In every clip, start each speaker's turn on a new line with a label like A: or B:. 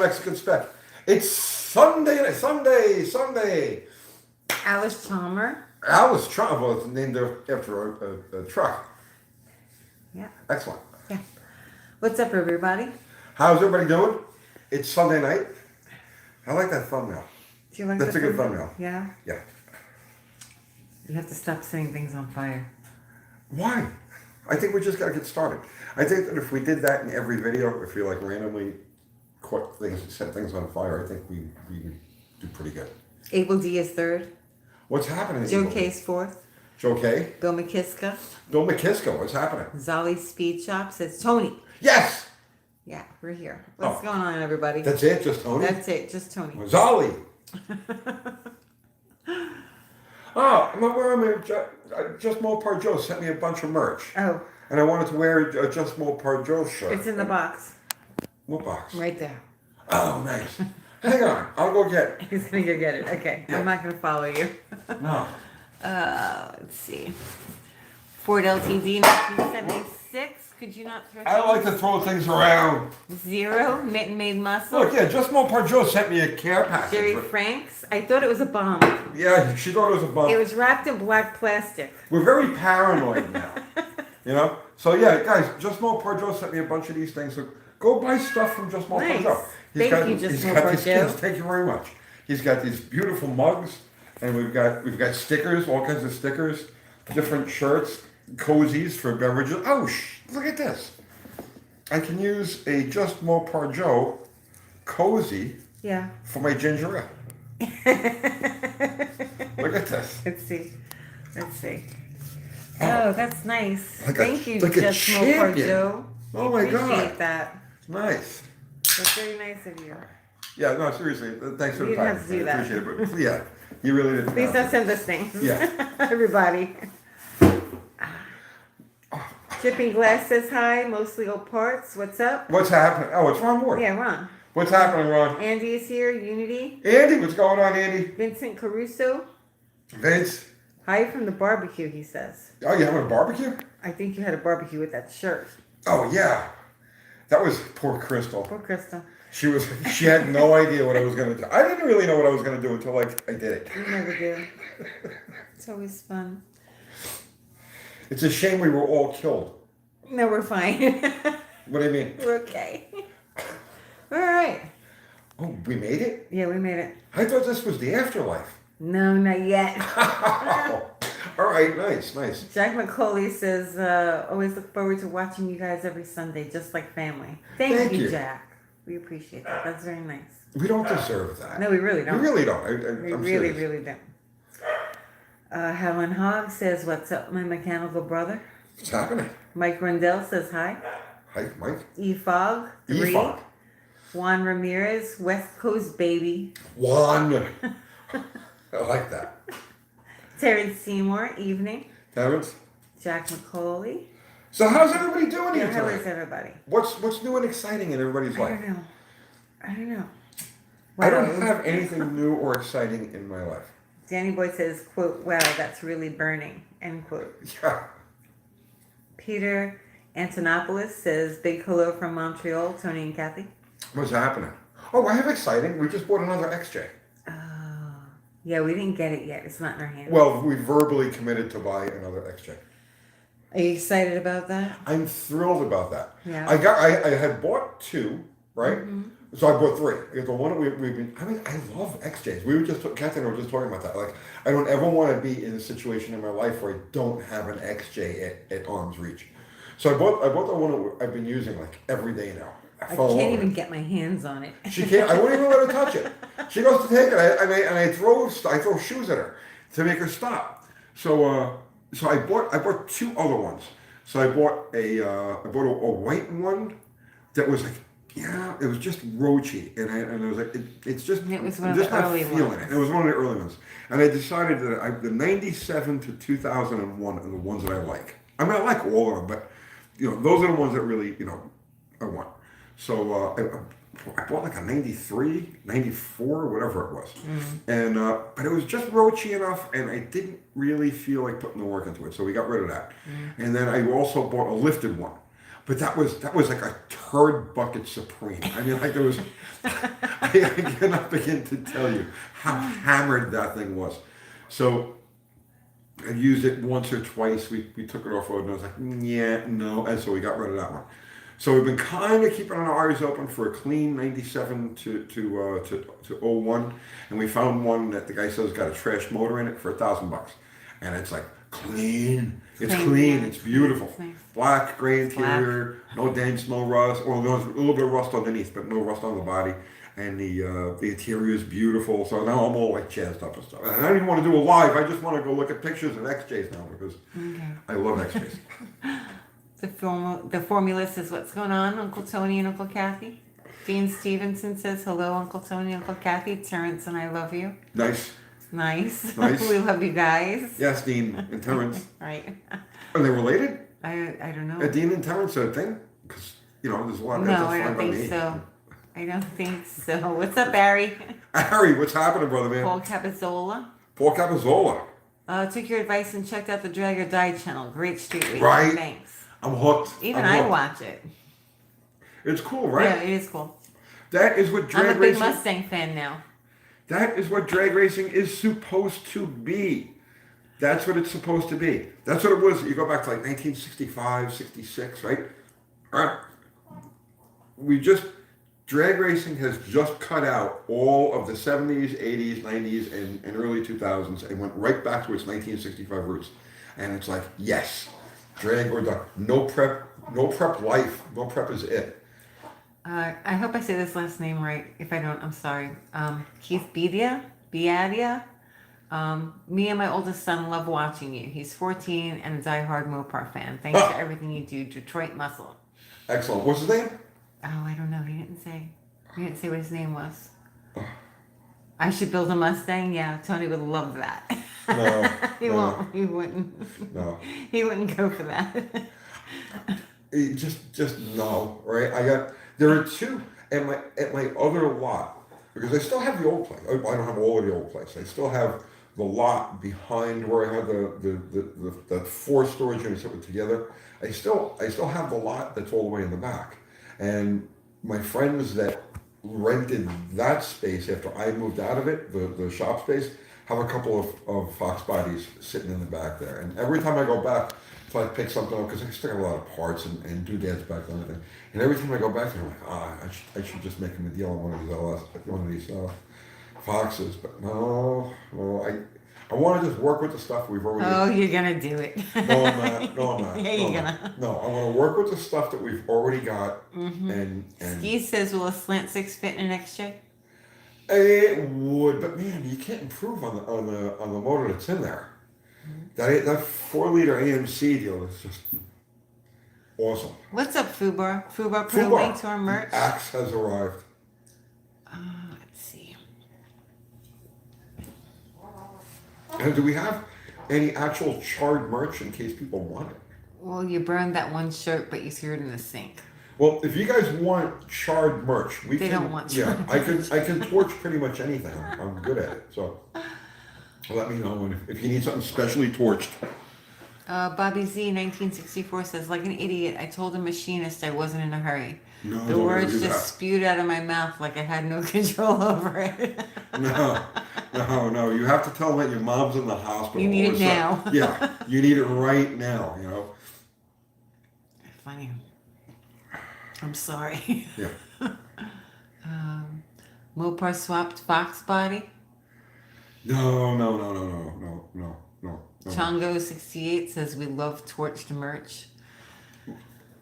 A: Mexican spec. It's Sunday.
B: Alice Chalmer.
A: Alice Trump, well, it's named after a truck.
B: Yeah.
A: Excellent.
B: Yeah. What's up, everybody?
A: How's everybody doing? It's Sunday night. I like that thumbnail.
B: Do you like
A: That's
B: the
A: a good thumbnail.
B: Yeah.
A: Yeah.
B: You have to stop setting things on fire.
A: Why? I think we just got to get started. I think that if we did that in every video, if we like randomly caught things and set things on fire, I think we do pretty good.
B: Abel D is third.
A: What's happening?
B: Joe K's fourth.
A: Joe K?
B: Bill McKiska.
A: Bill McKiska, what's happening?
B: Zolly Speed Shop says Tony.
A: Yes!
B: Yeah, we're here. What's going on, everybody?
A: That's it? Just Tony?
B: That's it, just Tony.
A: Zolly! Just Mopar Joe sent me a bunch of merch.
B: Oh.
A: And I wanted to wear a Just Mopar Joe shirt.
B: It's in the box.
A: What box?
B: Right there.
A: Oh, nice. Hang on, I'll go get it.
B: He's gonna go get it. Okay, yeah. I'm not gonna follow you.
A: No.
B: Let's see. Ford LTD 1976. Could you not throw?
A: I like to throw things around.
B: Zero. Mitten Made Muscle.
A: Look, yeah, Just Mopar Joe sent me a care package.
B: Jerry Franks. I thought it was a bomb.
A: Yeah, she thought it was a bomb.
B: It was wrapped in black plastic.
A: We're very paranoid now. You know? So yeah, guys, Just Mopar Joe sent me a bunch of these things. So go buy stuff from Just Mopar Joe.
B: Thank you, Just Mopar Joe.
A: Thank you very much. He's got these beautiful mugs, and we've got stickers, all kinds of stickers, different shirts, cozies for beverages. Oh, look at this! I can use a Just Mopar Joe cozy.
B: Yeah.
A: For my ginger ale. Look at this.
B: Let's see. Oh, that's nice.
A: Like
B: Thank you,
A: like
B: Just Mopar Joe.
A: Oh my God.
B: Appreciate that.
A: Nice.
B: That's very nice of you.
A: Yeah, no, seriously. Thanks for
B: You
A: the time.
B: didn't have to do that.
A: I appreciate it, but yeah, you really didn't.
B: Please don't send us things.
A: Yeah.
B: Everybody. Shipping Glass says hi. Mostly old parts. What's up?
A: What's happening? Oh, it's Ron Ward.
B: Yeah, Ron.
A: What's happening, Ron?
B: Andy is here. Unity.
A: Andy, what's going on, Andy?
B: Vincent Caruso.
A: Vince.
B: Hi from the barbecue, he says.
A: Oh, you having a barbecue?
B: I think you had a barbecue with that shirt.
A: Oh, yeah. That was poor Crystal.
B: Poor Krista.
A: She had no idea what I was going to do. I didn't really know what I was going to do until I did it.
B: You never do. It's always fun.
A: It's a shame we were all killed.
B: No, we're fine.
A: What do you mean?
B: We're okay. We're all right.
A: Oh, we made it?
B: Yeah, we made it.
A: I thought this was the afterlife.
B: No, not yet.
A: All right, nice.
B: Jack McCauley says, always look forward to watching you guys every Sunday, just like family. Thank you, Jack. We appreciate that. That's very nice.
A: We don't deserve that.
B: No, we really don't.
A: We really don't.
B: We really don't. Helen Hogg says, what's up, my mechanical brother?
A: What's happening?
B: Mike Rundell says hi.
A: Hi, Mike.
B: E-Fog. 3.
A: E-Fog.
B: Juan Ramirez, West Coast baby.
A: Juan. I like that.
B: Terrence Seymour, evening.
A: Terrence.
B: Jack McCauley.
A: So how's everybody doing here
B: How
A: tonight?
B: is everybody?
A: What's new and exciting in everybody's life?
B: I don't know.
A: Wow. I don't have anything new or exciting in my life.
B: Danny Boy says, quote, wow, that's really burning, end quote.
A: Yeah.
B: Peter Antonopoulos says, big hello from Montreal, Tony and Kathy.
A: What's happening? Oh, I have exciting. We just bought another XJ.
B: Oh, yeah, we didn't get it yet. It's not in our hands.
A: Well, we verbally committed to buy another XJ.
B: Are you excited about that?
A: I'm thrilled about that.
B: Yeah.
A: I had bought 2, right?
B: Mm-hmm.
A: So I bought 3. Because the one that we've been, I love XJs. Kathy and I were just talking about that. Like, I don't ever want to be in a situation in my life where I don't have an XJ at arm's reach. So I bought the one that I've been using like every day now.
B: I can't even get my hands on it.
A: She can't. I won't even let her touch it. She goes to take it, and I throw shoes at her to make her stop. So I bought 2 other ones. So I bought a white one that was like, yeah, it was just roachy, and I was like, it's just,
B: it was one
A: I'm
B: of
A: just
B: the
A: not
B: early
A: feeling
B: ones.
A: it. It was one of the early ones, and I decided that the 97 to 2001 are the ones that I like. I mean, I like all of them, but those are the ones that really I want. So I bought like a 93, 94, whatever it was. Mm-hmm. And but it was just roachy enough, and I didn't really feel like putting the work into it. So we got rid of that. Mm-hmm. And then I also bought a lifted one. But that was like a turd bucket supreme. I mean, like there was, I cannot begin to tell you how hammered that thing was. So I used it once or twice. We took it off road, and I was like, yeah, no, and so we got rid of that one. So we've been kind of keeping our eyes open for a clean 97 to 01, and we found one that the guy says got a trash motor in it for $1,000, and it's like clean. It's clean. It's beautiful.
B: It's nice.
A: Black, gray
B: Black.
A: interior, no dents, no rust. Well, there's a little bit of rust underneath, but no rust on the body. And the interior is beautiful. So now I'm all like jazzed up and stuff. And I don't even want to do a live. I just want to go look at pictures of XJs now because I love XJs.
B: The formula says, what's going on, Uncle Tony and Uncle Kathy? Dean Stevenson says, hello, Uncle Tony, Uncle Kathy. Terrence and I love you.
A: Nice.
B: Nice.
A: Nice.
B: We love you guys.
A: Yes, Dean and Terrence.
B: Right.
A: Are they related?
B: I don't know.
A: Are Dean and Terrence a thing? Because, there's a lot of
B: No, I don't think so. I don't think so. What's up, Barry?
A: Harry, what's happening, brother, man?
B: Paul Capizzola.
A: Paul Capizzola.
B: Took your advice and checked out the Drag or Die channel. Great street racing.
A: Right.
B: Thanks.
A: I'm hooked.
B: Even
A: I'm
B: I
A: hooked.
B: watch it.
A: It's cool, right?
B: Yeah, it is cool.
A: That is what drag
B: I'm a big
A: racing...
B: Mustang fan now.
A: That is what drag racing is supposed to be. That's what it's supposed to be. That's what it was. You go back to like 1965, 66, right? Drag racing has just cut out all of the 70s, 80s, 90s, and early 2000s and went right back to its 1965 roots. And it's like, yes, drag or die. No prep life. No prep is it.
B: I hope I say this last name right. If I don't, I'm sorry. Keith Beadia. Me and my oldest son love watching you. He's 14 and a diehard Mopar fan. Thanks for everything you do. Detroit Muscle.
A: Excellent. What's his name?
B: Oh, I don't know. He didn't say what his name was. I should build a Mustang? Yeah, Tony would love that.
A: No.
B: He
A: no.
B: wouldn't.
A: No.
B: He wouldn't go for that.
A: Just no, right? There are two at my other lot, because I still have the old place. I don't have all of the old place. I still have the lot behind where I had the 4 storage units that were together. I still have the lot that's all the way in the back. And my friends that rented that space after I moved out of it, the shop space, have a couple of Fox bodies sitting in the back there. And every time I go back, so I pick something up, because I still have a lot of parts and doodads back and everything. And every time I go back there, I'm like, I should just make him a deal on one of these Foxes. But no, I want to just work with the stuff we've already.
B: Oh, you're gonna do it.
A: No, I'm not.
B: Yeah, you're gonna.
A: No, I want to work with the stuff that we've already got. And
B: Ski says, will a slant 6 fit in an XJ?
A: it would, but man, you can't improve on the motor that's in there. That 4-liter AMC deal is just awesome.
B: What's up, Fubar? Fubar put a link to our merch.
A: The axe has arrived.
B: Let's see.
A: And do we have any actual charred merch in case people want it?
B: Well, you burned that one shirt, but you threw it in the sink.
A: Well, if you guys want charred merch,
B: They don't want
A: Yeah,
B: charred
A: I can torch pretty much anything. I'm good at it. So let me know if you need something specially torched.
B: Bobby Z 1964 says, like an idiot, I told the machinist I wasn't in a hurry.
A: No,
B: The
A: don't
B: words
A: do
B: just
A: that.
B: spewed out of my mouth like I had no control over it.
A: No. You have to tell them that your mom's in the hospital.
B: You need
A: or
B: it now.
A: something. Yeah, you need it right now.
B: Funny. I'm sorry.
A: Yeah.
B: Mopar swapped Fox body.
A: No.
B: Chongo 68 says we love torched merch.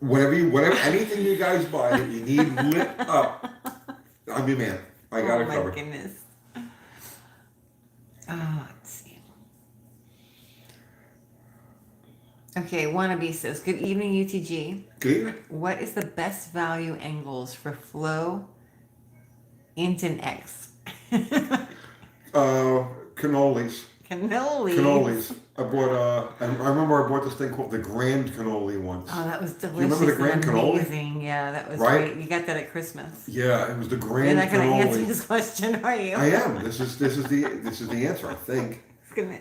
A: Whatever, anything you guys buy that you need lit up, I'm your man. I got it covered.
B: Oh my goodness. Let's see. Okay, Wannabe says, good evening, UTG.
A: Good evening.
B: What is the best value angles for flow int and X?
A: Cannolis.
B: Cannolis.
A: I bought I remember I bought this thing called the Grand Cannoli once.
B: Oh, that was delicious.
A: You remember the Grand
B: and
A: Cannoli?
B: amazing. Yeah, that was
A: Right?
B: great. You got that at Christmas.
A: Yeah, it was the
B: You're
A: Grand
B: not going to answer
A: Cannoli.
B: this question, are you?
A: I am. This is the answer, I think.
B: It's gonna,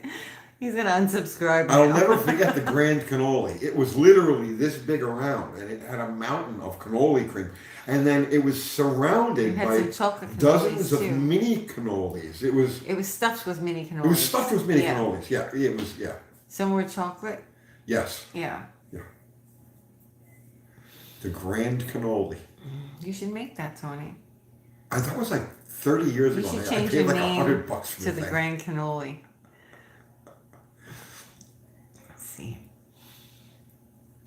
B: He's gonna unsubscribe.
A: I'll
B: now.
A: never forget the Grand Cannoli. It was literally this big around, and it had a mountain of cannoli cream. And then it was
B: You
A: surrounded
B: had
A: by
B: some chocolate
A: dozens
B: cannolis,
A: of
B: too.
A: mini cannolis. It was
B: stuffed with mini cannolis.
A: it was stuffed with mini
B: Yeah.
A: cannolis. Yeah, it was. Yeah,
B: Some were chocolate.
A: yes,
B: Yeah.
A: yeah. The Grand Cannoli.
B: You should make that, Tony.
A: That was like 30 years
B: You
A: ago.
B: should
A: I
B: change
A: paid
B: your
A: like
B: name
A: $100 for
B: to the
A: thing.
B: Grand Cannoli. Let's see.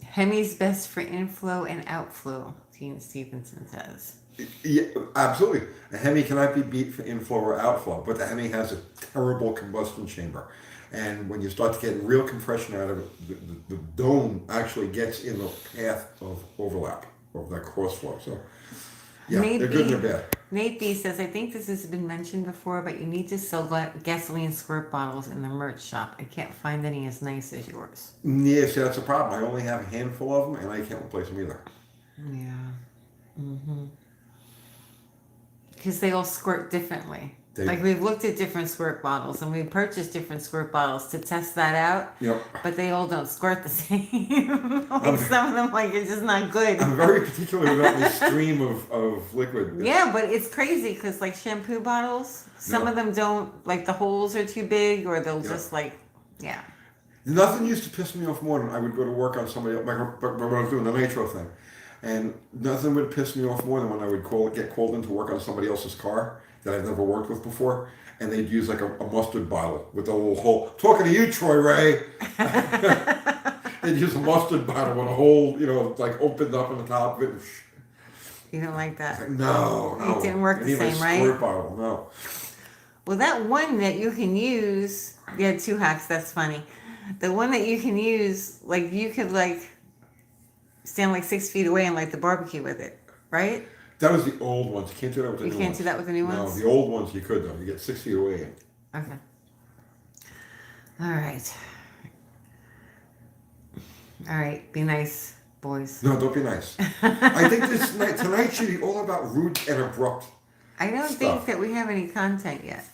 B: Hemi's best for inflow and outflow, Gene Stevenson says.
A: Yeah, absolutely. A Hemi cannot be beat for inflow or outflow, but the Hemi has a terrible combustion chamber. And when you start to get real compression out of it, the dome actually gets in the path of overlap, of that crossflow. So, yeah, they're good and they're bad.
B: Nate B says, I think this has been mentioned before, but you need to sell gasoline squirt bottles in the merch shop. I can't find any as nice as yours.
A: Yeah, see, that's a problem. I only have a handful of them, and I can't replace them either.
B: Yeah. Because they all squirt differently. Like we've looked at different squirt bottles and we purchased different squirt bottles to test that out.
A: Yep.
B: But they all don't squirt the same. Like some of them, like it's just not good.
A: I'm very particular about the stream of liquid.
B: Yeah, but it's crazy because like shampoo bottles, some of them don't, like the holes are too big or they'll just like, yeah.
A: Nothing used to piss me off more than I would go to work on somebody else, like when I was doing the nitro thing. And nothing would piss me off more than when I would get called in to work on somebody else's car that I've never worked with before, and they'd use like a mustard bottle with a little hole. Talking to you, Troy Ray. They'd use a mustard bottle with a hole, like opened up on the top of it.
B: You don't like that?
A: Like, no.
B: It didn't work the same, right?
A: Squirt bottle, no.
B: Well, that one that you can use, you had two hacks, that's funny. The one that you can use, like you could like stand like 6 feet away and light the barbecue with it, right?
A: That was the old ones. You can't do that with the new ones.
B: You can't do that with the new
A: No,
B: ones?
A: the old ones you could though. You get 6 feet away.
B: Okay. All right. All right. Be nice, boys.
A: No, don't be nice. I think tonight should be all about rude and abrupt.
B: I don't
A: stuff.
B: think that we have any content yet.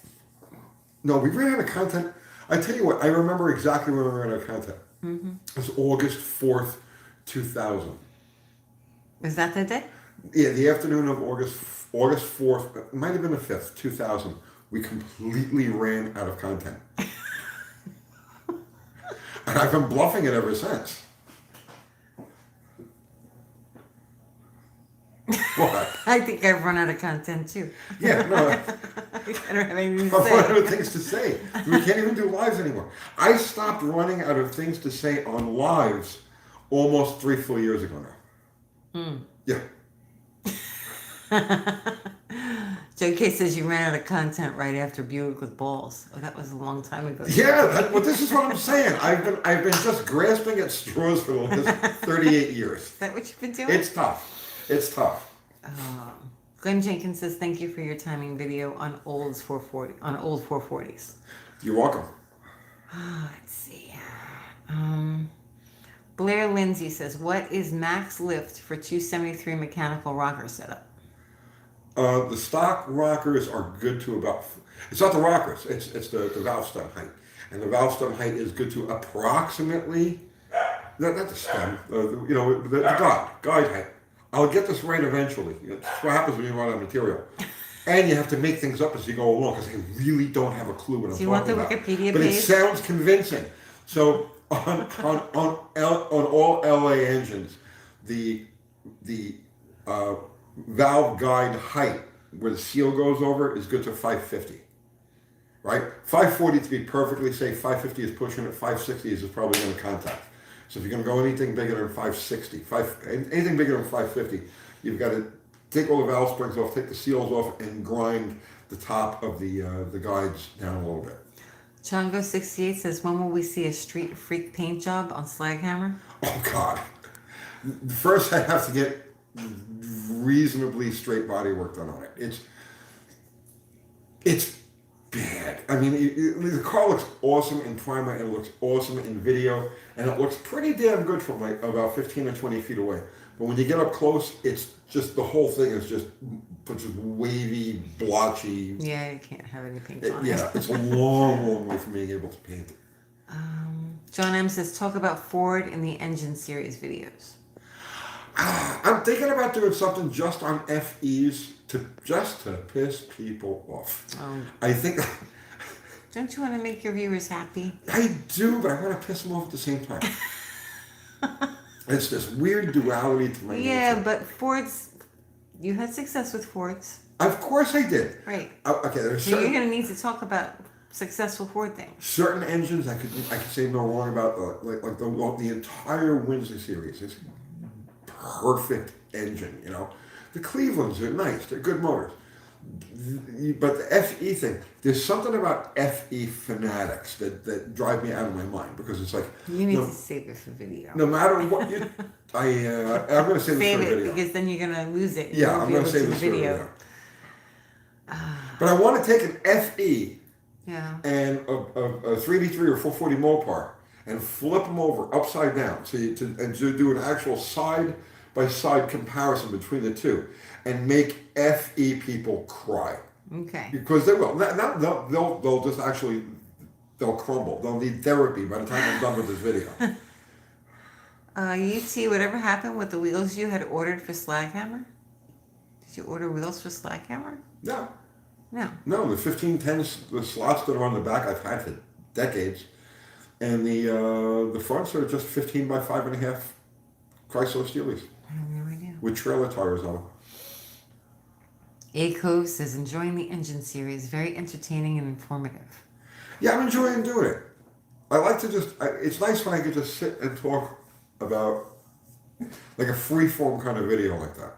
A: No, we ran out of content. I tell you what, I remember exactly when we ran out of content.
B: Mm-hmm.
A: It was August 4th, 2000.
B: Was that the day?
A: Yeah, the afternoon of August 4th, it might have been the 5th, 2000. We completely ran out of content. And I've been bluffing it ever since. What?
B: I think I've run out of content too.
A: Yeah, no.
B: I don't have anything to
A: I'm running out
B: say.
A: of things to say. We can't even do lives anymore. I stopped running out of things to say on lives almost 3-4 years ago now. Yeah.
B: Joe K says you ran out of content right after Buick with balls. Oh, that was a long time ago.
A: Yeah, well, this is what I'm saying. I've been just grasping at straws for the last 38 years.
B: Is that what you've been doing?
A: It's tough. It's tough.
B: Glenn Jenkins says thank you for your timing video on old 440s.
A: You're welcome.
B: Let's see. Blair Lindsay says, what is max lift for 273 mechanical rocker setup?
A: The stock rockers are good to about. It's not the rockers. It's the valve stem height, and the valve stem height is good to approximately. Not the stem. The guide height. I'll get this right eventually. It's what happens when you run out of material. And you have to make things up as you go along because I really don't have a clue what I'm talking about.
B: Do you want the Wikipedia
A: But
B: page?
A: it sounds convincing. So on all LA engines, the valve guide height where the seal goes over is good to 550. Right? 540 to be perfectly safe. 550 is pushing it. 560 is probably going to contact. So if you're going to go anything bigger than 560, anything bigger than 550, you've got to take all the valve springs off, take the seals off, and grind the top of the guides down a little bit.
B: Chongo68 says, when will we see a street freak paint job on Slag Hammer?
A: Oh, God. First, I have to get reasonably straight body work done on it. It's bad. I mean, the car looks awesome in primer, and it looks awesome in video, and it looks pretty damn good from like about 15 or 20 feet away. But when you get up close, it's just, the whole thing is just wavy, blotchy.
B: Yeah, you can't have any paint on it.
A: Yeah, it's a long, long way from being able to paint it.
B: John M says, talk about Ford in the engine series videos.
A: I'm thinking about doing something just on FEs just to piss people off.
B: Oh,
A: I think
B: don't you want to make your viewers happy?
A: I do, but I want to piss them off at the same time. It's this weird duality to my
B: Yeah,
A: nature.
B: but Fords, you had success with Fords.
A: Of course I did.
B: Right.
A: Okay, there's
B: So you're
A: certain,
B: going to need to talk about successful Ford things.
A: certain engines I could say no wrong about. Like the entire Windsor series is perfect engine. You know, the Clevelands are nice. They're good motors. But the FE thing, there's something about FE fanatics that drive me out of my mind because it's like
B: You need to save it for video.
A: no matter what you, I'm going to save this
B: Save
A: for a
B: it
A: video.
B: because then you're going to lose it. You
A: Yeah,
B: won't
A: I'm
B: be
A: going to
B: able
A: save
B: do
A: this for a video.
B: Ah.
A: But I want to take an FE
B: Yeah.
A: and a 3D3 or 440 Mopar and flip them over upside down and to do an actual side-by-side comparison between the two and make FE people cry.
B: Okay.
A: Because they will. They'll just actually, they'll crumble. They'll need therapy by the time I'm done with this video.
B: UT, whatever happened with the wheels you had ordered for Slaghammer? Did you order wheels for Slaghammer?
A: No.
B: No.
A: No, the 1510s, the slots that are on the back I've had for decades. And the fronts are just 15 by 5.5 Chrysler Steelies
B: I have no idea.
A: with trailer tires on them.
B: A Cove says, enjoying the engine series. Very entertaining and informative.
A: Yeah, I'm enjoying doing it. I like to it's nice when I get to sit and talk about like a free-form kind of video like that.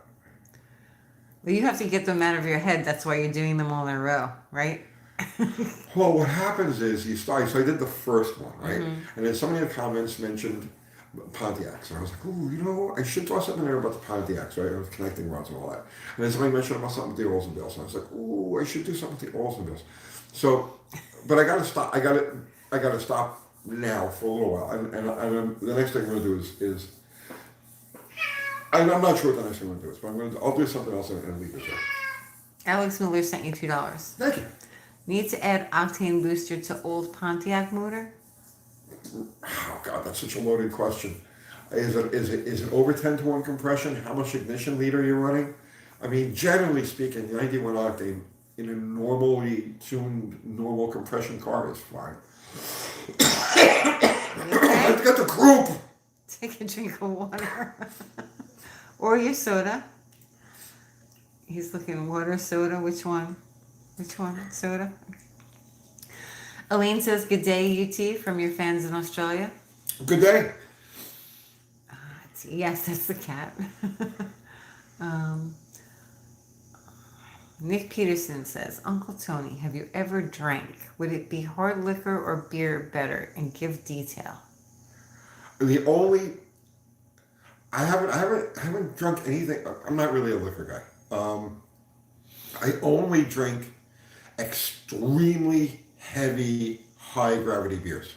B: Well, you have to get them out of your head. That's why you're doing them all in a row, right?
A: Well, what happens is you start. So I did the first one, right? And then somebody in the comments mentioned Pontiacs, and I was like, "Ooh, you know, I should throw something there about the Pontiacs, right? With connecting rods and all that." And then somebody mentioned about something with the Oldsmobiles, and I was like, "Ooh, I should do something with the Oldsmobiles." So, but I got to stop. I got to stop now for a little while. And the next thing I'm going to do is I'm not sure what the next thing I'm going to do is, but I'll do something else in a week or two.
B: Alex Miller sent you $2.
A: Thank you.
B: Need to add octane booster to old Pontiac motor?
A: Oh God, that's such a loaded question. Is it over 10-to-1 compression? How much ignition liter you're running? I mean, generally speaking, 91 octane in a normally tuned normal compression car is fine. Let's get the croup.
B: Take a drink of water. Or your soda. He's looking water, soda, which one? Which one? Soda? Elaine says, good day, UT, from your fans in Australia.
A: Good day.
B: Yes, that's the cat. Nick Peterson says, Uncle Tony, have you ever drank? Would it be hard liquor or beer better? And give detail.
A: I haven't drunk anything. I'm not really a liquor guy. I only drink extremely heavy, high gravity beers.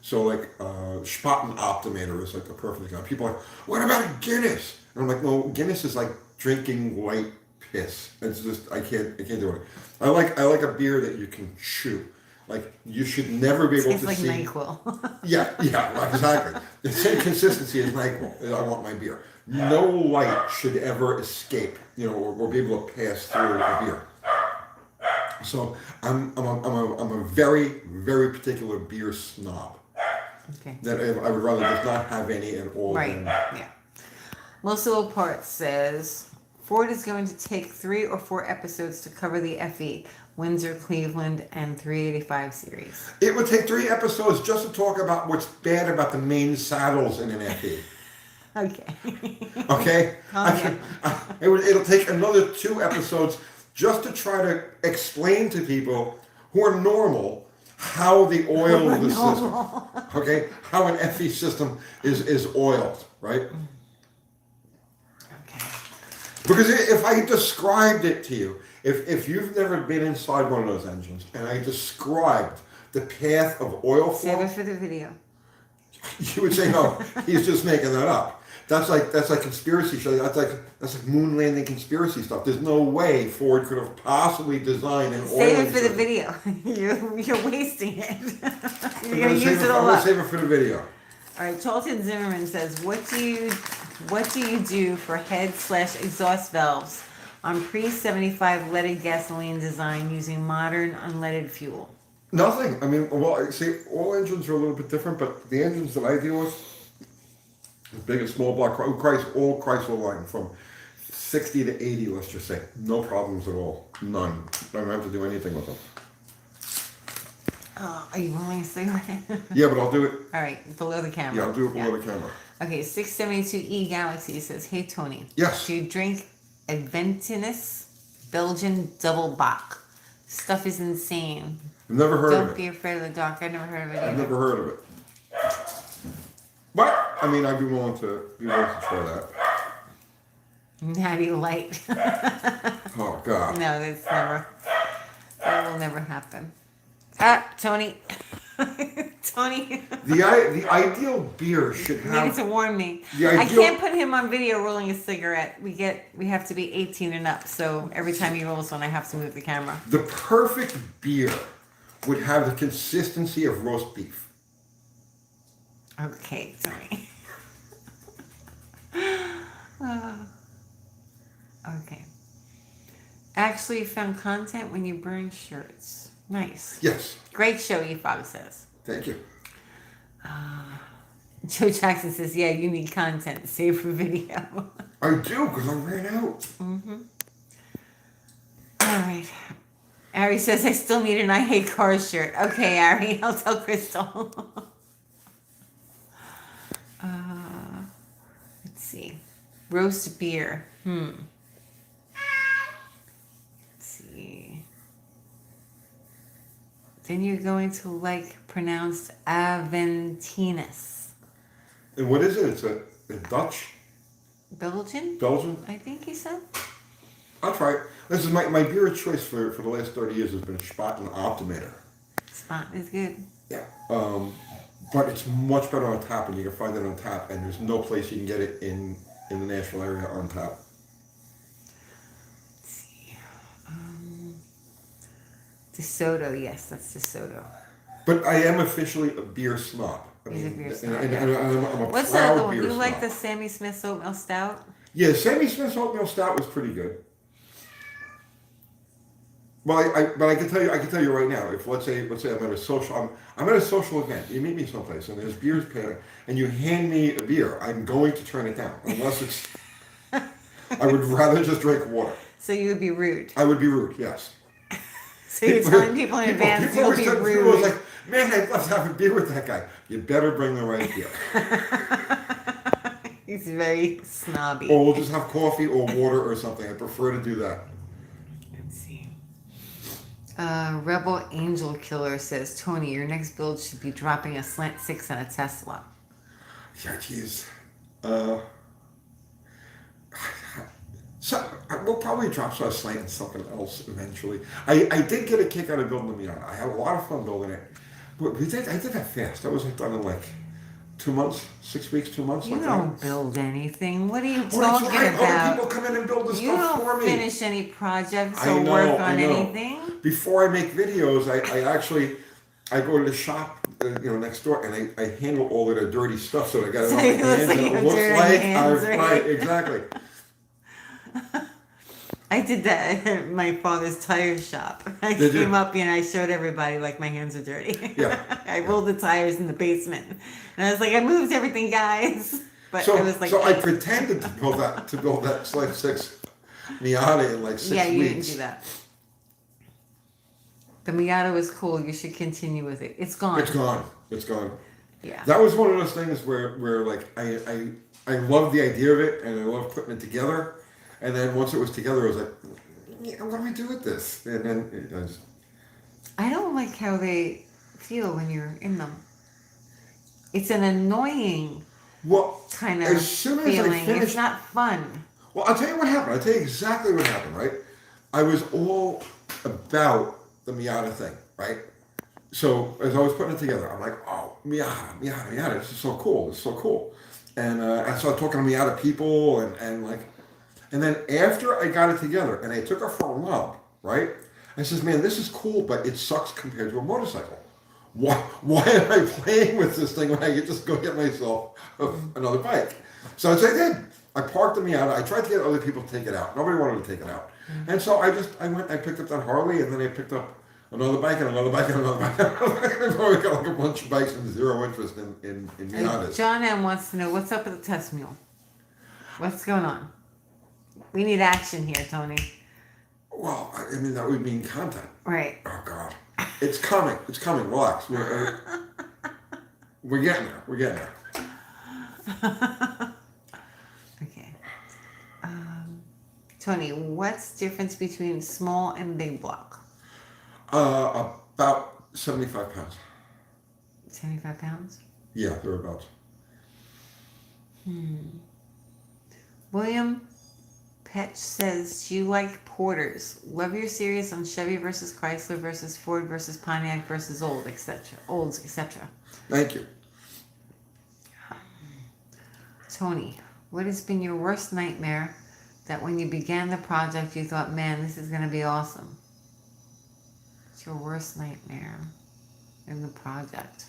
A: So like Spaten Optimator is like the perfect example. People are like, what about Guinness? And I'm like, no, Guinness is like drinking white piss. It's just I can't do it. I like a beer that you can chew. Like you should never be able
B: Tastes
A: to
B: like
A: see.
B: NyQuil.
A: Yeah, exactly. The same consistency as NyQuil. I want my beer. No light should ever escape, or be able to pass through a beer. So I'm a very, very particular beer snob.
B: Okay.
A: That I would rather just not have any at all.
B: Right.
A: Than,
B: Yeah. Melissa Parts says Ford is going to take 3 or 4 episodes to cover the FE, Windsor, Cleveland, and 385 series.
A: It would take 3 episodes just to talk about what's bad about the main saddles in an FE.
B: Okay.
A: Okay?
B: Okay.
A: It'll take another 2 episodes just to try to explain to people who are normal how the oil of the system, okay? How an FE system is oiled, right?
B: Okay.
A: Because if I described it to you, if you've never been inside one of those engines and I described the path of oil
B: Save
A: flow,
B: it for the video.
A: you would say, no, he's just making that up. That's like conspiracy show. That's like moon landing conspiracy stuff. There's no way Ford could have possibly designed an oil
B: Save it for the
A: engine.
B: video. You're wasting it. You're
A: I'm
B: gonna use it all
A: gonna
B: up.
A: save it for the video.
B: All right, Charlton Zimmerman says, what do you do for head/exhaust valves on pre-75 leaded gasoline design using modern unleaded fuel?
A: Nothing. I mean, well, see, all engines are a little bit different, but the engines that I deal with, big and small block, all Chrysler line from 60 to 80, let's just say, no problems at all, none. I don't have to do anything with them.
B: Oh, are you willing to say that?
A: Yeah, but I'll do it.
B: All right, below the camera.
A: Yeah, I'll do it below the camera.
B: Okay, 672E Galaxy says, hey Tony.
A: Yes.
B: Do you drink Adventinus Belgian Double Bock? Stuff is insane.
A: I've never heard of
B: Don't
A: it.
B: be afraid of the dark. I've never heard of it either.
A: I've never heard of it. But I mean, I'd be willing to try that.
B: Natty Light.
A: Oh God.
B: No, that will never happen. Tony. Tony.
A: The ideal beer should
B: You needed
A: have.
B: to warn me.
A: The
B: I
A: ideal-
B: can't put him on video rolling a cigarette. We have to be 18 and up. So every time he rolls one, I have to move the camera.
A: The perfect beer would have the consistency of roast beef.
B: Okay, Tony. Okay. Actually found content when you burn shirts. Nice.
A: Yes.
B: Great show, E-Fog says.
A: Thank you.
B: Joe Jackson says, yeah, you need content. Save for video.
A: I do, because I ran out.
B: All right. Ari says, I still need an I Hate Cars shirt. Okay, Ari, I'll tell Crystal. Let's see. Roast beer. Let's see. Then you're going to like pronounced Aventinus.
A: And what is it? It's a Dutch?
B: Belgian?
A: Belgian?
B: I think he said.
A: I'll try it. This is my beer of choice for the last 30 years has been Spaten Optimator.
B: Spot is good.
A: Yeah. But it's much better on tap, and you can find it on tap, and there's no place you can get it in the Nashville area on tap.
B: Let's see. DeSoto, yes, that's DeSoto.
A: But I am officially a beer snob.
B: He's a beer snob,
A: And
B: yeah.
A: I'm a
B: What's the
A: proud
B: other one?
A: beer
B: You
A: snob.
B: like the Sammy Smith's oatmeal stout?
A: Yeah, Sammy Smith's oatmeal stout was pretty good. Well, but I can tell you right now. If let's say I'm at a social event. You meet me someplace and there's beers paired, and you hand me a beer, I'm going to turn it down unless it's. I would rather just drink water.
B: So you would be rude.
A: I would be rude. Yes.
B: So you're telling people in advance you'll be
A: People
B: rude.
A: was like, man, I'd love to have a beer with that guy. You better bring the right beer.
B: He's very snobby.
A: Or we'll just have coffee or water or something. I prefer to do that.
B: Let's see. Rebel Angel Killer says, Tony, your next build should be dropping a slant 6 on a Tesla.
A: Yeah, geez. So we'll probably drop a slant and something else eventually. I did get a kick out of building the Miata. I had a lot of fun building it. But I did that fast. That was done in like 2 months, 6 weeks, 2 months.
B: You
A: like
B: don't
A: that.
B: build anything. What are you
A: Oh, that's
B: talking
A: right. Other
B: about?
A: people come in and build the
B: You
A: stuff for
B: don't
A: me.
B: finish any projects
A: I
B: or
A: know,
B: work
A: I
B: on
A: know.
B: anything.
A: Before I make videos, I go to the shop, next door, and I handle all of the dirty stuff. So I got it
B: So
A: on my
B: it looks
A: hands,
B: like
A: and
B: you
A: it
B: have
A: looks
B: dirty
A: like
B: hands,
A: I've
B: right?
A: exactly.
B: I did that at my father's tire shop. I
A: Did you?
B: came up and I showed everybody like my hands are dirty.
A: Yeah.
B: I rolled the tires in the basement. And I was like, I moved everything, guys. But
A: So,
B: I was like,
A: I pretended to build that Select 6 Miata in like 6
B: yeah, you
A: weeks.
B: didn't do that. The Miata was cool. You should continue with it. It's gone.
A: It's gone. It's gone.
B: Yeah.
A: That was one of those things where like I love the idea of it and I love putting it together, and then once it was together, I was like, yeah, what do I do with this? And then I just.
B: I don't like how they feel when you're in them. It's an annoying kind of
A: as soon as I
B: feeling.
A: finished,
B: It's not fun.
A: Well, I'll tell you what happened. I'll tell you exactly what happened, right? I was all about the Miata thing, right? So as I was putting it together, I'm like, oh, Miata, this is so cool. and started talking me out of people, and like, and then after I got it together and I took her for a rub, right? I says, man, this is cool, but it sucks compared to a motorcycle. Why am I playing with this thing when I could just go get myself another bike? So that's what I did. I parked the Miata. I tried to get other people to take it out. Nobody wanted to take it out. And so I picked up that Harley, and then I picked up another bike and another bike and another bike. I've already got like a bunch of bikes and zero interest in Miatas.
B: John M wants to know what's up with the test mule. What's going on? We need action here, Tony.
A: Well, I mean, that would mean content.
B: Right.
A: Oh, God. It's coming. It's coming. Relax. We're getting there. We're getting there.
B: Okay. Tony, what's the difference between small and big block?
A: About 75 pounds.
B: 75 pounds?
A: Yeah, thereabouts.
B: William Petch says, do you like Porters? Love your series on Chevy versus Chrysler versus Ford versus Pontiac versus Olds, etc.
A: Thank you.
B: Tony, what has been your worst nightmare that when you began the project you thought, man, this is going to be awesome? What's your worst nightmare in the project?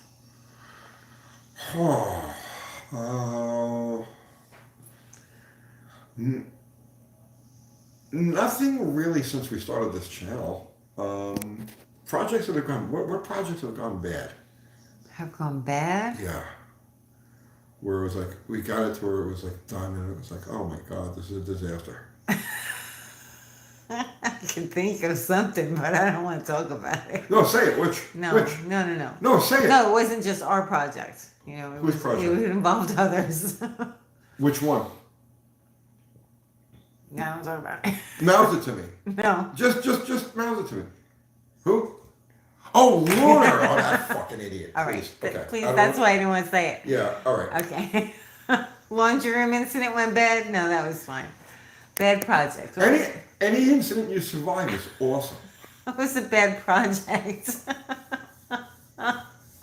A: Nothing really since we started this channel. Projects that have gone, what projects have gone bad?
B: Have gone bad?
A: Yeah. Where it was like, we got it to where it was like done and it was like, oh my God, this is a disaster.
B: I can think of something, but I don't want to talk about it.
A: No, say it. Which?
B: No.
A: No, say it.
B: No, it wasn't just our project. You know,
A: Whose project?
B: It involved others.
A: Which one?
B: No, I'm talking about it.
A: Mouth it to me.
B: No.
A: Just mouth it to me. Who? Oh, Lunar. Oh, that fucking idiot.
B: All right.
A: Please. Okay.
B: Please, that's why I didn't want to say it.
A: Yeah, all right.
B: Okay. Laundry room incident went bad? No, that was fine. Bad project.
A: Any incident you survive is awesome.
B: What was a bad project?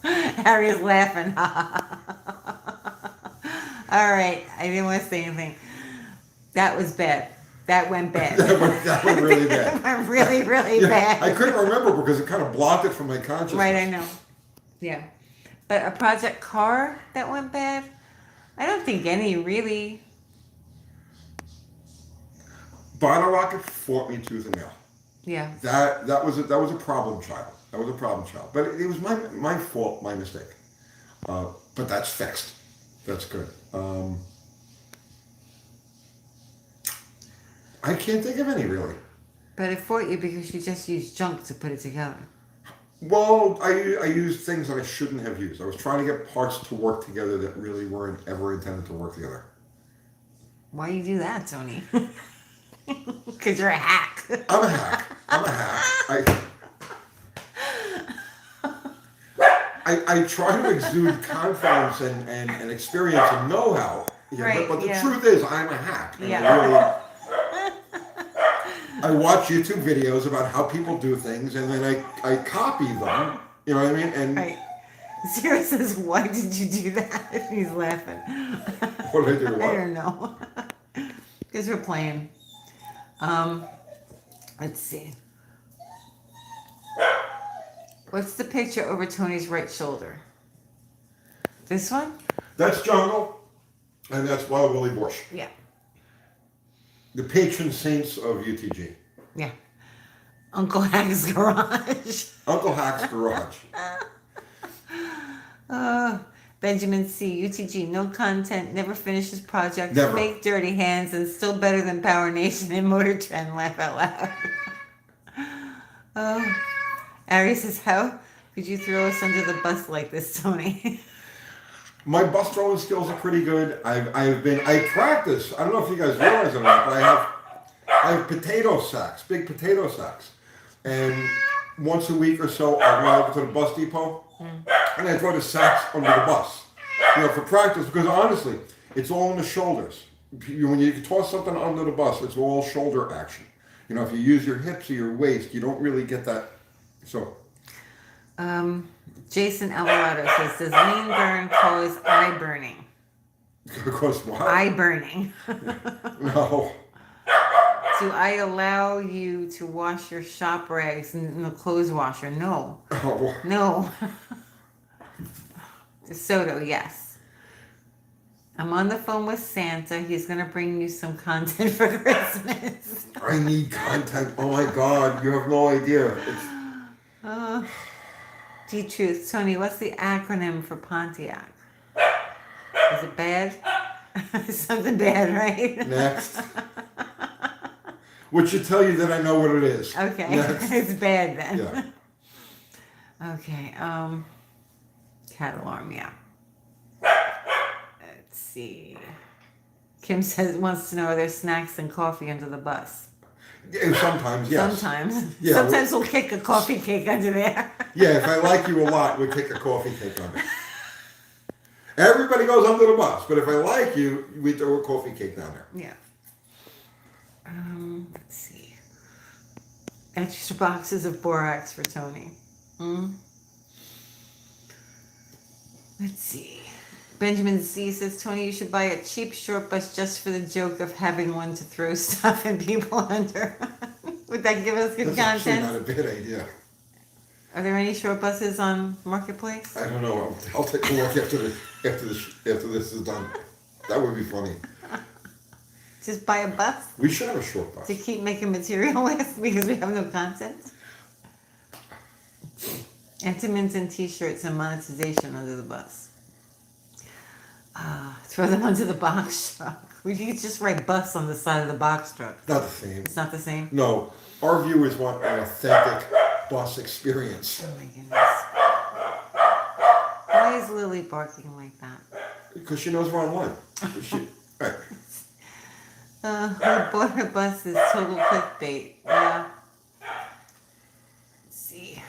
B: Harry's laughing. All right. I didn't want to say anything. That was bad. That went bad.
A: that went really bad.
B: That went really, really bad.
A: I couldn't remember because it kind of blocked it from my consciousness.
B: Right, I know. Yeah. But a project car that went bad? I don't think any really.
A: Bottle Rocket fought me tooth and nail.
B: Yeah.
A: That was a problem child. That was a problem child. But it was my fault, my mistake. But that's fixed. That's good. I can't think of any really.
B: But it fought you because you just used junk to put it together.
A: Well, I used things that I shouldn't have used. I was trying to get parts to work together that really weren't ever intended to work together.
B: Why you do that, Tony? Because you're a hack.
A: I'm a hack. I try to exude confidence and experience and know-how. Yeah,
B: Right,
A: but the
B: yeah.
A: truth is, I'm a hack. And
B: Yeah.
A: I watch YouTube videos about how people do things, and then I copy them. You know what I mean? And
B: Right. Sarah says, why did you do that? He's laughing.
A: what did I do?
B: I don't know. Because we're playing. Let's see. What's the picture over Tony's right shoulder? This one?
A: That's Jungle, and that's Wild Willie Bush,
B: Yeah.
A: the patron saints of UTG.
B: Yeah. Uncle Hack's garage.
A: Uncle Hack's garage.
B: Benjamin C. UTG, no content, never finishes project,
A: Never.
B: fake dirty hands, and still better than Power Nation and Motor Trend. Laugh out loud. Ari says, how could you throw us under the bus like this, Tony?
A: My bus throwing skills are pretty good. I practice. I don't know if you guys realize it or not, but I have potato sacks, big potato sacks. And once a week or so, I go over to the bus depot and I throw the sacks under the bus. You know, for practice, because honestly, it's all in the shoulders. When you toss something under the bus, it's all shoulder action. You know, if you use your hips or your waist, you don't really get that. So.
B: Jason Alvarado says, does lean burn cause eye burning?
A: Because what?
B: Eye burning.
A: No.
B: Do I allow you to wash your shop rags in the clothes washer? No.
A: Oh,
B: No. DeSoto, yes. I'm on the phone with Santa. He's going to bring you some content for Christmas.
A: I need content. Oh my God, you have no idea. It's
B: Truth. Tony, what's the acronym for Pontiac? Is it bad? Something bad, right?
A: next. Which should tell you that I know what it is.
B: Okay.
A: Next.
B: It's bad then.
A: Yeah.
B: Okay. Cat alarm, yeah. Let's see. Kim says wants to know, are there snacks and coffee under the bus?
A: And sometimes, yes.
B: Sometimes.
A: Yeah,
B: Sometimes we'll kick a coffee cake under there.
A: Yeah, if I like you a lot, we'll kick a coffee cake on it. Everybody goes under the bus, but if I like you, we throw a coffee cake down there.
B: Yeah. Let's see. Extra boxes of borax for Tony. Let's see. Benjamin C says, Tony, you should buy a cheap short bus just for the joke of having one to throw stuff and people under. Would that give us good
A: That's actually
B: content?
A: not a bad idea.
B: Are there any short buses on Marketplace?
A: I don't know. I'll take a look after this is done. That would be funny.
B: Just buy a bus
A: We should have a short bus.
B: to keep making material with because we have no content? Entertainment and t-shirts and monetization under the bus. Throw them under the box truck. We could just write bus on the side of the box truck.
A: Not the same.
B: It's not the same?
A: No, our viewers want an authentic bus experience.
B: Oh my goodness. Why is Lily barking like that?
A: Because she knows we're online. Right.
B: Who bought her bus is total clickbait. Yeah. Let's see.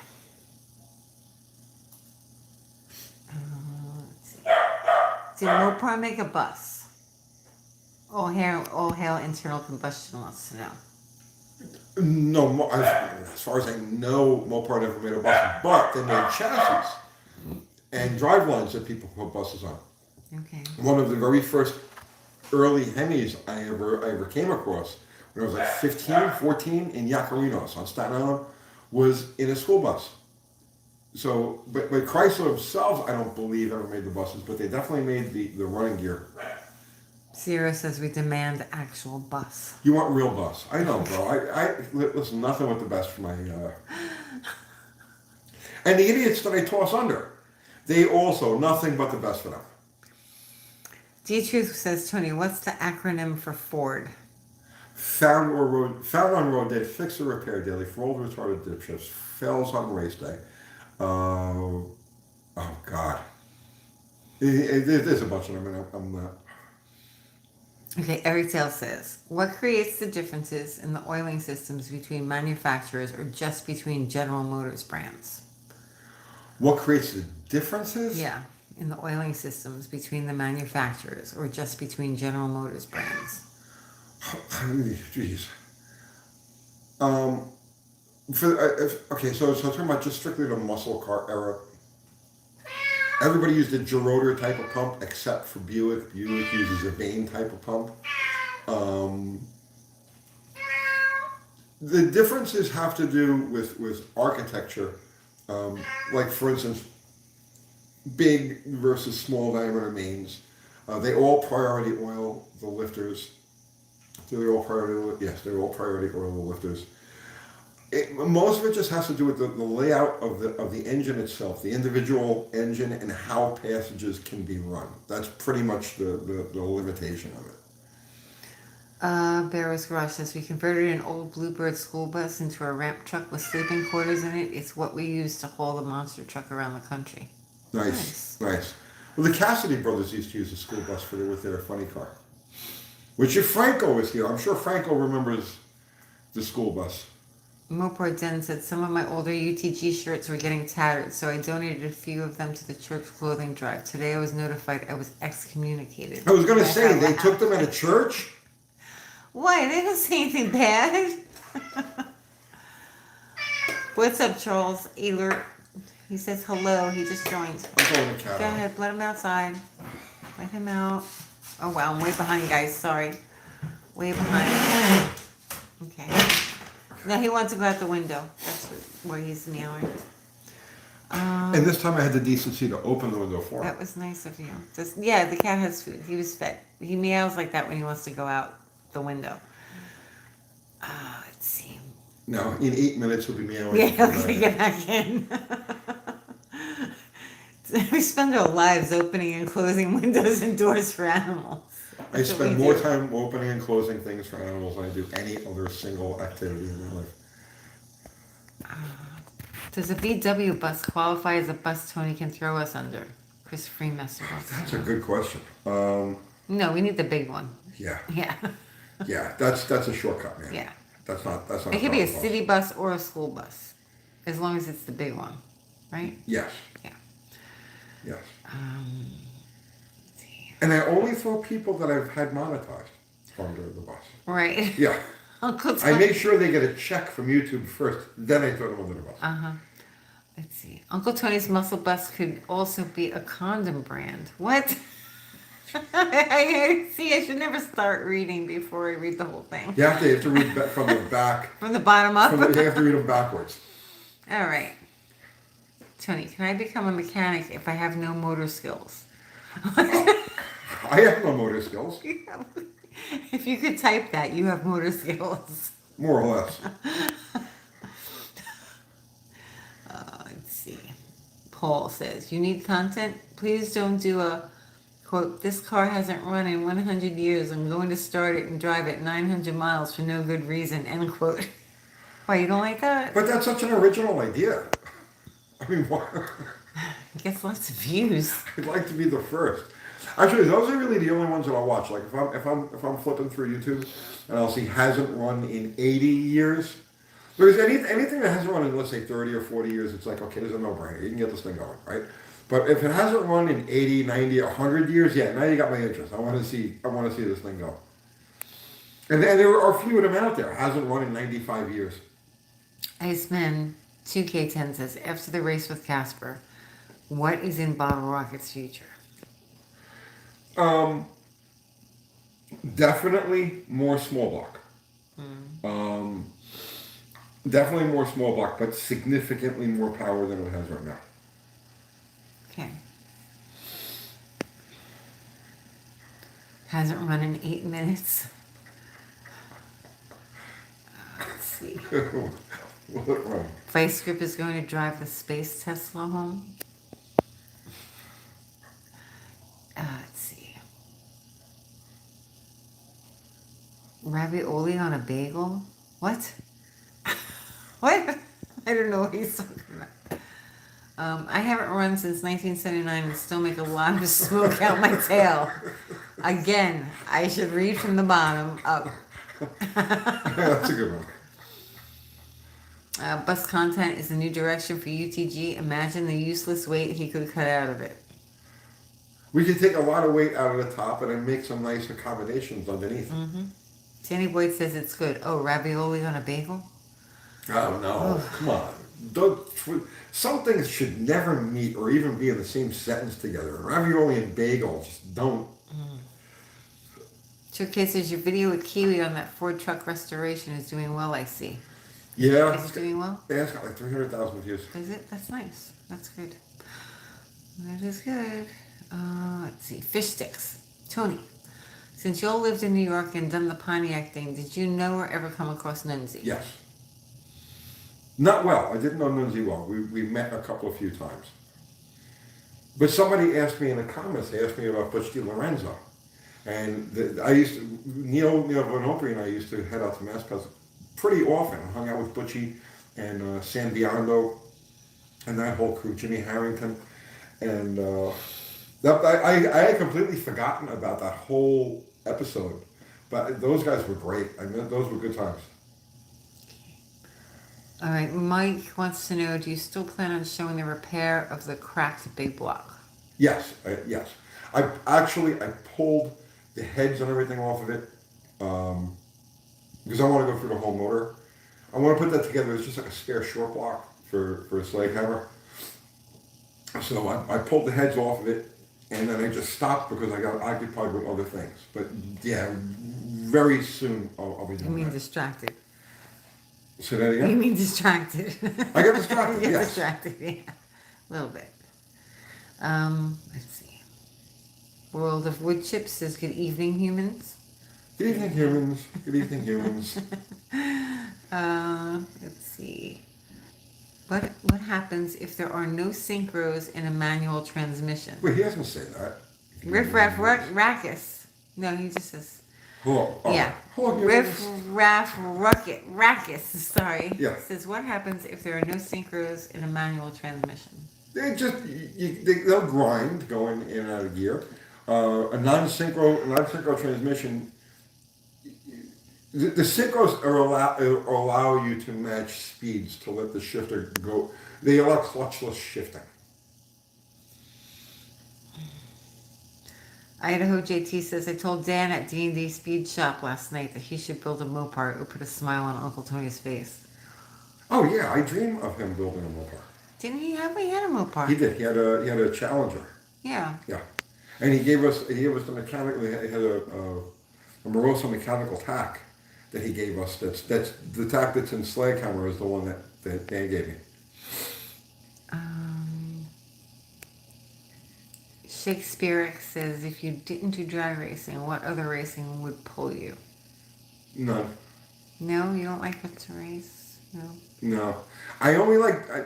B: Did Mopar make a bus? All hail internal combustion wants to know.
A: No, as far as I know, Mopar never made a bus, but they made chassis and drive lines that people put buses on.
B: Okay.
A: One of the very first early Hemis I ever came across when I was like 15, 14 in Yacarinos on Staten Island was in a school bus. So, but Chrysler themselves, I don't believe ever made the buses, but they definitely made the running gear.
B: Sierra says we demand actual bus.
A: You want real bus? I know, bro. I listen. Nothing but the best for my. And the idiots that I toss under, they also nothing but the best for them.
B: D-Truth says, Tony, what's the acronym for Ford?
A: Found on road day, fix or repair daily for old retarded dipshits, fails on race day. Oh God. There's a bunch of them, and I'm not.
B: Okay, Eric Tail says, what creates the differences in the oiling systems between manufacturers or just between General Motors brands?
A: What creates the differences?
B: Yeah, in the oiling systems between the manufacturers or just between General Motors brands.
A: Jeez. Okay, so talking about just strictly the muscle car era. Everybody used a gerotor type of pump except for Buick. Buick uses a vane type of pump. The differences have to do with architecture. Like, for instance, big versus small diameter mains. They all priority oil the lifters. They all priority oil the lifters. Most of it just has to do with the layout of the engine itself, the individual engine, and how passages can be run. That's pretty much the limitation of it.
B: Barrow's Garage says, we converted an old Bluebird school bus into a ramp truck with sleeping quarters in it. It's what we use to haul the monster truck around the country.
A: Nice. Well, the Cassidy brothers used to use a school bus with their funny car. Which if Franco was here, I'm sure Franco remembers the school bus.
B: Mopar Den said, some of my older UTG shirts were getting tattered, so I donated a few of them to the church clothing drive. Today I was notified I was excommunicated.
A: I was going to say, they took them at a church?
B: Why? They didn't say anything bad. What's up, Charles Ehlert? He says hello. He just joined.
A: I'm going to cat.
B: Go ahead. Let him outside. Let him out. Oh wow, I'm way behind, guys. Sorry. Way behind. Okay. No, he wants to go out the window. That's where he's meowing.
A: And this time I had the decency to open the window for him.
B: That was nice of you. Just, yeah, the cat has food. He was fed. He meows like that when he wants to go out the window. Let's see.
A: Now, in 8 minutes, he'll be meowing.
B: Yeah, okay, get back in. We spend our lives opening and closing windows and doors for animals.
A: I
B: That's what
A: spend
B: we
A: more
B: do.
A: time opening and closing things for animals than I do any other single activity in my life.
B: Does a VW bus qualify as a bus Tony can throw us under? Chris Freemaster.
A: That's a good question.
B: No, we need the big one.
A: Yeah,
B: Yeah.
A: yeah, that's a shortcut, man.
B: Yeah.
A: That's not.
B: It could be a
A: problem.
B: city bus or a school bus, as long as it's the big one, right?
A: Yes.
B: Yeah.
A: Yes.
B: Let's see.
A: And I only throw people that I've had monetized under the bus.
B: Right.
A: Yeah.
B: Uncle
A: I
B: Tony.
A: make sure they get a check from YouTube first, then I throw them under the bus.
B: Let's see. Uncle Tony's Muscle Bus could also be a condom brand. What? I see. I should never start reading before I read the whole thing.
A: You have to read from the back.
B: From the bottom up.
A: You have to read them backwards.
B: All right. Tony, can I become a mechanic if I have no motor skills?
A: I have no motor skills,
B: If you could type that, you have motor skills.
A: more or less.
B: Let's see. Paul says, you need content? Please don't do a, quote, this car hasn't run in 100 years. I'm going to start it and drive it 900 miles for no good reason, end quote. Why, you don't like that?
A: But that's such an original idea. I mean, why?
B: Gets lots of views.
A: I'd like to be the first. Actually, those are really the only ones that I'll watch. Like if I'm flipping through YouTube and I'll see hasn't run in 80 years. There's anything that hasn't run in, let's say, 30 or 40 years, it's like, okay, there's a no-brainer. You can get this thing going, right? But if it hasn't run in 80, 90, 100 years, yeah, now you got my interest. I want to see this thing go. And then there are a few of them out there. Hasn't run in 95 years.
B: Iceman 2K10 says, after the race with Casper, what is in Bottle Rocket's future?
A: Definitely more small block. Definitely more small block, but significantly more power than it has right now.
B: Okay. Hasn't run in 8 minutes. Let's see.
A: Will it run?
B: Vice Grip is going to drive the space Tesla home. Let's see. Ravioli on a bagel? What? What? I don't know what he's talking about. I haven't run since 1979 and still make a lot of smoke out my tail. Again, I should read from the bottom up.
A: That's a good one.
B: Bus content is a new direction for UTG. Imagine the useless weight he could cut out of it.
A: We could take a lot of weight out of the top and then make some nice accommodations underneath.
B: Danny Boyd says it's good. Oh, ravioli on a bagel?
A: Oh no! Come on. Some things should never meet or even be in the same sentence together. Ravioli and bagel just don't.
B: Showcases your video with Kiwi on that Ford truck restoration is doing well, I see.
A: Yeah.
B: Is it doing well?
A: Yeah, it's got like 300,000 views.
B: Is it? That's nice. That's good. That is good. Let's see. Fish sticks. Tony, since you all lived in New York and done the Pontiac thing, did you know or ever come across Nunzi?
A: Yes. Not well. I didn't know Nunzi well. We met a few times. But somebody asked me in the comments, they asked me about Butch DiLorenzo. And Neil Bonopri and I used to head out to Mascot pretty often. I hung out with Butchie and Sam Biondo and that whole crew, Jimmy Harrington. And I had completely forgotten about that whole episode. But those guys were great. I mean, those were good times.
B: All right. Mike wants to know, do you still plan on showing the repair of the cracked big block?
A: Yes, yes. I pulled the heads and everything off of it because I want to go through the whole motor. I want to put that together as just like a spare short block for a slave hammer. So I pulled the heads off of it and then I just stopped because I got occupied with other things. But yeah, very soon I'll be
B: You
A: doing
B: mean
A: that.
B: distracted?
A: Say that
B: You
A: again?
B: mean distracted?
A: I got distracted,
B: You get
A: yes.
B: distracted, yeah, a little bit. Let's see. World of Wood Chips says, "Good evening, humans."
A: Good evening, humans. Good evening, humans.
B: Let's see. What happens if there are no synchros in a manual transmission?
A: Wait, he doesn't say that.
B: Riff Raff Rackus. No, he just says,
A: Hello. Oh,
B: yeah.
A: hello,
B: Riff
A: humans.
B: Raff Rackus, sorry.
A: Yeah.
B: Says, what happens if there are no synchros in a manual transmission?
A: They just they'll grind going in and out of gear. A non-synchro transmission. The synchros allow you to match speeds to let the shifter go. They allow clutchless shifting.
B: Idaho JT says, I told Dan at D&D Speed Shop last night that he should build a Mopar. It would put a smile on Uncle Tony's face.
A: Oh yeah, I dream of him building a Mopar.
B: Didn't he have? He had a Mopar.
A: He did. He had a Challenger.
B: Yeah.
A: Yeah, and he gave us the mechanical. He had a Moroso mechanical tack that he gave us. That's the tack that's in Slaghammer is the one that Dan gave me.
B: Shakespeare says, if you didn't do drag racing, what other racing would pull you?
A: None.
B: No, you don't like it to race? No.
A: No, I only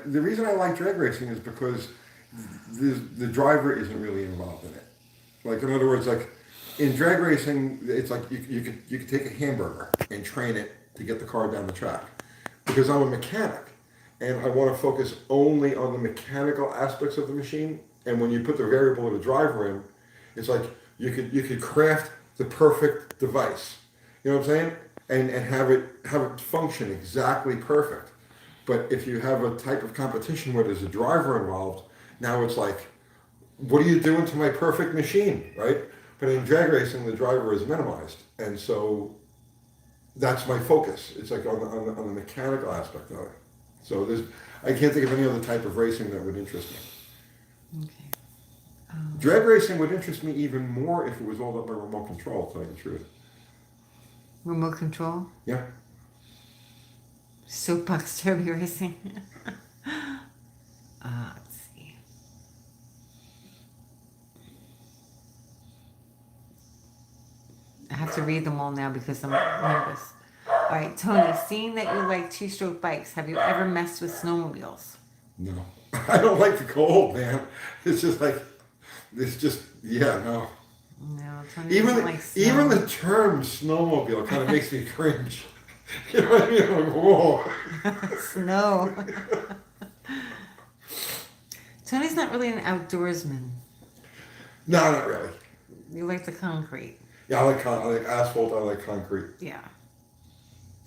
A: the reason I like drag racing is because the driver isn't really involved in it. Like in other words, like in drag racing, it's like you could take a hamburger and train it to get the car down the track. Because I'm a mechanic and I want to focus only on the mechanical aspects of the machine. And when you put the variable of the driver in, it's like you could craft the perfect device. You know what I'm saying? And have it function exactly perfect. But if you have a type of competition where there's a driver involved, now it's like, what are you doing to my perfect machine, right? But in drag racing, the driver is minimized, and so that's my focus. It's like on the mechanical aspect of it. So I can't think of any other type of racing that would interest me.
B: Okay.
A: Drag racing would interest me even more if it was all done by remote control, to tell you the truth.
B: Remote control?
A: Yeah.
B: Soapbox derby racing. Let's see. I have to read them all now because I'm nervous. All right, Tony, seeing that you like two-stroke bikes, have you ever messed with snowmobiles?
A: No. I don't like the cold, man. It's just no.
B: No, Tony doesn't like snow.
A: Even the term snowmobile kind of makes me cringe. You know what I mean? I'm like, whoa.
B: Snow. Tony's not really an outdoorsman.
A: No, not really.
B: You like the concrete.
A: Yeah, I like asphalt. I like concrete.
B: Yeah.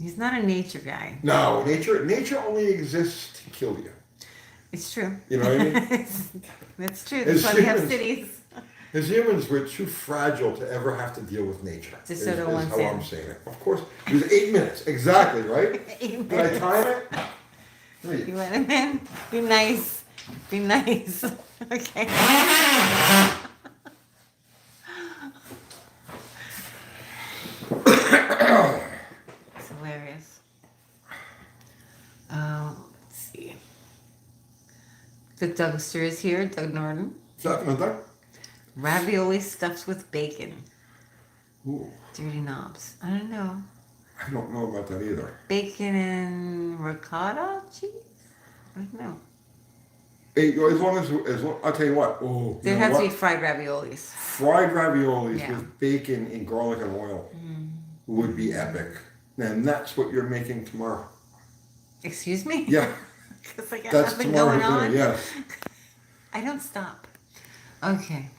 B: He's not a nature guy.
A: No, nature only exists to kill you.
B: It's true.
A: You know what I mean?
B: That's true. That's why we have cities.
A: As humans, we're too fragile to ever have to deal with nature.
B: Just
A: is
B: so no one's
A: how
B: in.
A: I'm saying it. Of course, it was 8 minutes. Exactly, right?
B: 8
A: Did I time it?
B: You let him in? Be nice. Be nice. Okay. It's hilarious. Let's see. The Dougster is here, Doug Norton.
A: Second.
B: Ravioli stuffed with bacon.
A: Ooh,
B: Dirty knobs. I don't know.
A: I don't know about that either.
B: Bacon and ricotta cheese? I don't know.
A: Hey, as long as I'll tell you what. Oh,
B: There has to be fried raviolis.
A: fried raviolis
B: Yeah.
A: with bacon and garlic and oil would be epic. And that's what you're making tomorrow.
B: Excuse me?
A: Yeah,
B: Because I got
A: that's
B: nothing
A: tomorrow's
B: going on.
A: dinner. Yes.
B: I don't stop. Okay.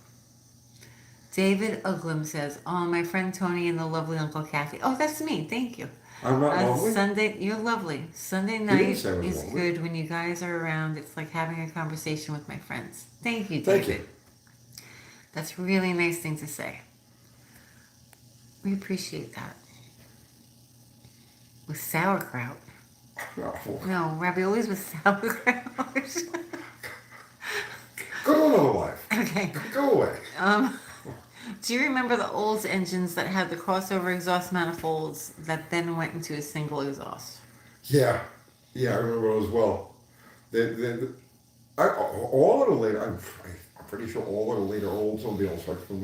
B: David Uglum says, "Oh, my friend Tony and the lovely Uncle Kathy." Oh, that's me. Thank you.
A: I'm not lovely.
B: Sunday, you're lovely. Sunday
A: didn't
B: night
A: say I was
B: is
A: lovely.
B: good when you guys are around. It's like having a conversation with my friends. Thank you,
A: Thank
B: David.
A: you.
B: That's a really nice thing to say. We appreciate that. With sauerkraut.
A: No.
B: No, raviolis with sauerkraut.
A: Go to another life.
B: Okay.
A: Go away.
B: Do you remember the old engines that had the crossover exhaust manifolds that then went into a single exhaust?
A: Yeah, yeah, I remember those well. All of the later, I'm pretty sure all of the later Oldsmobiles, like from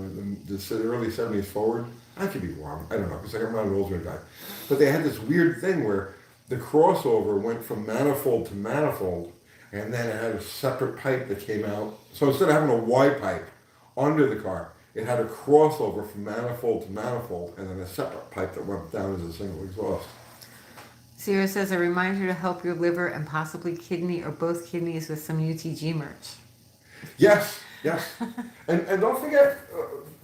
A: the early 70s forward, I could be wrong, I don't know, because I'm not an Oldsmobile guy. But they had this weird thing where the crossover went from manifold to manifold, and then it had a separate pipe that came out. So instead of having a Y pipe under the car, it had a crossover from manifold to manifold, and then a separate pipe that went down as a single exhaust.
B: Sierra says a reminder to help your liver and possibly kidney or both kidneys with some UTG merch.
A: Yes, yes. And don't forget,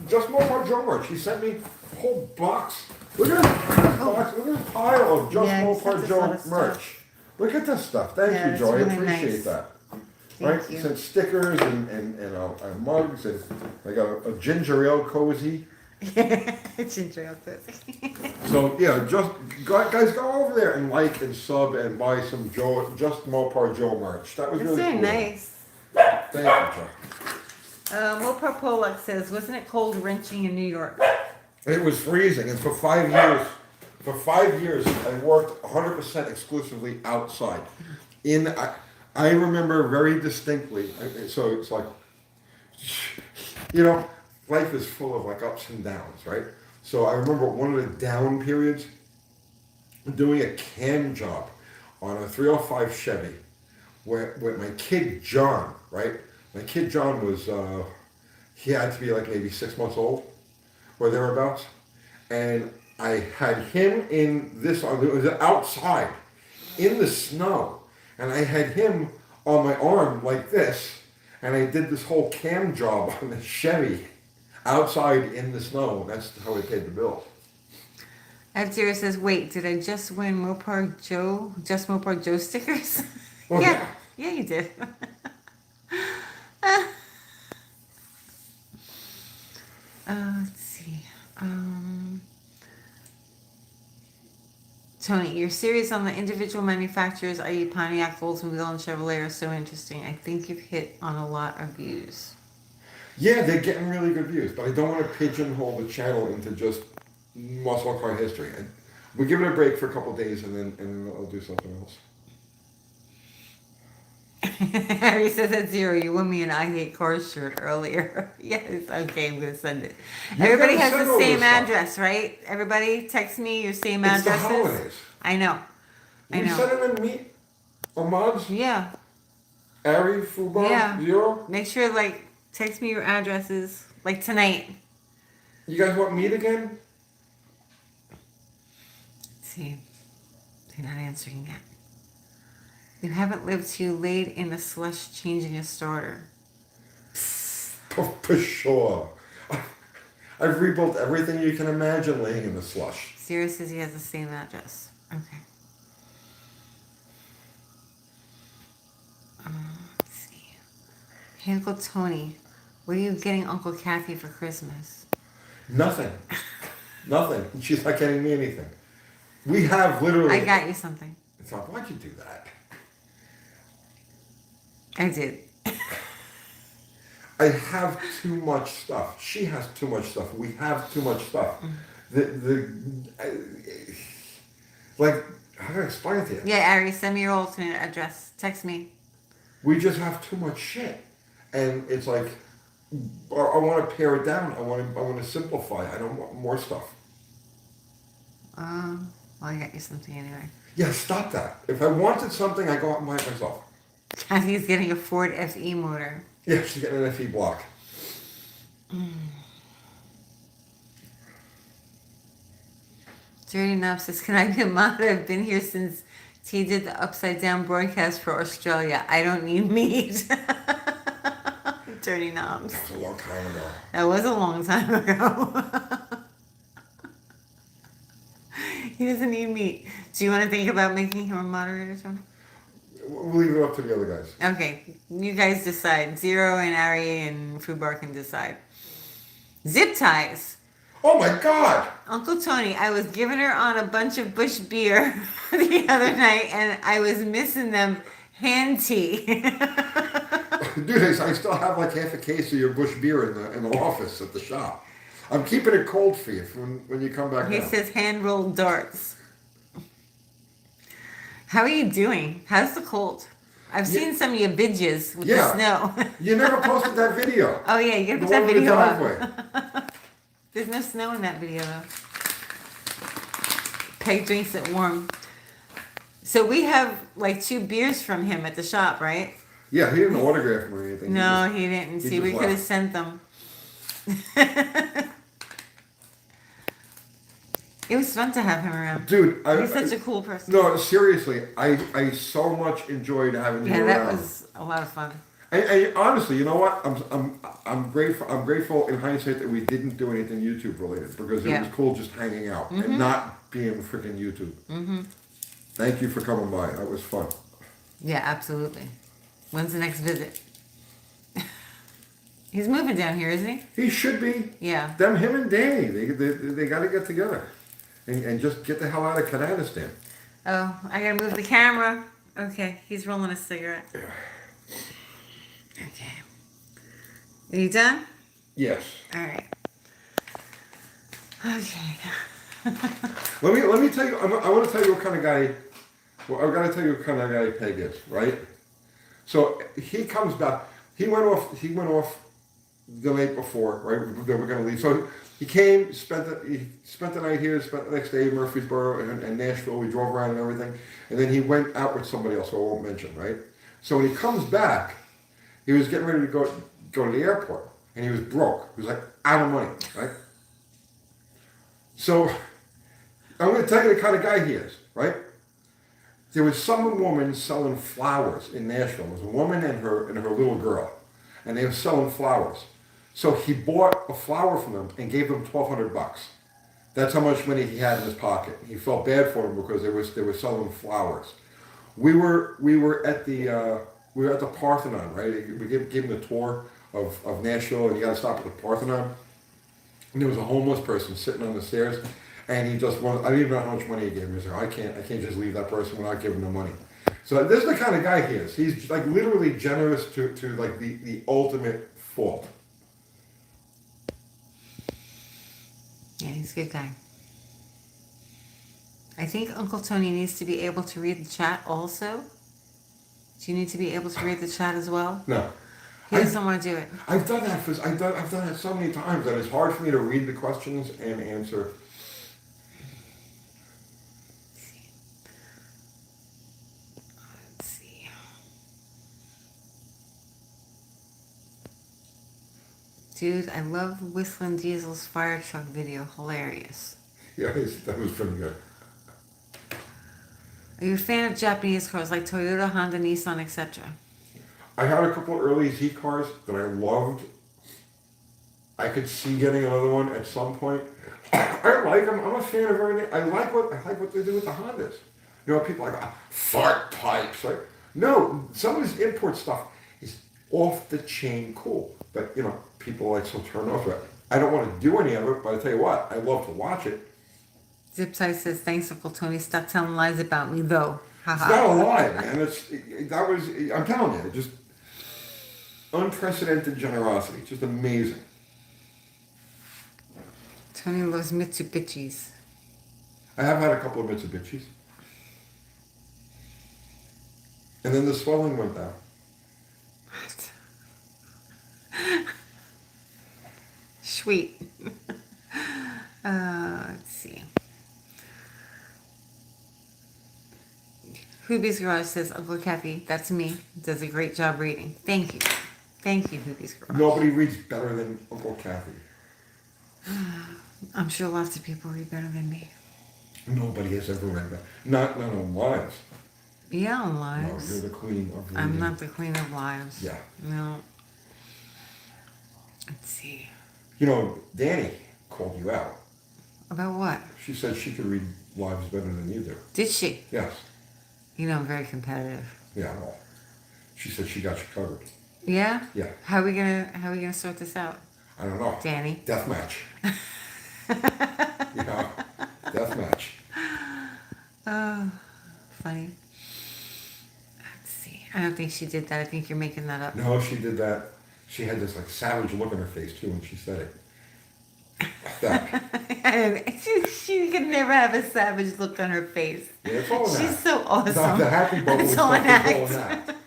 A: Just Mopar Joe merch. He sent me a whole box. Look at this box. Look at this pile of Just
B: Yeah, he sent
A: Mopar
B: us a
A: Joe
B: lot of
A: merch.
B: stuff.
A: Look at this stuff. Thank
B: Yeah,
A: you,
B: it's
A: Joe.
B: really
A: I appreciate
B: nice.
A: that.
B: Thank
A: Right?
B: you.
A: He sent stickers and mugs, and I got a ginger ale cozy.
B: Ginger ale cozy.
A: So yeah, guys, go over there and like and sub and buy some Just Mopar Joe merch. That was
B: It's
A: really
B: very
A: cool.
B: nice.
A: Thank you, Joe.
B: Mopar Polak says, wasn't it cold wrenching in New York?
A: It was freezing, and for 5 years, I worked 100% exclusively outside. I remember very distinctly. So it's like, life is full of like ups and downs, right? So I remember one of the down periods, doing a cam job on a 305 Chevy, where my kid John, right? My kid John was, he had to be like maybe 6 months old, or thereabouts. And I had him it was outside, in the snow. And I had him on my arm like this, and I did this whole cam job on the Chevy, outside in the snow. That's how I paid the bill.
B: F-Zero says, wait, did I just win Just Mopar Joe stickers?
A: Oh, yeah.
B: Yeah, you did. Let's see. Tony, your series on the individual manufacturers, i.e. Pontiac, Oldsmobile, and Chevrolet are so interesting. I think you've hit on a lot of views.
A: Yeah, they're getting really good views, but I don't want to pigeonhole the channel into just muscle car history. We give it a break for a couple of days, and then I'll do something else.
B: Harry says at 0, you won me an I Hate Cars shirt earlier. Yes, okay, I'm going to send it. Everybody has the same address, right? Everybody text me your same
A: It's
B: addresses.
A: the holidays.
B: I know.
A: You send them in meat? Ahmad's?
B: Yeah.
A: Ari, Fubar?
B: Yeah.
A: 0?
B: Make sure, text me your addresses, tonight.
A: You guys want meat again?
B: Let's see. They're not answering yet. You haven't lived till you laid in the slush changing a starter.
A: For sure. I've rebuilt everything you can imagine laying in the slush.
B: Sierra says he has the same address. Okay. Let's see. Hey, Uncle Tony, what are you getting Uncle Kathy for Christmas?
A: Nothing. Nothing. She's not getting me anything. We have literally...
B: I got you something.
A: It's like, why'd you do that?
B: I did.
A: I have too much stuff. She has too much stuff. We have too much stuff. How do I explain it to you?
B: Yeah, Ari, send me your alternate address. Text me.
A: We just have too much shit. And it's like, I want to pare it down. I want to simplify. I don't want more stuff.
B: Well, I got you something anyway.
A: Yeah, stop that. If I wanted something, I go out and buy it myself.
B: Kathy's getting a Ford FE motor.
A: Yeah, she's getting an FE block.
B: Dirty Knob says, can I be a mod? I've been here since T did the upside down broadcast for Australia. I don't need meat. Dirty Knobs.
A: That's a long time ago.
B: That was a long time ago. He doesn't need meat. Do you want to think about making him a moderator, Tony?
A: We'll leave it up to the other guys.
B: Okay, you guys decide. 0 and Ari and Fubar can decide. Zip ties.
A: Oh my God!
B: Uncle Tony, I was giving her on a bunch of Bush beer the other night, and I was missing them hand tea.
A: Dude, I still have like half a case of your Bush beer in the office at the shop. I'm keeping it cold for you when you come back
B: He
A: down.
B: says hand rolled darts. How are you doing? How's the cold? I've seen some of your videos with the snow.
A: You never posted that video.
B: Oh yeah, you gotta
A: The
B: put that
A: one with the
B: video
A: driveway.
B: up. There's no snow in that video though. Peg drinks it warm. So we have like 2 beers from him at the shop, right?
A: Yeah, he didn't autograph them or anything.
B: No, he didn't.
A: he
B: See,
A: just
B: we could have
A: left.
B: sent them. It was fun to have him around.
A: Dude,
B: He's such a cool person.
A: No, seriously, I so much enjoyed having you
B: Yeah,
A: around.
B: that was a lot of fun.
A: And honestly, you know what? I'm grateful. I'm grateful in hindsight that we didn't do anything YouTube related because it was cool just hanging out and not being freaking YouTube. Mm-hmm. Thank you for coming by. That was fun.
B: Yeah, absolutely. When's the next visit? He's moving down here, isn't he?
A: He should be.
B: Yeah.
A: Him and Danny, they got to get together and just get the hell out of Kanadistan.
B: Oh, I gotta move the camera. Okay, he's rolling a cigarette. Okay. Are you done?
A: Yes.
B: All right. Okay.
A: Let me tell you. I want to tell you what kind of guy. Well, I've got to tell you what kind of guy Peg is, right? So he comes back. He went off the night before, right? They were going to leave. So he came, spent the night here, spent the next day in Murfreesboro and Nashville. We drove around and everything, and then he went out with somebody else, who I won't mention, right? So when he comes back, he was getting ready to go to the airport, and he was broke. He was like out of money, right? So I'm going to tell you the kind of guy he is, right? There was some woman selling flowers in Nashville. It was a woman and her little girl, and they were selling flowers. So he bought a flower from them and gave them $1,200. That's how much money he had in his pocket. He felt bad for them because they were selling flowers. We were at the Parthenon, right? We gave him the tour of Nashville, and you got to stop at the Parthenon. And there was a homeless person sitting on the stairs, and he just wanted, I don't even know how much money he gave me. He said, I can't just leave that person without giving them money. So this is the kind of guy he is. He's like literally generous to like the ultimate fault.
B: Yeah, he's a good guy. I think Uncle Tony needs to be able to read the chat also. Do you need to be able to read the chat as well?
A: No.
B: He doesn't want to do it.
A: I've done that I've done that so many times that it's hard for me to read the questions and answer.
B: Let's see. Dude, I love Whistling Diesel's fire truck video. Hilarious.
A: Yeah, that was pretty good.
B: Are you a fan of Japanese cars like Toyota, Honda, Nissan, etc.?
A: I had a couple of early Z cars that I loved. I could see getting another one at some point. I like them. I'm a fan of everything. I like what they do with the Hondas. You know, people are like fart pipes. Like, no, some of this import stuff is off the chain cool. But you know, people are like so turned off to it. I don't want to do any of it, but I tell you what, I love to watch it.
B: Zipside says, thanks, Uncle Tony. Stop telling lies about me, though.
A: It's not a lie, man. I'm telling you, just unprecedented generosity. Just amazing.
B: Tony loves Mitsubishis.
A: I have had a couple of Mitsubishis. And then the swelling went down.
B: Sweet. Let's see. Hoobie's Garage says, Uncle Kathy, that's me. Does a great job reading. Thank you. Thank you, Hoobie's Garage.
A: Nobody reads better than Uncle Kathy.
B: I'm sure lots of people read better than me.
A: Nobody has ever read that. Not on Lives.
B: Yeah, on
A: No,
B: lives.
A: you're the queen of reading.
B: I'm not the queen of lives.
A: Yeah.
B: No. Let's see.
A: You know, Danny called you out.
B: About what?
A: She said she could read Lives better than you do.
B: Did she?
A: Yes.
B: You know I'm very competitive.
A: Yeah, well, she said she got you covered.
B: Yeah?
A: Yeah.
B: How are we gonna sort this out?
A: I don't know.
B: Danny?
A: Death match. Yeah. Death match.
B: Oh, funny. Let's see. I don't think she did that. I think you're making that up.
A: No, she did that. She had this like savage look on her face too when she said it. That.
B: She could never have a savage look on her face.
A: Yeah, it's all in
B: She's
A: that.
B: so awesome.
A: The happy bubble
B: It's
A: is
B: all an
A: all in
B: act.
A: that.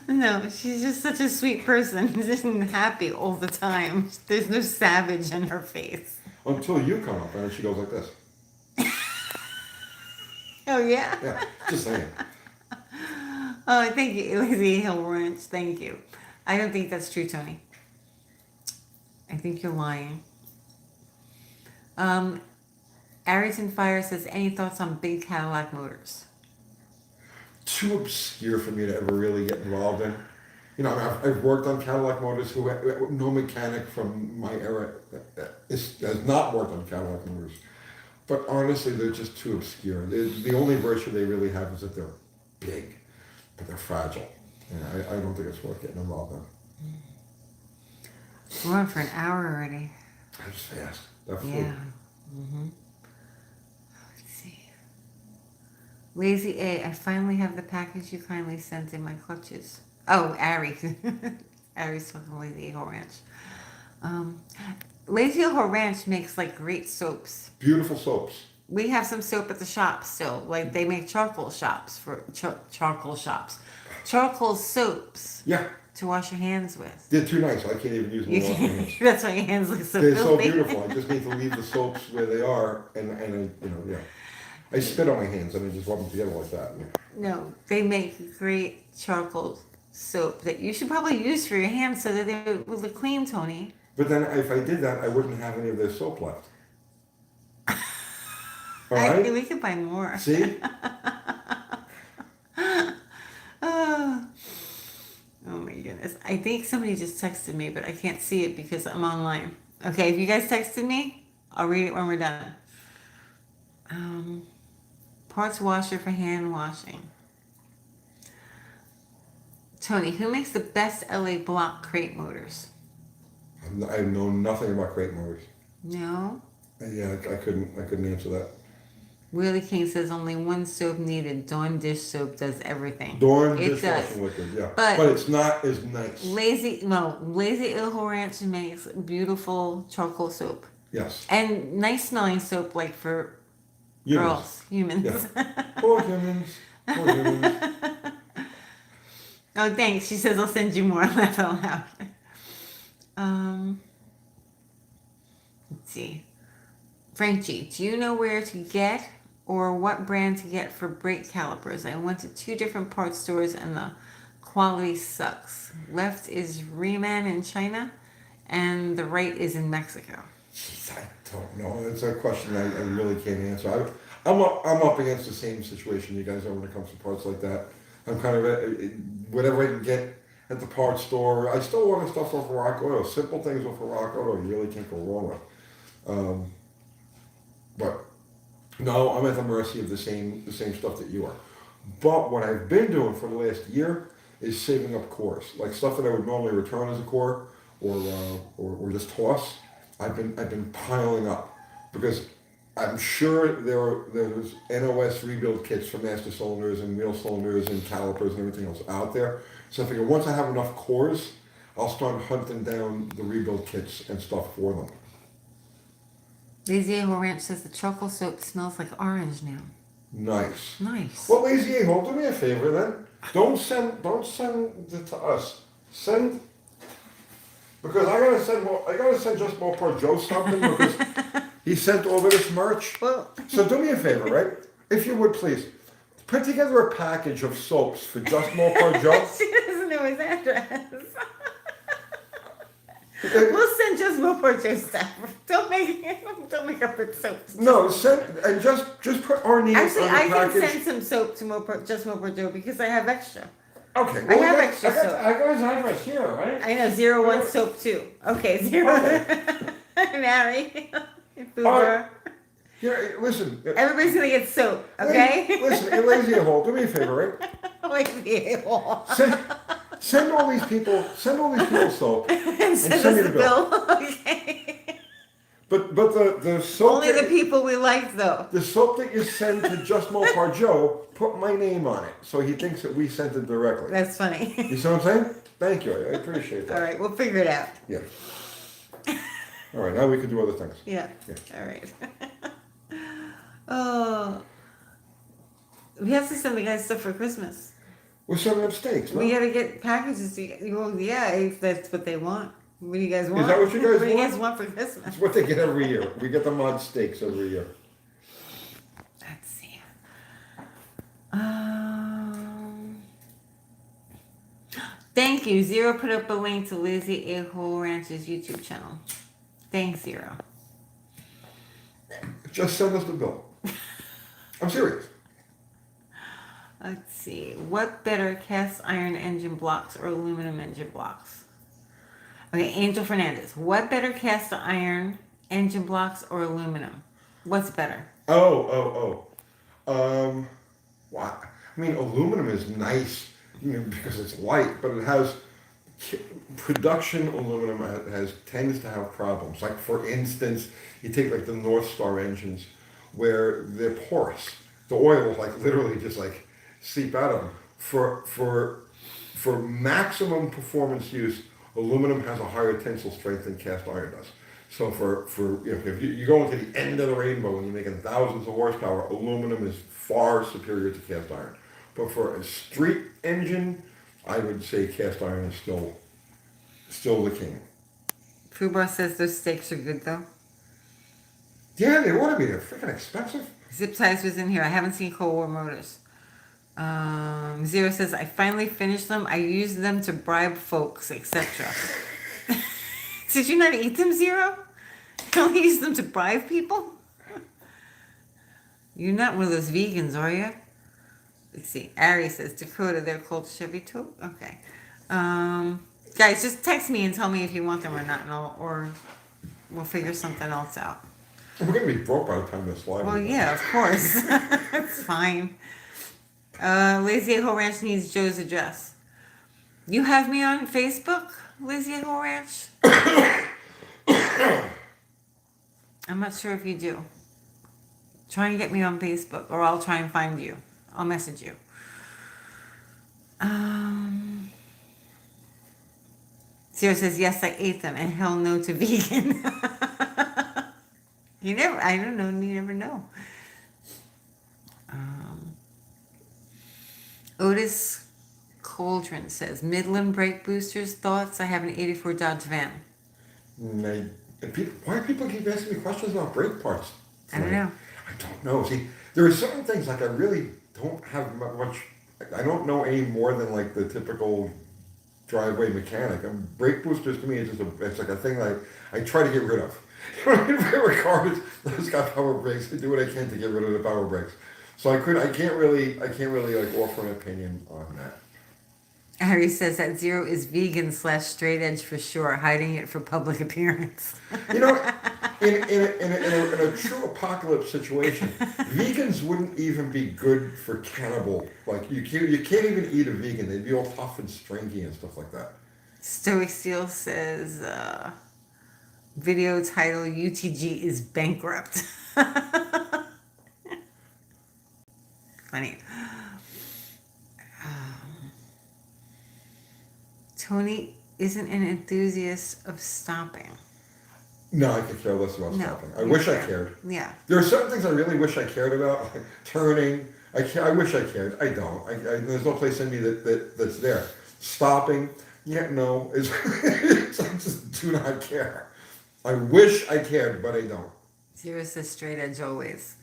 B: No, she's just such a sweet person. Just happy all the time. There's no savage in her face.
A: Until you come up and she goes like this.
B: Oh yeah.
A: Yeah, just saying.
B: Oh, thank you, Lizzie Hill Ranch. Thank you. I don't think that's true, Tony. I think you're lying. Arrington Fire says, any thoughts on big Cadillac motors?
A: Too obscure for me to ever really get involved in. You know, I've worked on Cadillac motors. No mechanic from my era has not worked on Cadillac motors. But honestly, they're just too obscure. The only virtue they really have is that they're big, but they're fragile. And I don't think it's worth getting involved in.
B: We're on for an hour already.
A: That's fast. That's
B: Yeah. Mm-hmm. Let's see. Lazy A, I finally have the package you kindly sent in my clutches. Oh, Ari. Ari's talking Lazy A Ranch. Lazy A Ranch makes like great soaps.
A: Beautiful soaps.
B: We have some soap at the shop still. Like they make charcoal shops for charcoal shops. Charcoal soaps.
A: Yeah.
B: To wash your hands with.
A: They're too nice. I can't even use them to wash my hands.
B: That's why your hands look so
A: They're
B: filthy.
A: so beautiful. I just need to leave the soaps where they are, and yeah. I spit on my hands and I just rub them together like that.
B: No, they make great charcoal soap that you should probably use for your hands so that they will look clean, Tony.
A: But then if I did that, I wouldn't have any of their soap left. All right?
B: We could buy more.
A: See?
B: Oh my goodness. I think somebody just texted me, but I can't see it because I'm online. Okay, if you guys texted me, I'll read it when we're done. Parts washer for hand washing. Tony, who makes the best LA block crate motors?
A: I know nothing about crate motors.
B: No?
A: Yeah, I couldn't answer that.
B: Wheelie King says only one soap needed. Dawn dish soap does everything.
A: Dawn
B: It
A: dishwashing
B: does.
A: liquid, yeah.
B: But
A: it's not as nice.
B: Lazy Ill Ranch makes beautiful charcoal soap.
A: Yes.
B: And nice smelling soap like for humans.
A: Yeah. Poor humans. Poor humans.
B: Oh, thanks. She says I'll send you more. Laugh out loud. Let's see. Frenchie, do you know where to get or what brand to get for brake calipers? I went to 2 different parts stores and the quality sucks. Left is Reman in China and the right is in Mexico.
A: Jeez, I don't know. It's a question I really can't answer. I'm up against the same situation you guys are when it comes to parts like that. I'm kind of whatever I can get at the parts store. I still order stuff off of Rock Auto. Simple things off of Rock Auto you really can't go wrong with. But no, I'm at the mercy of the same stuff that you are. But what I've been doing for the last year is saving up cores, like stuff that I would normally return as a core or just toss. I've been piling up because I'm sure there's NOS rebuild kits for master cylinders and wheel cylinders and calipers and everything else out there. So I figure once I have enough cores, I'll start hunting down the rebuild kits and stuff for them.
B: Lazy A Ranch says the charcoal soap smells like orange now.
A: Nice.
B: Nice.
A: Well, Lazy A-Hole, do me a favor then. Don't send it to us. Send, because I gotta send just more per Joe something because he sent over this merch.
B: Well,
A: So do me a favor, right? If you would please, put together a package of soaps for just more per Joe.
B: she doesn't know his address. We'll send just more Joe stuff. Don't make up for soaps.
A: No, send and just put our names
B: Actually,
A: on the
B: I
A: package.
B: can send some soap to just more Joe because I have extra.
A: Okay.
B: I have extra soap.
A: I got his address here, right?
B: I know 01 soap too. Okay, 0. Mary,
A: Alright. Yeah, listen.
B: everybody's gonna get soap. Okay.
A: Listen, Lazy A-Hole, do me a favor, right?
B: Like the a-hole.
A: Send all these people soap
B: and send
A: send me
B: us
A: the
B: a bill. Okay.
A: But the soap
B: Only the
A: that,
B: people we like, though.
A: the soap that you send to Just Mopar Joe, put my name on it, so he thinks that we sent it directly.
B: That's funny.
A: You see what I'm saying? Thank you. I appreciate that.
B: All right, we'll figure it out.
A: Yeah. All right, now we can do other things.
B: Yeah.
A: Yeah.
B: All right. Oh, we have to send the guys stuff for Christmas.
A: We're sending them steaks, no?
B: We gotta get packages. Well, yeah, if that's what they want. What do you guys want?
A: that what you guys
B: What do you
A: want?
B: guys want for Christmas?
A: That's what they get every year. We get them on steaks every year.
B: Let's see. Um, Thank you. Zero put up a link to Lazy A-Hole Ranch's YouTube channel. Thanks, Zero.
A: Just send us the bill. I'm serious.
B: Let's see. What better, cast iron engine blocks or aluminum engine blocks? Okay, Angel Fernandez. What better, cast iron engine blocks or aluminum? What's better?
A: Wow. I mean, aluminum is nice, because it's light, but it has production aluminum tends to have problems. Like, for instance, you take like the North Star engines, where they're porous. The oil like literally just like seep out of them. For maximum performance use, aluminum has a higher tensile strength than cast iron does. So if you go into the end of the rainbow and you're making thousands of horsepower, aluminum is far superior to cast iron. But for a street engine, I would say cast iron is still the king.
B: Fubar says those steaks are good though.
A: Yeah, they ought to be. They're freaking expensive.
B: Zip Ties was in here. I haven't seen Cold War Motors. Zero says, I finally finished them. I used them to bribe folks, etc. Did you not eat them, Zero? You only use them to bribe people? You're not one of those vegans, are you? Let's see. Ari says, Dakota, they're called Chevy Tote. Okay. Guys, just text me and tell me if you want them or not, or we'll figure something else out.
A: We're going to be broke by the time this live.
B: Well, yeah, of course. It's fine. Lazy A-Hole Ranch needs Joe's address. You have me on Facebook, Lazy A-Hole Ranch? I'm not sure if you do. Try and get me on Facebook, or I'll try and find you. I'll message you. Sarah says, yes, I ate them, and hell no to vegan. I don't know, you never know. Otis Cauldron says, Midland brake boosters, thoughts? I have an 84 Dodge van.
A: Why do people keep asking me questions about brake parts?
B: I don't know.
A: I don't know. See, there are certain things like I really don't have much. I don't know any more than like the typical driveway mechanic. Brake boosters to me is it's like a thing that I try to get rid of. Every car that's got power brakes, I do what I can to get rid of the power brakes. So I can't really like offer an opinion on that.
B: Harry says that Zero is vegan / straight edge for sure, hiding it for public appearance.
A: You know, in a true apocalypse situation, vegans wouldn't even be good for cannibal. Like you can't even eat a vegan. They'd be all tough and stringy and stuff like that.
B: Stoic Steel says, video title UTG is bankrupt. Funny. Tony isn't an enthusiast of stopping.
A: No, I could care less about stopping. I wish I cared.
B: Yeah.
A: There are certain things I really wish I cared about, like turning. I wish I cared. I don't. There's no place in me that's there. Stopping, yeah, no. I just do not care. I wish I cared, but I don't.
B: Zero says straight edge always.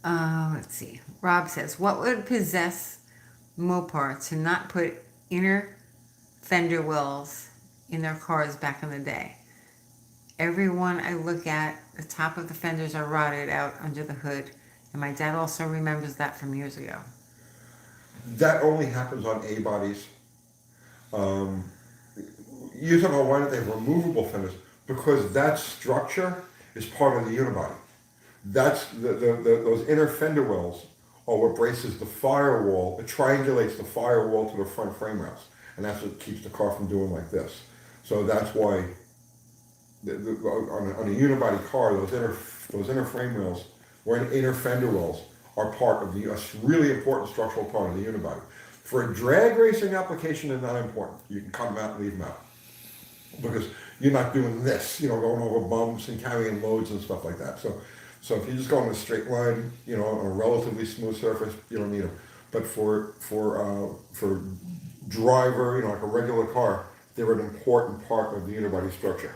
B: Let's see. Rob says, what would possess Mopar to not put inner fender wells in their cars back in the day? Every one I look at, the top of the fenders are rotted out under the hood, and my dad also remembers that from years ago.
A: That only happens on A bodies. You talk about why don't they have removable fenders? Because that structure is part of the unibody. That's those inner fender wells are what braces the firewall. It triangulates the firewall to the front frame rails, and that's what keeps the car from doing like this. So that's why on a unibody car, those inner frame rails or inner fender wells are part of a really important structural part of the unibody. For a drag racing application, they're not important. You can cut them out and leave them out because you're not doing this, going over bumps and carrying loads and stuff like that. So if you just go on a straight line, on a relatively smooth surface, you don't need them. But for driver, like a regular car, they're an important part of the unibody structure.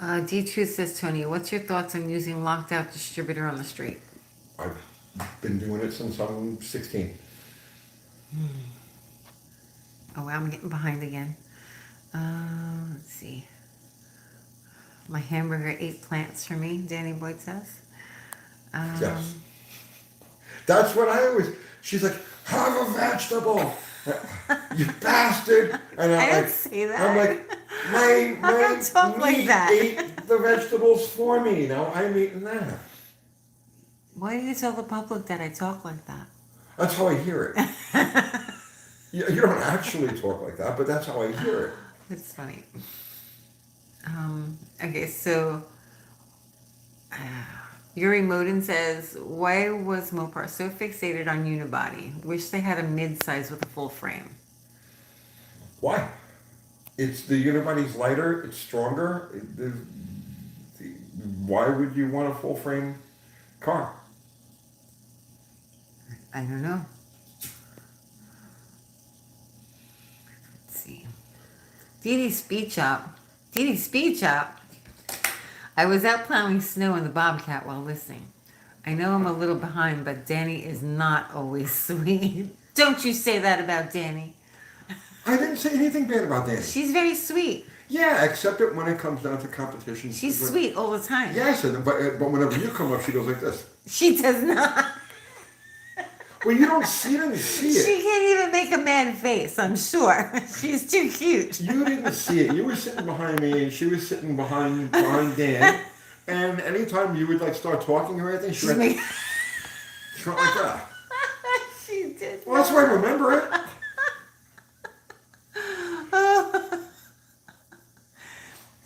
B: D2 says, Tony, what's your thoughts on using locked out distributor on the street?
A: I've been doing it since I'm 16.
B: Oh, I'm getting behind again. Let's see. My hamburger ate plants for me, Danny Boyd says.
A: Yes. That's what I always, she's like, have a vegetable, you bastard. And
B: I don't say that.
A: I'm like, my
B: talk like
A: meat
B: that.
A: ate the vegetables for me. Now I'm eating that.
B: Why do you tell the public that I talk like that?
A: That's how I hear it. You don't actually talk like that, but that's how I hear it.
B: It's funny. Okay, so Yuri Modin says, why was Mopar so fixated on unibody? Wish they had a mid-size with a full frame.
A: Why? It's the unibody's lighter, it's stronger. Why would you want a full frame car?
B: I don't know. Let's see. Dee Dee Speed Chop. I was out plowing snow in the Bobcat while listening. I know I'm a little behind, but Danny is not always sweet. Don't you say that about Danny.
A: I didn't say anything bad about Danny.
B: She's very sweet.
A: Yeah, except that when it comes down to competition.
B: She's sweet all the time.
A: Yes, but whenever you come up, she goes like this.
B: She does not.
A: Well, you don't see it, see it.
B: She can't even make a mad face, I'm sure. She's too cute.
A: You didn't see it. You were sitting behind me, and she was sitting behind Dan. And anytime you would start talking or anything, she went like that.
B: She did.
A: Well, that's why I remember it.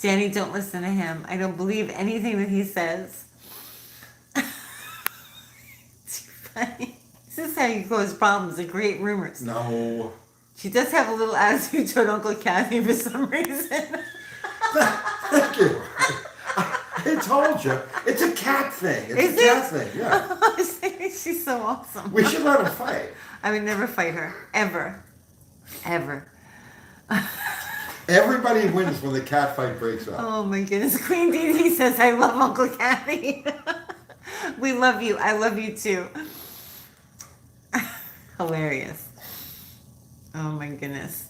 B: Danny, don't listen to him. I don't believe anything that he says. It's funny. This is how you cause problems and create rumors.
A: No.
B: She does have a little attitude toward Uncle Kathy for some reason.
A: Thank you. I told you. It's a cat thing. It's a cat thing, yeah.
B: She's so awesome.
A: We should let her fight.
B: I would never fight her. Ever. Ever.
A: Everybody wins when the cat fight breaks out.
B: Oh my goodness. Queen Dee Dee says, I love Uncle Kathy. We love you. I love you too. Hilarious. Oh my goodness.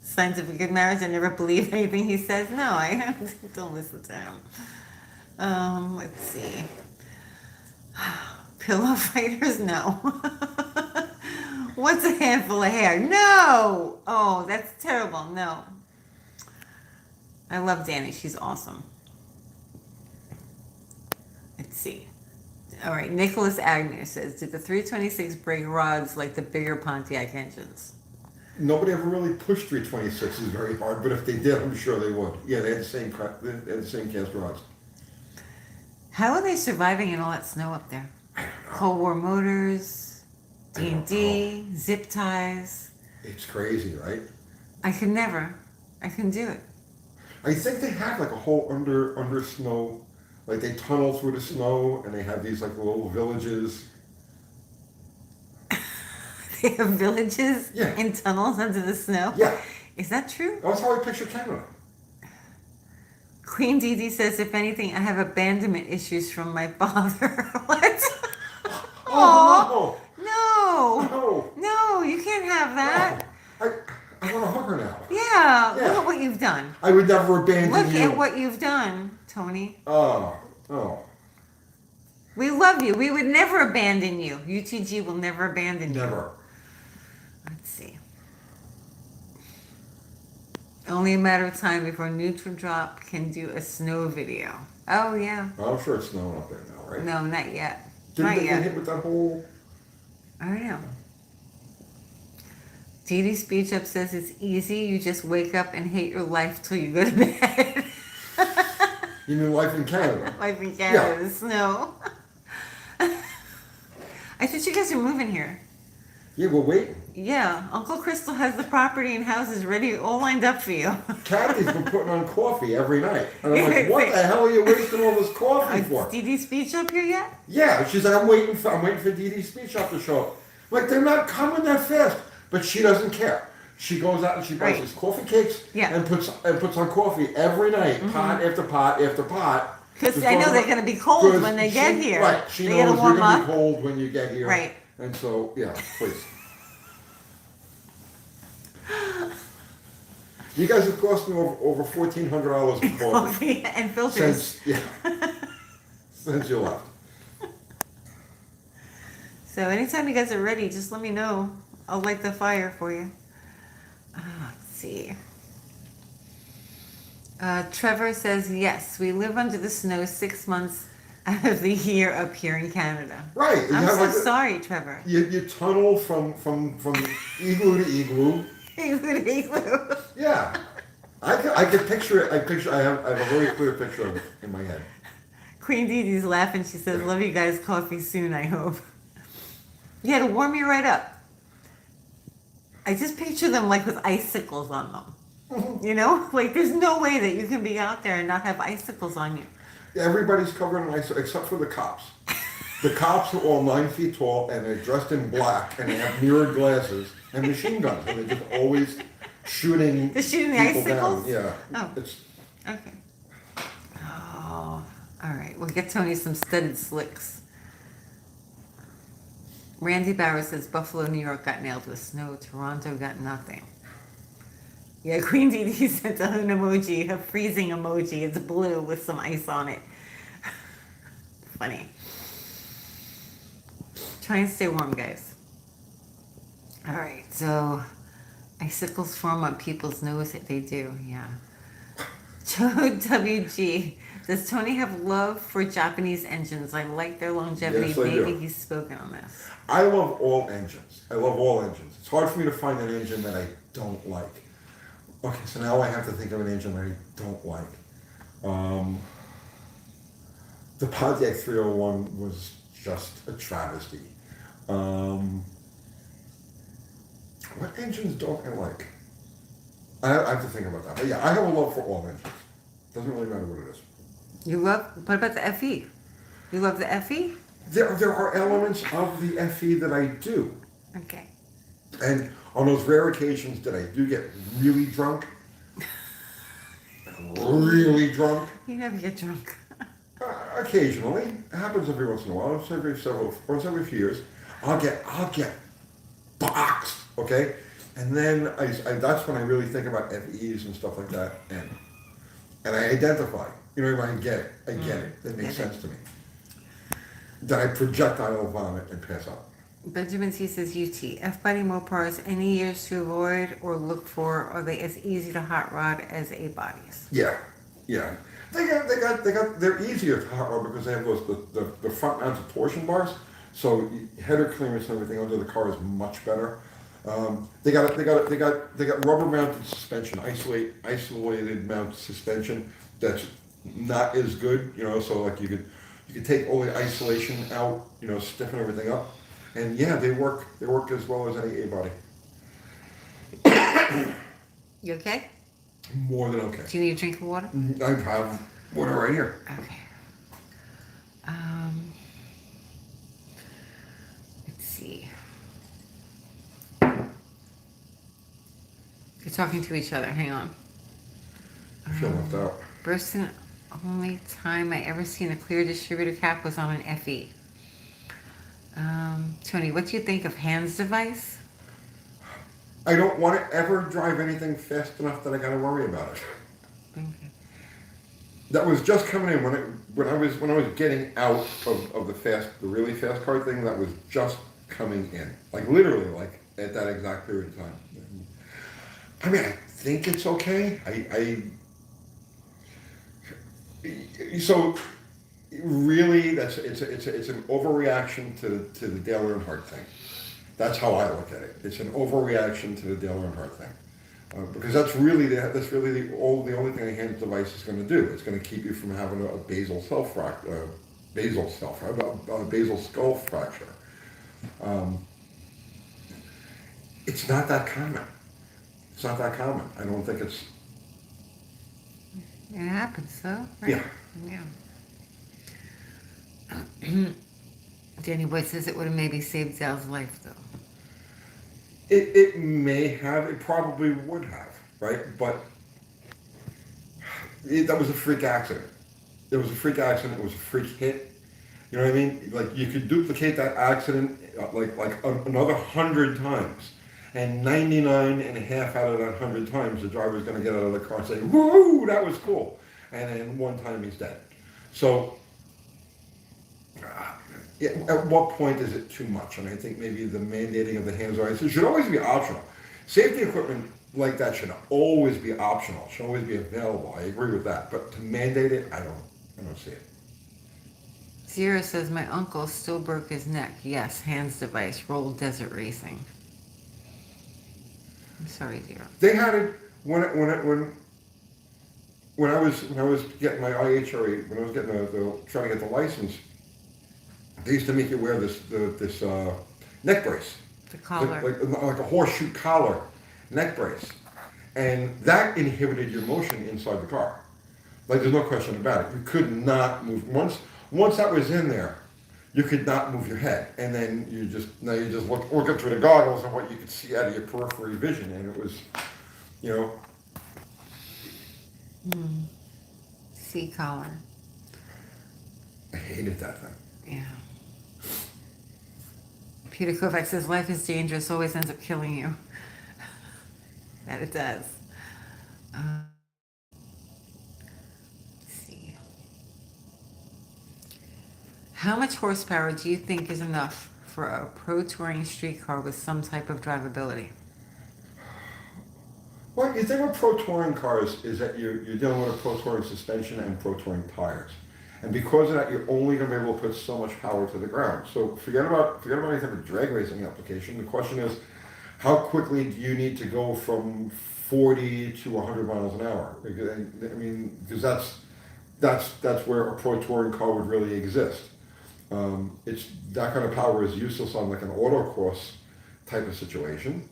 B: Signs of a good marriage. I never believe anything he says. No, I don't listen to him. Let's see. Pillow fighters? No. What's a handful of hair? No! Oh, that's terrible. No. I love Danny. She's awesome. Let's see. All right. Nicholas Agnew says, did the 326 break rods like the bigger Pontiac engines?
A: Nobody ever really pushed 326s very hard, but if they did, I'm sure they would. Yeah, they had the same cast rods.
B: How are they surviving in all that snow up there? Cold War motors, D&D, zip ties.
A: It's crazy, right?
B: I couldn't do it.
A: I think they have like a whole under snow, like they tunnel through the snow and they have these like little villages.
B: They have villages
A: Yeah.
B: in tunnels under the snow?
A: Yeah.
B: Is that true?
A: That's how I picture Canada.
B: Queen Dee Dee says, if anything, I have abandonment issues from my father. What?
A: Oh,
B: No. No, you can't have that.
A: no. I want to hug her now.
B: Yeah,
A: Yeah.
B: look at what you've done.
A: I would never abandon
B: Look
A: you.
B: at what you've done, Tony.
A: Oh.
B: We love you. We would never abandon you. UTG will never abandon you.
A: Never.
B: Let's see. Only a matter of time before Neutral Drop can do a snow video. Oh, yeah.
A: I'm sure it's snowing up there now, right?
B: No, not yet.
A: Didn't
B: Not
A: they get
B: yet.
A: hit with that whole...
B: I don't know. Dee Dee Speech Up says it's easy. You just wake up and hate your life till you go to bed.
A: You mean life in Canada?
B: Life in Canada, the snow. I thought you guys are moving here.
A: Yeah, we're waiting.
B: Yeah, Uncle Crystal has the property and houses ready, all lined up for you.
A: Kathy's been putting on coffee every night. And I'm like, what the hell are you wasting all this coffee for?
B: Is Dee Dee's speech up here yet?
A: Yeah, she's like, I'm waiting for Dee Dee's speech up to show up. Like, they're not coming that fast. But she doesn't care. She goes out and she buys these coffee cakes and puts on coffee every night, pot after pot after pot.
B: Because I know they're going to be cold when they get here.
A: Right, she knows you're going to be cold when you get here.
B: Right.
A: And so, yeah, please. You guys have cost me over $1,400 for
B: coffee and filters.
A: Since you left.
B: So anytime you guys are ready, just let me know. I'll light the fire for you. Let's see. Trevor says, yes, we live under the snow 6 months out of the year up here in Canada.
A: Right.
B: I'm so sorry, Trevor.
A: You tunnel from igloo to igloo.
B: Igloo to igloo.
A: Yeah. I can picture it. I have a very clear picture of it in my head.
B: Queen Dee Dee's laughing. She says, love you guys. Coffee soon, I hope. Yeah, to warm you right up. I just picture them like with icicles on them. You know? Like there's no way that you can be out there and not have icicles on you.
A: Everybody's covered in ice except for the cops. The cops are all 9 feet tall and they're dressed in black and they have mirrored glasses and machine guns and they're just always shooting.
B: They're shooting the
A: icicles?
B: Down.
A: Yeah.
B: Oh. Okay. Oh, all right. We'll get Tony some studded slicks. Randy Barrow says Buffalo, New York got nailed with snow. Toronto got nothing. Yeah, Queen Dee Dee sent an emoji, a freezing emoji. It's blue with some ice on it. Funny. Try and stay warm, guys. All right, so icicles form on people's nose. They do, yeah. Joe WG. Does Tony have love for Japanese engines? I like their longevity.
A: Yes, I
B: Maybe
A: do.
B: he's spoken on this.
A: I love all engines. I love all engines. It's hard for me to find an engine that I don't like. Okay, so now I have to think of an engine that I don't like. The Pontiac 301 was just a travesty. What engines don't I like? I have to think about that. But yeah, I have a love for all engines. Doesn't really matter what it is.
B: You love, what about the FE? You love the FE?
A: There are elements of the FE that I do.
B: Okay.
A: And on those rare occasions that I do get really drunk,
B: You never get drunk.
A: Occasionally, it happens every once in a while. Once every few years, I'll get boxed, okay, and then I that's when I really think about FEs and stuff like that, and I identify. You know, I get it. That makes sense to me. Then I projectile vomit and pass out.
B: Benjamin C says UT. F-body Mopars, any years to avoid or look for? Are they as easy to hot rod as A-bodies?
A: Yeah. They're easier to hot rod because they have the front mounted torsion bars, so header clearance and everything under the car is much better. They got rubber mounted suspension, isolated mounted suspension that's not as good, you know. So like you could take all the isolation out, you know, stiffen everything up, and yeah, they work as well as any A-body.
B: You okay?
A: More than okay.
B: Do you need a drink of water?
A: I have water right here.
B: Okay. Let's see. You're talking to each other. Hang on.
A: I feel left out.
B: Burson, only time I ever seen a clear distributor cap was on an FE. Tony, what do you think of Hans' device?
A: I don't want to ever drive anything fast enough that I got to worry about it.
B: Okay.
A: That was just coming in when I was getting out of the really fast car thing. That was just coming in, like literally, like at that exact period of time. I mean, I think it's okay. So really, it's an overreaction to the Dale Earnhardt thing. That's how I look at it. It's an overreaction to the Dale Earnhardt thing. Because that's really the only thing a hand device is going to do. It's going to keep you from having a basal skull fracture. Um, it's not that common. It's not that common. I don't think it's.
B: It happens, though. Right?
A: Yeah.
B: Yeah. Danny Boy says it would have maybe saved Zal's life, though.
A: It may have. It probably would have. Right. But that was a freak accident. It was a freak accident. It was a freak hit. You know what I mean? Like you could duplicate that accident another 100 times. And 99 and a half out of that 100 times, the driver's going to get out of the car and say, woo, that was cool. And then one time he's dead. So at what point is it too much? And I think maybe the mandating of the hands-on, it should always be optional. Safety equipment like that should always be optional. Should always be available. I agree with that. But to mandate it, I don't see it.
B: Sierra says, my uncle still broke his neck. Yes, hands device, roll desert racing. I'm sorry, dear.
A: They had it when I was getting my IHRA, when I was getting trying to get the license. They used to make you wear this neck brace,
B: The collar.
A: like a horseshoe collar neck brace, and that inhibited your motion inside the car. Like there's no question about it. You could not move once that was in there. You could not move your head, and then you just looking through the goggles and what you could see out of your periphery vision, and it was, you know.
B: C collar.
A: I hated that thing.
B: Yeah. Peter Kovac says, life is dangerous, always ends up killing you. That it does. Let's see. How much horsepower do you think is enough for a pro touring street car with some type of drivability?
A: Well, the thing with pro touring cars is that you're dealing with a pro touring suspension and pro touring tires. And because of that, you're only going to be able to put so much power to the ground. So forget about any type of drag racing application. The question is, how quickly do you need to go from 40 to 100 miles an hour? I mean, because that's where a pro touring car would really exist. It's that kind of power is useless on like an autocross type of situation.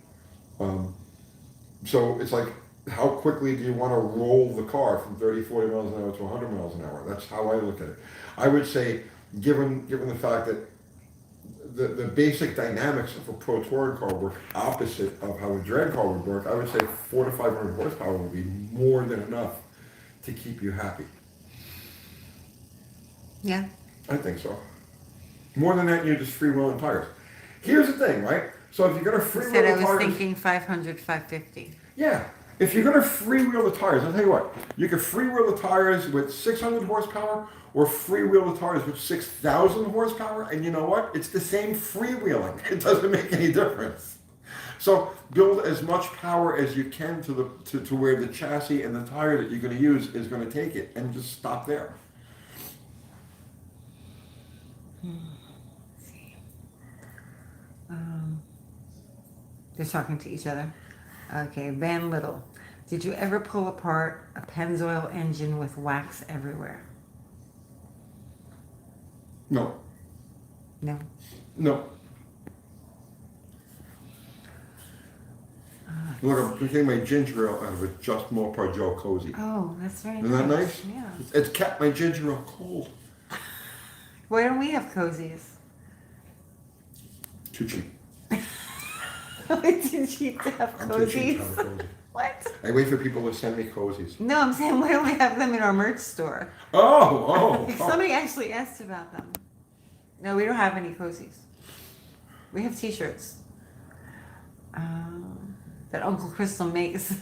A: So it's like, how quickly do you want to roll the car from 30, 40 miles an hour to 100 miles an hour? That's how I look at it. I would say, given the fact that the basic dynamics of a pro touring car work opposite of how a drag car would work, I would say 400 to 500 horsepower would be more than enough to keep you happy.
B: Yeah.
A: I think so. More than that, you're just freewheeling tires. Here's the thing, right? So if you're going to freewheel the
B: Said I
A: tires...
B: was thinking 500, 550.
A: Yeah. If you're going to freewheel the tires, I'll tell you what. You can freewheel the tires with 600 horsepower or freewheel the tires with 6,000 horsepower. And you know what? It's the same freewheeling. It doesn't make any difference. So build as much power as you can to where the chassis and the tire that you're going to use is going to take it, and just stop there.
B: They're talking to each other. Okay, Van Little. Did you ever pull apart a Pennzoil engine with wax everywhere?
A: No.
B: No.
A: No. Look, I'm drinking my ginger ale out of a Just Mopar Joe Cozy.
B: Oh, that's very
A: Isn't that nice?
B: Yeah.
A: It's kept my ginger ale cold.
B: Why don't we have cozies?
A: Too cheap.
B: It's too cheap to have
A: I'm too cheap
B: cozies.
A: to have a cozy.
B: What?
A: I wait for people to send me cozies.
B: No, I'm saying why don't we have them in our merch store?
A: Oh.
B: Somebody actually asked about them. No, we don't have any cozies. We have t-shirts. That Uncle Crystal makes.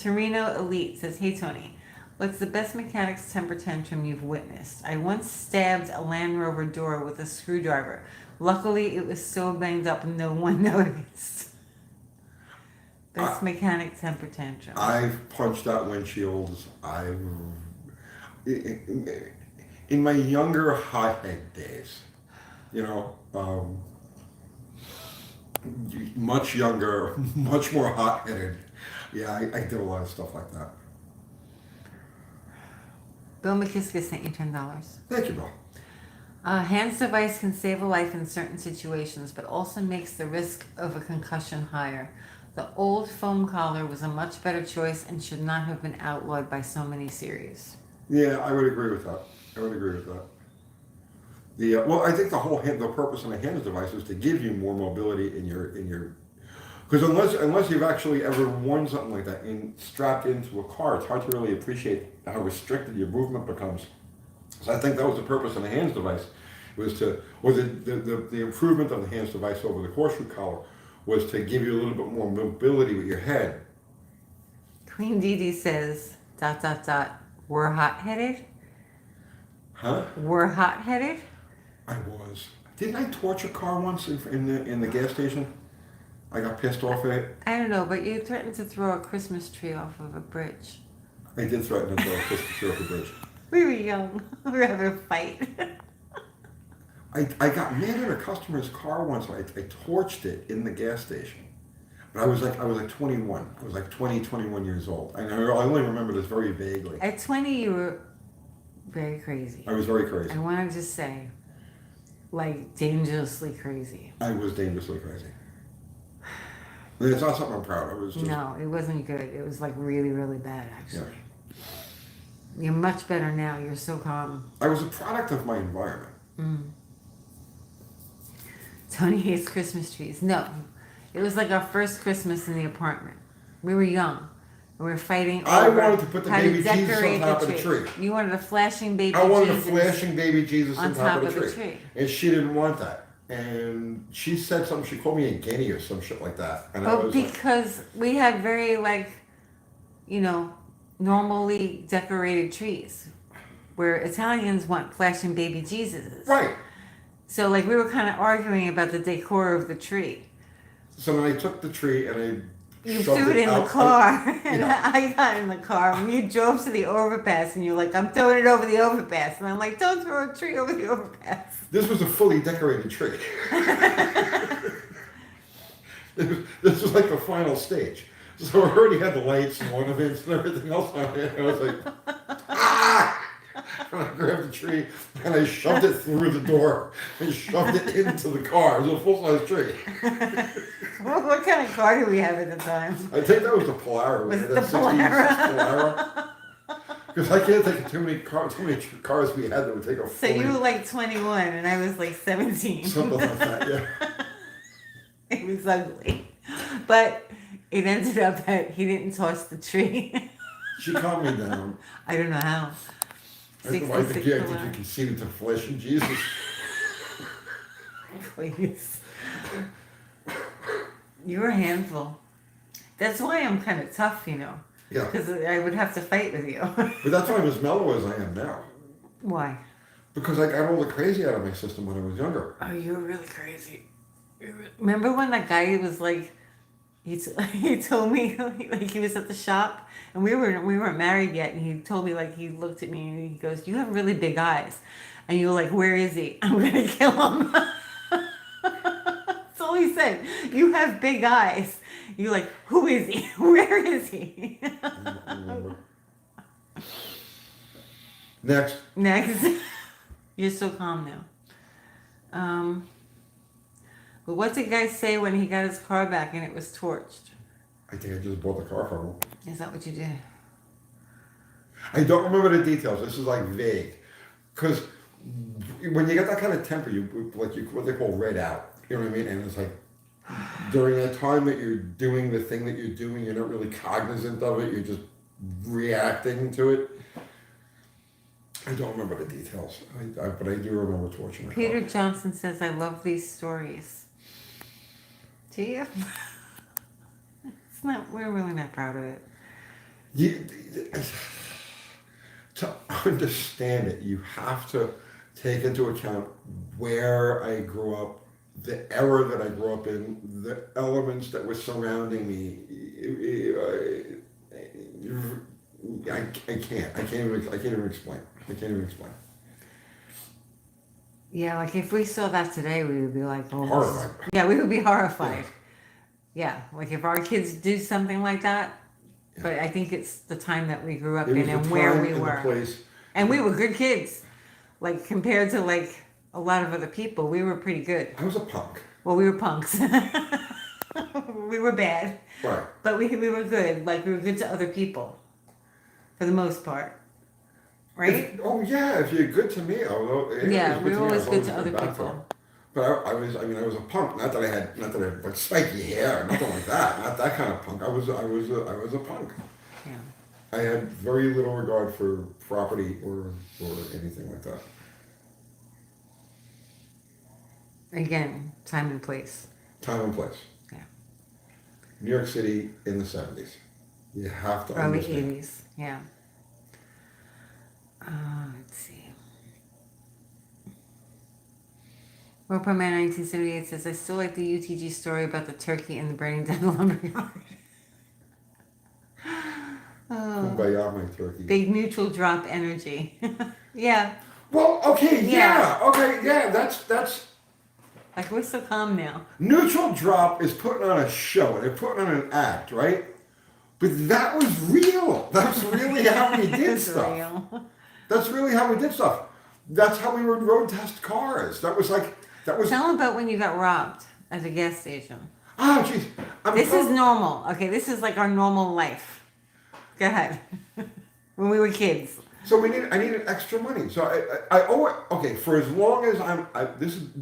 B: Torino Elite says, hey Tony, what's the best mechanic's temper tantrum you've witnessed? I once stabbed a Land Rover door with a screwdriver. Luckily, it was so banged up no one noticed. Best mechanic temper tantrum.
A: I've punched out windshields. In my younger hothead days, you know, much younger, much more hot-headed. Yeah, I did a lot of stuff like that.
B: Bill McKiska sent you $10.
A: Thank you, Bill.
B: A hands device can save a life in certain situations, but also makes the risk of a concussion higher. The old foam collar was a much better choice and should not have been outlawed by so many series.
A: Yeah, I would agree with that. I would agree with that. Well, I think the purpose of a hands device is to give you more mobility in your because unless you've actually ever worn something like that strapped into a car, it's hard to really appreciate how restricted your movement becomes. So I think that was the purpose of the hands device, the improvement of the hands device over the horseshoe collar was to give you a little bit more mobility with your head.
B: Queen Dee Dee says, ... we're hot-headed?
A: Huh?
B: We're hot-headed?
A: I was. Didn't I torch a car once in the gas station? I got pissed off at it.
B: I don't know, but you threatened to throw a Christmas tree off of a bridge.
A: I did threaten to throw a Christmas tree off the bridge.
B: We were young. We were having a fight.
A: I got mad at a customer's car once. I torched it in the gas station. But I was like 21. I was like 20, 21 years old. I only remember this very vaguely.
B: At 20, you were very crazy.
A: I was very crazy.
B: I want to just say, like, dangerously crazy.
A: I was dangerously crazy. And it's not something I'm proud of. It was just,
B: No, it wasn't good. It was, like, really, really bad, actually.
A: Yeah.
B: You're much better now. You're so calm.
A: I was a product of my environment.
B: Tony hates Christmas trees. No. It was like our first Christmas in the apartment. We were young. And we were fighting over
A: I wanted to put the
B: how
A: baby
B: to
A: Jesus on
B: decorate
A: top of the tree.
B: You wanted a flashing baby
A: I wanted
B: Jesus
A: a flashing baby Jesus on top of the tree.
B: tree.
A: And she didn't want that. And she said something, she called me a guinea or some shit like that. And I
B: But
A: was like,
B: because we had very, like, normally decorated trees. Where Italians want flashing baby Jesuses.
A: right.
B: So, like, we were kind of arguing about the decor of the tree.
A: So then I took the tree and I
B: You
A: shoved
B: threw it in the
A: out.
B: car, and
A: Yeah.
B: I got in the car, and you drove to the overpass, and you're like, I'm throwing it over the overpass. And I'm like, don't throw a tree over the overpass.
A: This was a fully decorated tree. This was like the final stage. So I already had the lights and ornaments and everything else on it. And I was like, ah! And I grabbed the tree and I shoved it through the door and shoved it into the car. It was a full-size tree.
B: What kind of car do we have at the time?
A: I think that was the Polara.
B: Was it
A: That
B: the
A: 66 Polara. Because I can't think of too many cars we had that would take a
B: So you were like 21, and I was like 17.
A: something like that, yeah.
B: It was ugly. But it ended up that he didn't toss the tree.
A: She calmed me down.
B: I don't know how.
A: I think you can see the flesh in Jesus.
B: Please. You're a handful. That's why I'm kind of tough,
A: Yeah.
B: Because I would have to fight with you.
A: But that's why I'm as mellow as I am now.
B: Why?
A: Because I got all the crazy out of my system when I was younger.
B: Oh, you were really crazy. Remember when that guy was like, he told me like he was at the shop and we weren't married yet, and he told me, like, he looked at me and he goes, "You have really big eyes," and you were like, "Where is he? I'm gonna kill him." That's all he said. "You have big eyes." You're like, "Who is he? Where is he?"
A: Next.
B: You're so calm now. But what did guy say when he got his car back and it was torched?
A: I think I just bought the car from him.
B: Is that what you did?
A: I don't remember the details. This is like vague. Because when you get that kind of temper, you what they call red out. You know what I mean? And it's like during that time that you're doing the thing that you're doing, you're not really cognizant of it. You're just reacting to it. I don't remember the details, but I do remember torching my
B: Peter
A: car.
B: Johnson says, "I love these stories." Do you? It's not. We're really not proud of it.
A: To understand it, you have to take into account where I grew up, the era that I grew up in, the elements that were surrounding me. I can't even explain.
B: Yeah, like if we saw that today, we would be like, "Oh,
A: Horrified.
B: yeah, we would be horrified." Yeah, like if our kids do something like that, but I think it's the time that we grew up
A: It
B: in
A: was the
B: and where
A: time
B: we
A: and the
B: were.
A: place.
B: And we were good kids. Like compared to like a lot of other people, we were pretty good.
A: I was a punk.
B: Well, we were punks. We were bad,
A: Right.
B: but we were good. Like we were good to other people for the most part, right?
A: Oh yeah, if you're good to me, although
B: Yeah,
A: anybody's
B: we
A: good
B: were
A: to me, I
B: always
A: was
B: good
A: always
B: to other
A: good back to them.
B: people.
A: But I was a punk. Not that I had like spiky hair, nothing like that. Not that kind of punk. I was a punk.
B: Yeah.
A: I had very little regard for property or anything like that.
B: Again, time and place.
A: Time and place.
B: Yeah.
A: New York City in the 70s. You have to
B: Early
A: understand.
B: 80s. Yeah. Let's see. Roper Man 1978 says, I still like the UTG story about the turkey and the burning down the lumberyard. Oh,
A: Kumbaya, my turkey.
B: big neutral drop energy. Yeah.
A: Well, okay,
B: Yeah.
A: okay, yeah. That's
B: Like we're so calm now.
A: Neutral Drop is putting on a show. They're putting on an act, right? But that was real. That's really how we did
B: It's
A: stuff.
B: real.
A: That's really how we did stuff. That's how we would road test cars. That was.
B: Tell them about when you got robbed at the gas station.
A: Oh, jeez.
B: This is normal. Okay, this is like our normal life. Go ahead. When we were kids.
A: So I needed extra money. So I owe it. Okay, for as long as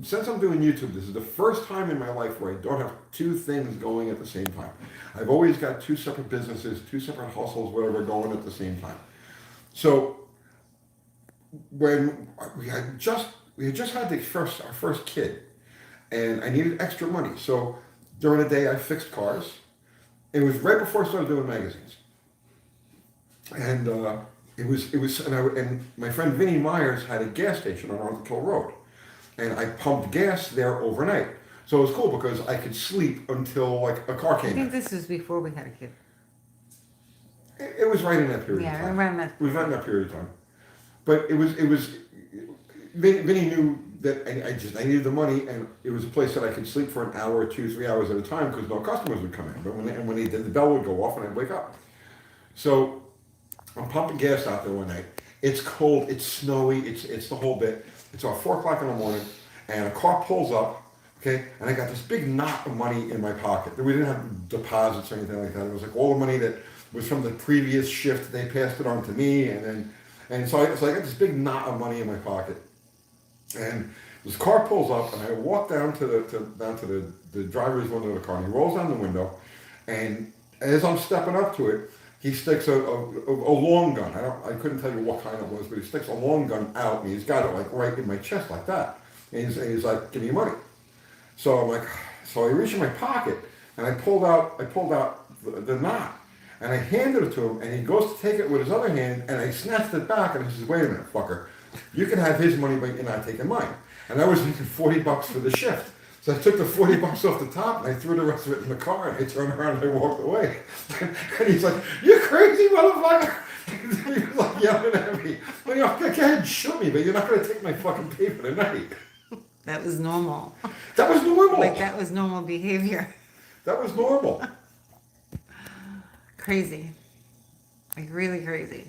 A: since I'm doing YouTube, this is the first time in my life where I don't have two things going at the same time. I've always got two separate businesses, two separate hustles, whatever, going at the same time. So when we had just had our first kid, and I needed extra money. So during the day, I fixed cars. It was right before I started doing magazines, and and my friend Vinnie Myers had a gas station on Arthur Road, and I pumped gas there overnight. So it was cool because I could sleep until like a car
B: I
A: came
B: think
A: in.
B: this was before we had a kid.
A: It was right in that period of
B: Yeah,
A: time.
B: around that.
A: It was right in that period of time. But it was Vinny knew that I needed the money, and it was a place that I could sleep for an hour, 2, 3 hours at a time because no customers would come in. But when they did, the bell would go off and I'd wake up. So I'm pumping gas out there one night. It's cold, it's snowy, it's the whole bit. It's about 4 o'clock in the morning, and a car pulls up, okay, and I got this big knot of money in my pocket. We didn't have deposits or anything like that. It was like all the money that was from the previous shift. They passed it on to me, and so I got this big knot of money in my pocket. And this car pulls up, and I walk down to the driver's window of the car, and he rolls down the window, and as I'm stepping up to it, he sticks a long gun. I couldn't tell you what kind it was, but he sticks a long gun out, and he's got it like right in my chest like that. And he's like, "Give me your money." So I'm like, so I reach in my pocket, and I pulled out the knot, and I handed it to him, and he goes to take it with his other hand, and I snatched it back, and he says, "Wait a minute, fucker. You can have his money, but you're not taking mine." And I was making $40 for the shift. So I took the $40 off the top, and I threw the rest of it in the car, and I turned around and I walked away. And he's like, "You crazy motherfucker!" He was like yelling at me. Well, you know, go ahead, shoot me, but you're not going to take my fucking pay for the night.
B: That was normal.
A: That was normal.
B: Like that was normal behavior.
A: That was normal.
B: Crazy. Like really crazy.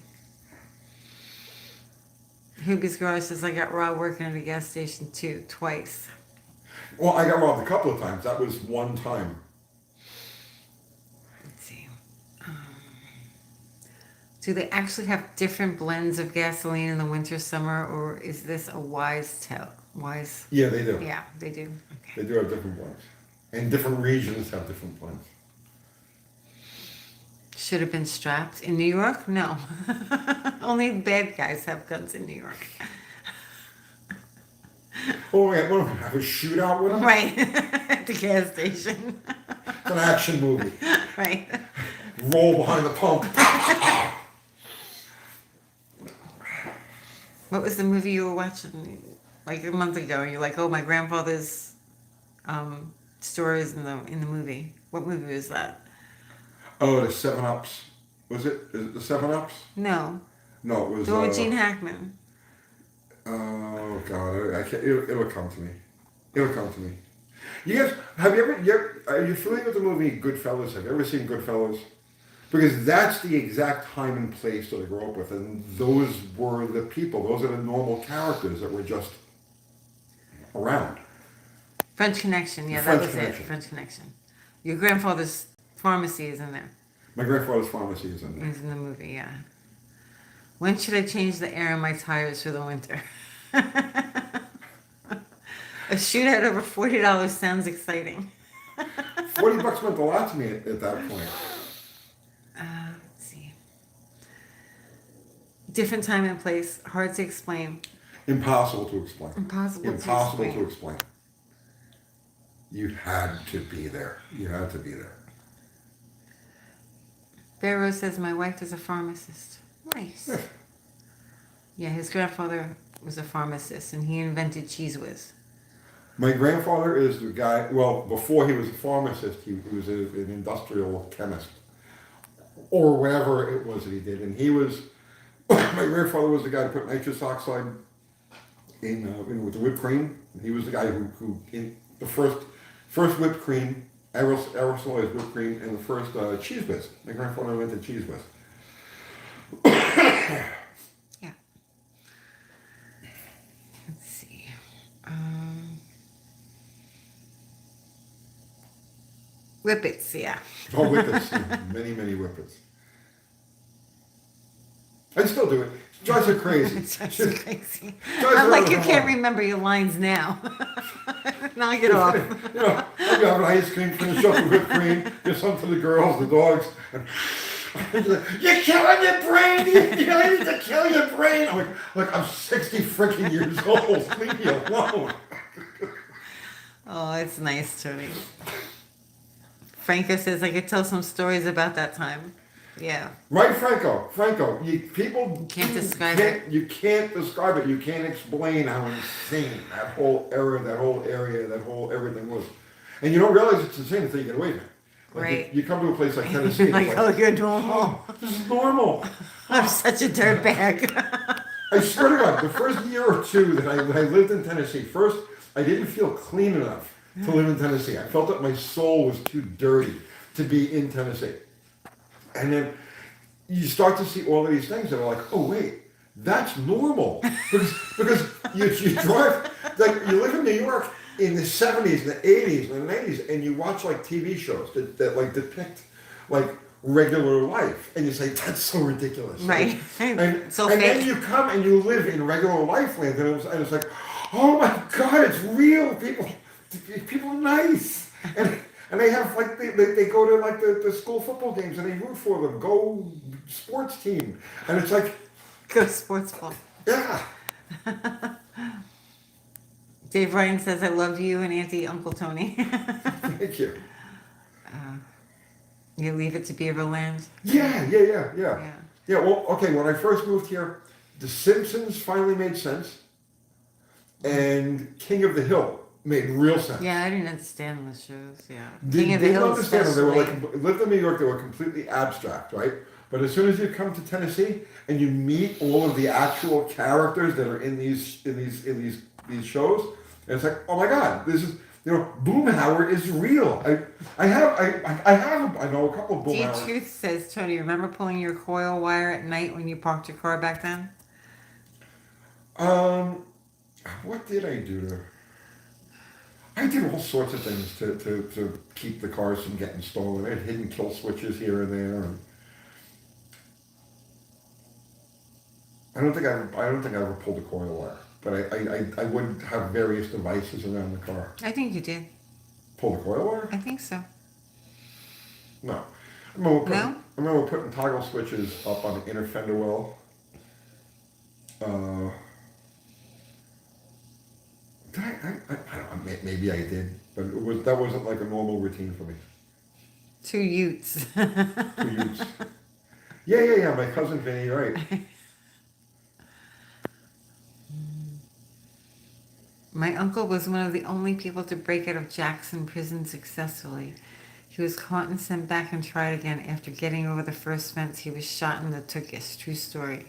B: Hugo's Garage says I got robbed working at a gas station too, twice.
A: Well, I got robbed a couple of times. That was one time.
B: Let's see. Do they actually have different blends of gasoline in the winter, summer, or is this a wise tell? Wise?
A: Yeah, they do.
B: Yeah, they do.
A: They
B: Okay.
A: do have different blends. And different regions have different blends.
B: Should have been strapped. In New York? No. Only bad guys have guns in New York.
A: Oh, wait, what, have a shootout with them?
B: Right. At the gas station.
A: It's an action movie.
B: Right.
A: Roll behind the pump.
B: What was the movie you were watching like a month ago? And you're like, oh, my grandfather's store is in the movie. What movie was that?
A: Oh, the 7-Ups. Was it? Is it the 7-Ups?
B: No.
A: No, it was.
B: The one with Gene Hackman.
A: Oh God, I can't. It'll come to me. It'll come to me. You guys, are you familiar with the movie Goodfellas? Have you ever seen Goodfellas? Because that's the exact time and place that I grew up with, and those were the people. Those are the normal characters that were just around.
B: French Connection. Yeah, that
A: French
B: was
A: Connection.
B: it. French Connection. Your grandfather's pharmacy is in there.
A: My grandfather's pharmacy is in there.
B: He's in the movie, yeah. When should I change the air in my tires for the winter? A shootout over $40 sounds exciting.
A: $40 meant a lot to me at that point.
B: Let's see. Different time and place. Hard to explain.
A: Impossible to explain.
B: Impossible
A: to explain. You had to be there. You had to be there.
B: Barrow says my wife is a pharmacist. Nice.
A: Yeah.
B: Yeah, his grandfather was a pharmacist, and he invented Cheese Whiz.
A: My grandfather is the guy, well, before he was a pharmacist, he was an industrial chemist. Or whatever it was that he did. And he was, my grandfather was the guy who put nitrous oxide in with the whipped cream. And he was the guy who in the first whipped cream, aerosolized whipped cream, and the first cheese whiz. My grandfather invented cheese whiz.
B: Yeah. Let's see. Whippets, yeah.
A: Oh, whippets. Many, many whippets. I still do it. It drives her crazy.
B: It's so crazy.
A: Drives her
B: I'm like,
A: out of
B: you
A: her
B: can't
A: mind.
B: remember your lines now. Knock it off.
A: You know, I'll be having ice cream, finish up with whipped cream, give some to the girls, the dogs. And you're killing your brain! You need to kill your brain! I'm like I'm 60 freaking years old. Leave me alone.
B: Oh, it's nice, Tony. Franco says I could tell some stories about that time. Yeah.
A: Right, Franco. People
B: Can't describe it.
A: You can't describe it. You can't explain how insane that whole era, that whole area, that whole everything was. And you don't realize it's insane until you get away from it. Like
B: Right.
A: you come to a place like Tennessee. And
B: Like,
A: it's
B: oh,
A: like,
B: you're normal.
A: oh, this is normal.
B: I'm such a dirtbag.
A: I swear to God, the first year or two that I lived in Tennessee, first, I didn't feel clean enough to live in Tennessee. I felt that my soul was too dirty to be in Tennessee. And then you start to see all of these things that are like, oh, wait, that's normal. Because you drive, like you live in New York in the 70s, and the 80s, and the 90s, and you watch like TV shows that like depict like regular life, and you say that's so ridiculous,
B: Right.
A: And,
B: So
A: and then
B: fake.
A: you come and you live in regular life land, and it's like, oh my God, it's real. People are nice, and they have like they go to like the school football games and they root for them. Go sports team, and it's like,
B: Go sports ball.
A: yeah.
B: Dave Ryan says I love you and Auntie Uncle Tony.
A: Thank you.
B: You leave it to Beaverland.
A: Yeah.
B: Yeah.
A: Yeah, well, okay, when I first moved here, The Simpsons finally made sense, and King of the Hill made real sense.
B: Yeah, I didn't understand those shows. Yeah.
A: Didn't understand them. They were like, lived in New York, they were completely abstract, right? But as soon as you come to Tennessee and you meet all of the actual characters that are in these shows, and it's like, oh my God, this is, Boomhauer is real. I know a couple of
B: Deep
A: Boomhauer.
B: Truth says, Tony, remember pulling your coil wire at night when you parked your car back then?
A: What did I do to? I did all sorts of things to keep the cars from getting stolen. I had hidden kill switches here and there, and I don't think I ever pulled a coil wire, but I would have various devices around the car.
B: I think you did.
A: Pull the coil wire?
B: I think so.
A: No. I remember putting toggle switches up on the inner fender well. I don't know, maybe I did, but that wasn't like a normal routine for me.
B: 2 Utes.
A: 2 Utes. Yeah, my cousin Vinny, right.
B: My uncle was one of the only people to break out of Jackson prison successfully. He was caught and sent back and tried again. After getting over the first fence, he was shot in the tuchus. True story.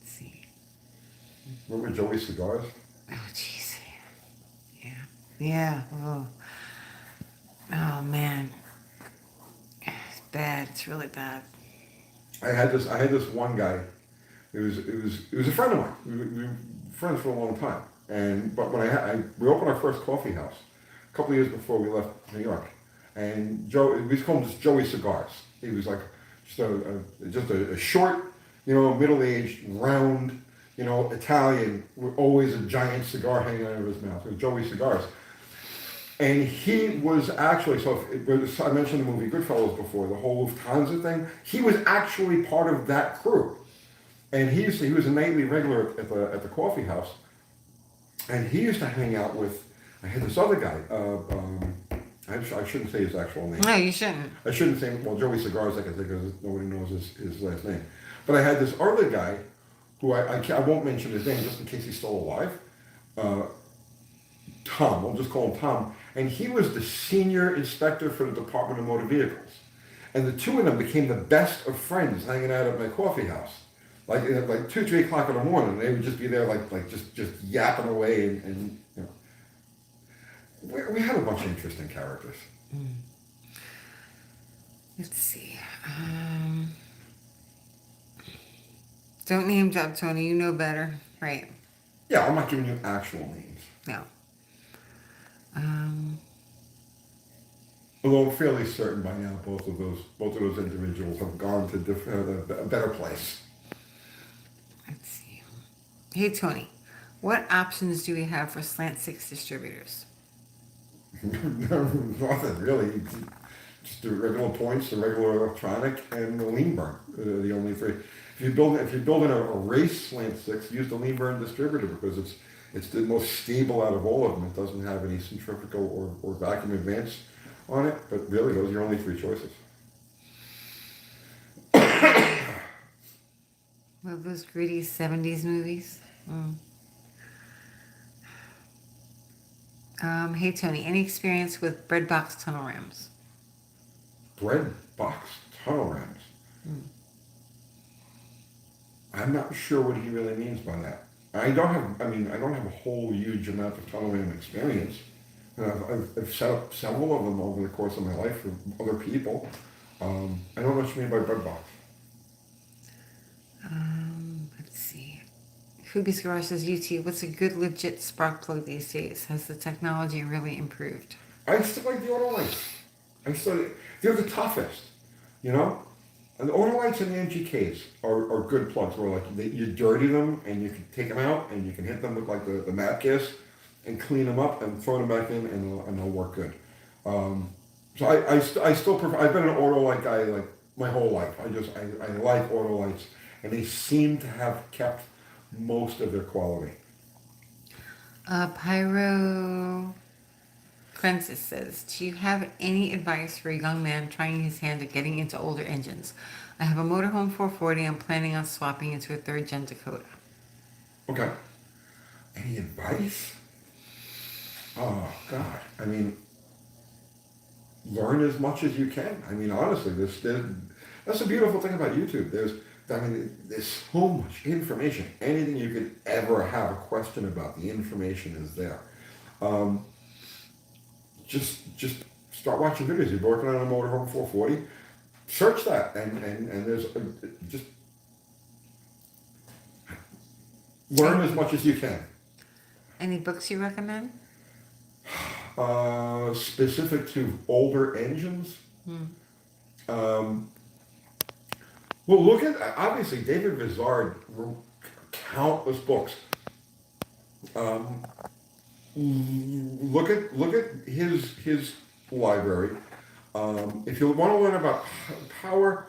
B: Let's see.
A: Remember Joey Cigars?
B: Oh, Jesus. Yeah. Oh. Oh man. It's bad. It's really bad.
A: I had this one guy. It was a friend of mine. We were friends for a long time. But when we opened our first coffee house a couple of years before we left New York, and Joe, we used to call him just Joey Cigars. He was like just a short, middle-aged, round, Italian with always a giant cigar hanging out of his mouth. It was Joey Cigars. And he was actually, I mentioned the movie Goodfellas before, the whole Lufthansa thing. He was actually part of that crew. And he was a nightly regular at the coffee house. And he used to hang out with, I had this other guy, I shouldn't say his actual name.
B: No, you shouldn't.
A: I shouldn't say, well, Joey Cigars, like I think, because nobody knows his last name. But I had this other guy, who I won't mention his name just in case he's still alive. Tom, I'll just call him Tom. And he was the senior inspector for the Department of Motor Vehicles. And the two of them became the best of friends hanging out at my coffee house. Like 2, 3 o'clock in the morning, they would just be there just yapping away and we had a bunch of interesting characters.
B: Let's see. Don't name drop, Tony. You know better, right?
A: Yeah, I'm not giving you actual names.
B: No.
A: Although I'm fairly certain by now both of those individuals have gone to a better place.
B: Let's see. Hey, Tony. What options do we have for Slant 6 distributors?
A: Nothing really. Just the regular points, the regular electronic, and the lean burn. The only three. If you're building a race Slant 6, use the lean burn distributor because it's the most stable out of all of them. It doesn't have any centrifugal or vacuum advance on it. But really, those are your only 3 choices.
B: Well, those gritty 70s movies. Hey, Tony. Any experience with bread box tunnel rams?
A: Bread box tunnel rams. I'm not sure what he really means by that. I don't have a whole huge amount of tunnel ram experience. I've set up several of them over the course of my life for other people. I don't know what you mean by bread box.
B: Let's see. Fubi's Garage says, UT, what's a good legit spark plug these days? Has the technology really improved?
A: I still like the Autolites. They're the toughest, And the Autolites and the NGKs are good plugs where you dirty them and you can take them out and you can hit them with the map kiss and clean them up and throw them back in and they'll work good. So I still prefer, I've been an Autolite guy my whole life. I like Autolites and they seem to have kept most of their quality.
B: Pyro Francis says, do you have any advice for a young man trying his hand at getting into older engines? I have a motorhome 440. I'm planning on swapping into a 3rd gen Dakota.
A: Okay. Any advice? Oh, God. Learn as much as you can. Honestly, that's the beautiful thing about YouTube. There's so much information. Anything you could ever have a question about, the information is there. Just start watching videos. You're working on a motorhome 440, search that, and there's just learn as much as you can.
B: Any books you recommend?
A: Specific to older engines. Well, look at obviously David Vizard wrote countless books. Look at his library. If you want to learn about power,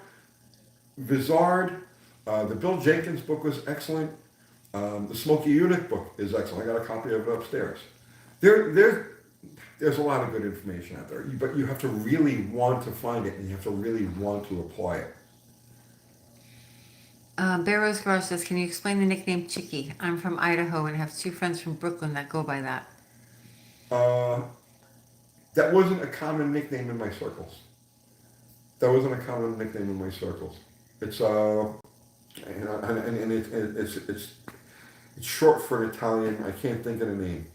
A: Vizard, the Bill Jenkins book was excellent. The Smokey Eunuch book is excellent. I got a copy of it upstairs. There's a lot of good information out there, but you have to really want to find it and you have to really want to apply it.
B: Bear Rose Garage says, can you explain the nickname Chicky? I'm from Idaho and have 2 friends from Brooklyn that go by that.
A: That wasn't a common nickname in my circles. It's it's short for an Italian. I can't think of the name.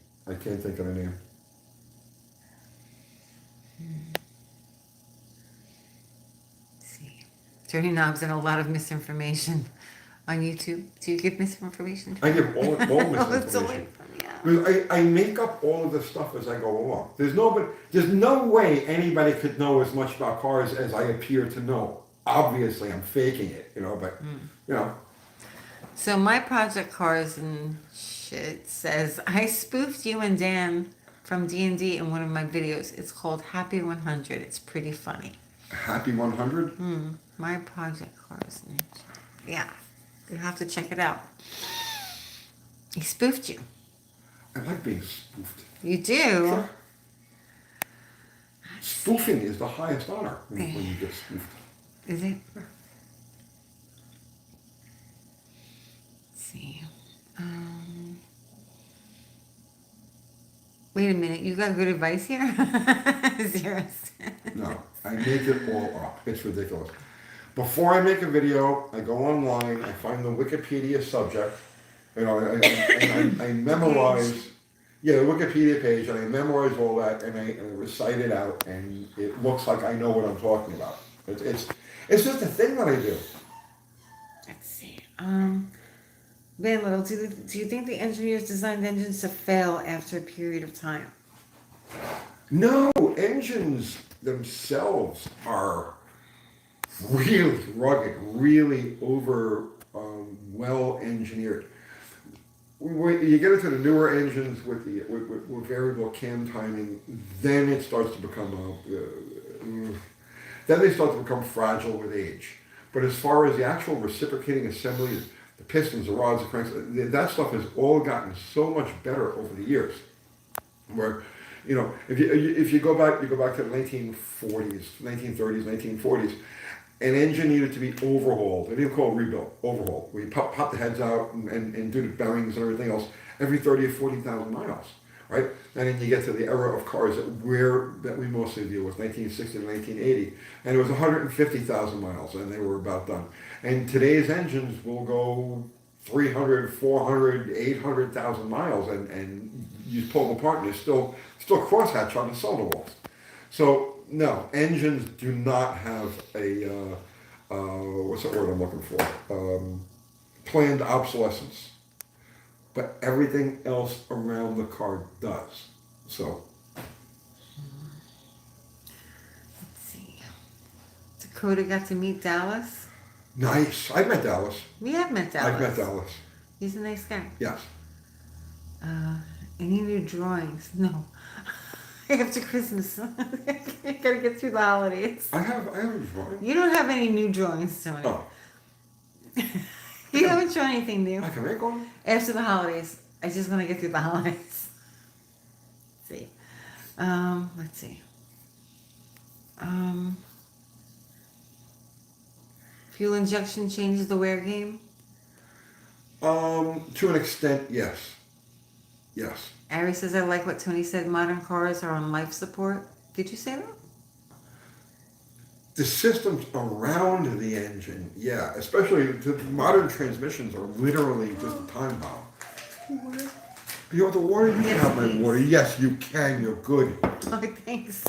B: Let's see. Turning knobs and a lot of misinformation on YouTube. Do you give misinformation?
A: I give all
B: Oh, it's all
A: misinformation.
B: yeah.
A: Because I make up all of this stuff as I go along. There's no way anybody could know as much about cars as I appear to know. Obviously, I'm faking it, but, you know.
B: So my project cars and shit says, I spoofed you and Dan from D&D in one of my videos. It's called Happy 100. It's pretty funny.
A: Happy 100?
B: My project cars. Yeah. You have to check it out. He spoofed you.
A: I like being spoofed.
B: You do?
A: Sure. Spoofing is the highest honor when you get spoofed.
B: Is it? Let's see. Wait a minute. You got good advice here? Serious.
A: No, I make it all up. It's ridiculous. Before I make a video, I go online, I find the Wikipedia subject, I memorize, the Wikipedia page, and I memorize all that, and I recite it out, and it looks like I know what I'm talking about. It's just a thing that I do.
B: Let's see. Van Little, do you think the engineers designed engines to fail after a period of time?
A: No, engines themselves are really rugged, really well engineered. When you get into the newer engines with variable cam timing, then it starts to become then they start to become fragile with age. But as far as the actual reciprocating assembly, the pistons, the rods, the cranks, that stuff has all gotten so much better over the years. Where, if you go back to the 1940s, 1930s, 1940s, an engine needed to be overhauled. They didn't call it rebuilt, overhauled. We pop the heads out and do the bearings and everything else every 30 or 40,000 miles, right? And then you get to the era of cars that we mostly deal with, 1960 to 1980, and it was 150,000 miles, and they were about done. And today's engines will go 300, 400, 800,000 miles, and you pull them apart, and there's still crosshatch on the cylinder walls. So no, engines do not have a what's the word I'm looking for? Planned obsolescence, but everything else around the car does. So.
B: Let's see. Dakota got to meet Dallas.
A: Nice. I've met Dallas.
B: We have met Dallas.
A: I've met Dallas.
B: He's a nice guy.
A: Yes.
B: Any new drawings? No. After Christmas. I gotta get through the holidays.
A: I have a drawing.
B: You don't have any new drawings, Tony.
A: Oh.
B: You haven't drawn anything new.
A: I can make one.
B: After the holidays. I just want to get through the holidays. Let's see. Let's see. Fuel injection changes the wear game?
A: To an extent, yes. Yes.
B: Ari says, I like what Tony said, modern cars are on life support. Did you say that?
A: The systems around the engine, yeah, especially the modern transmissions are literally just a time bomb.
B: Water?
A: You want the water? You
B: Yes,
A: can have my
B: please.
A: water. Yes, you can. You're good.
B: Oh, thanks.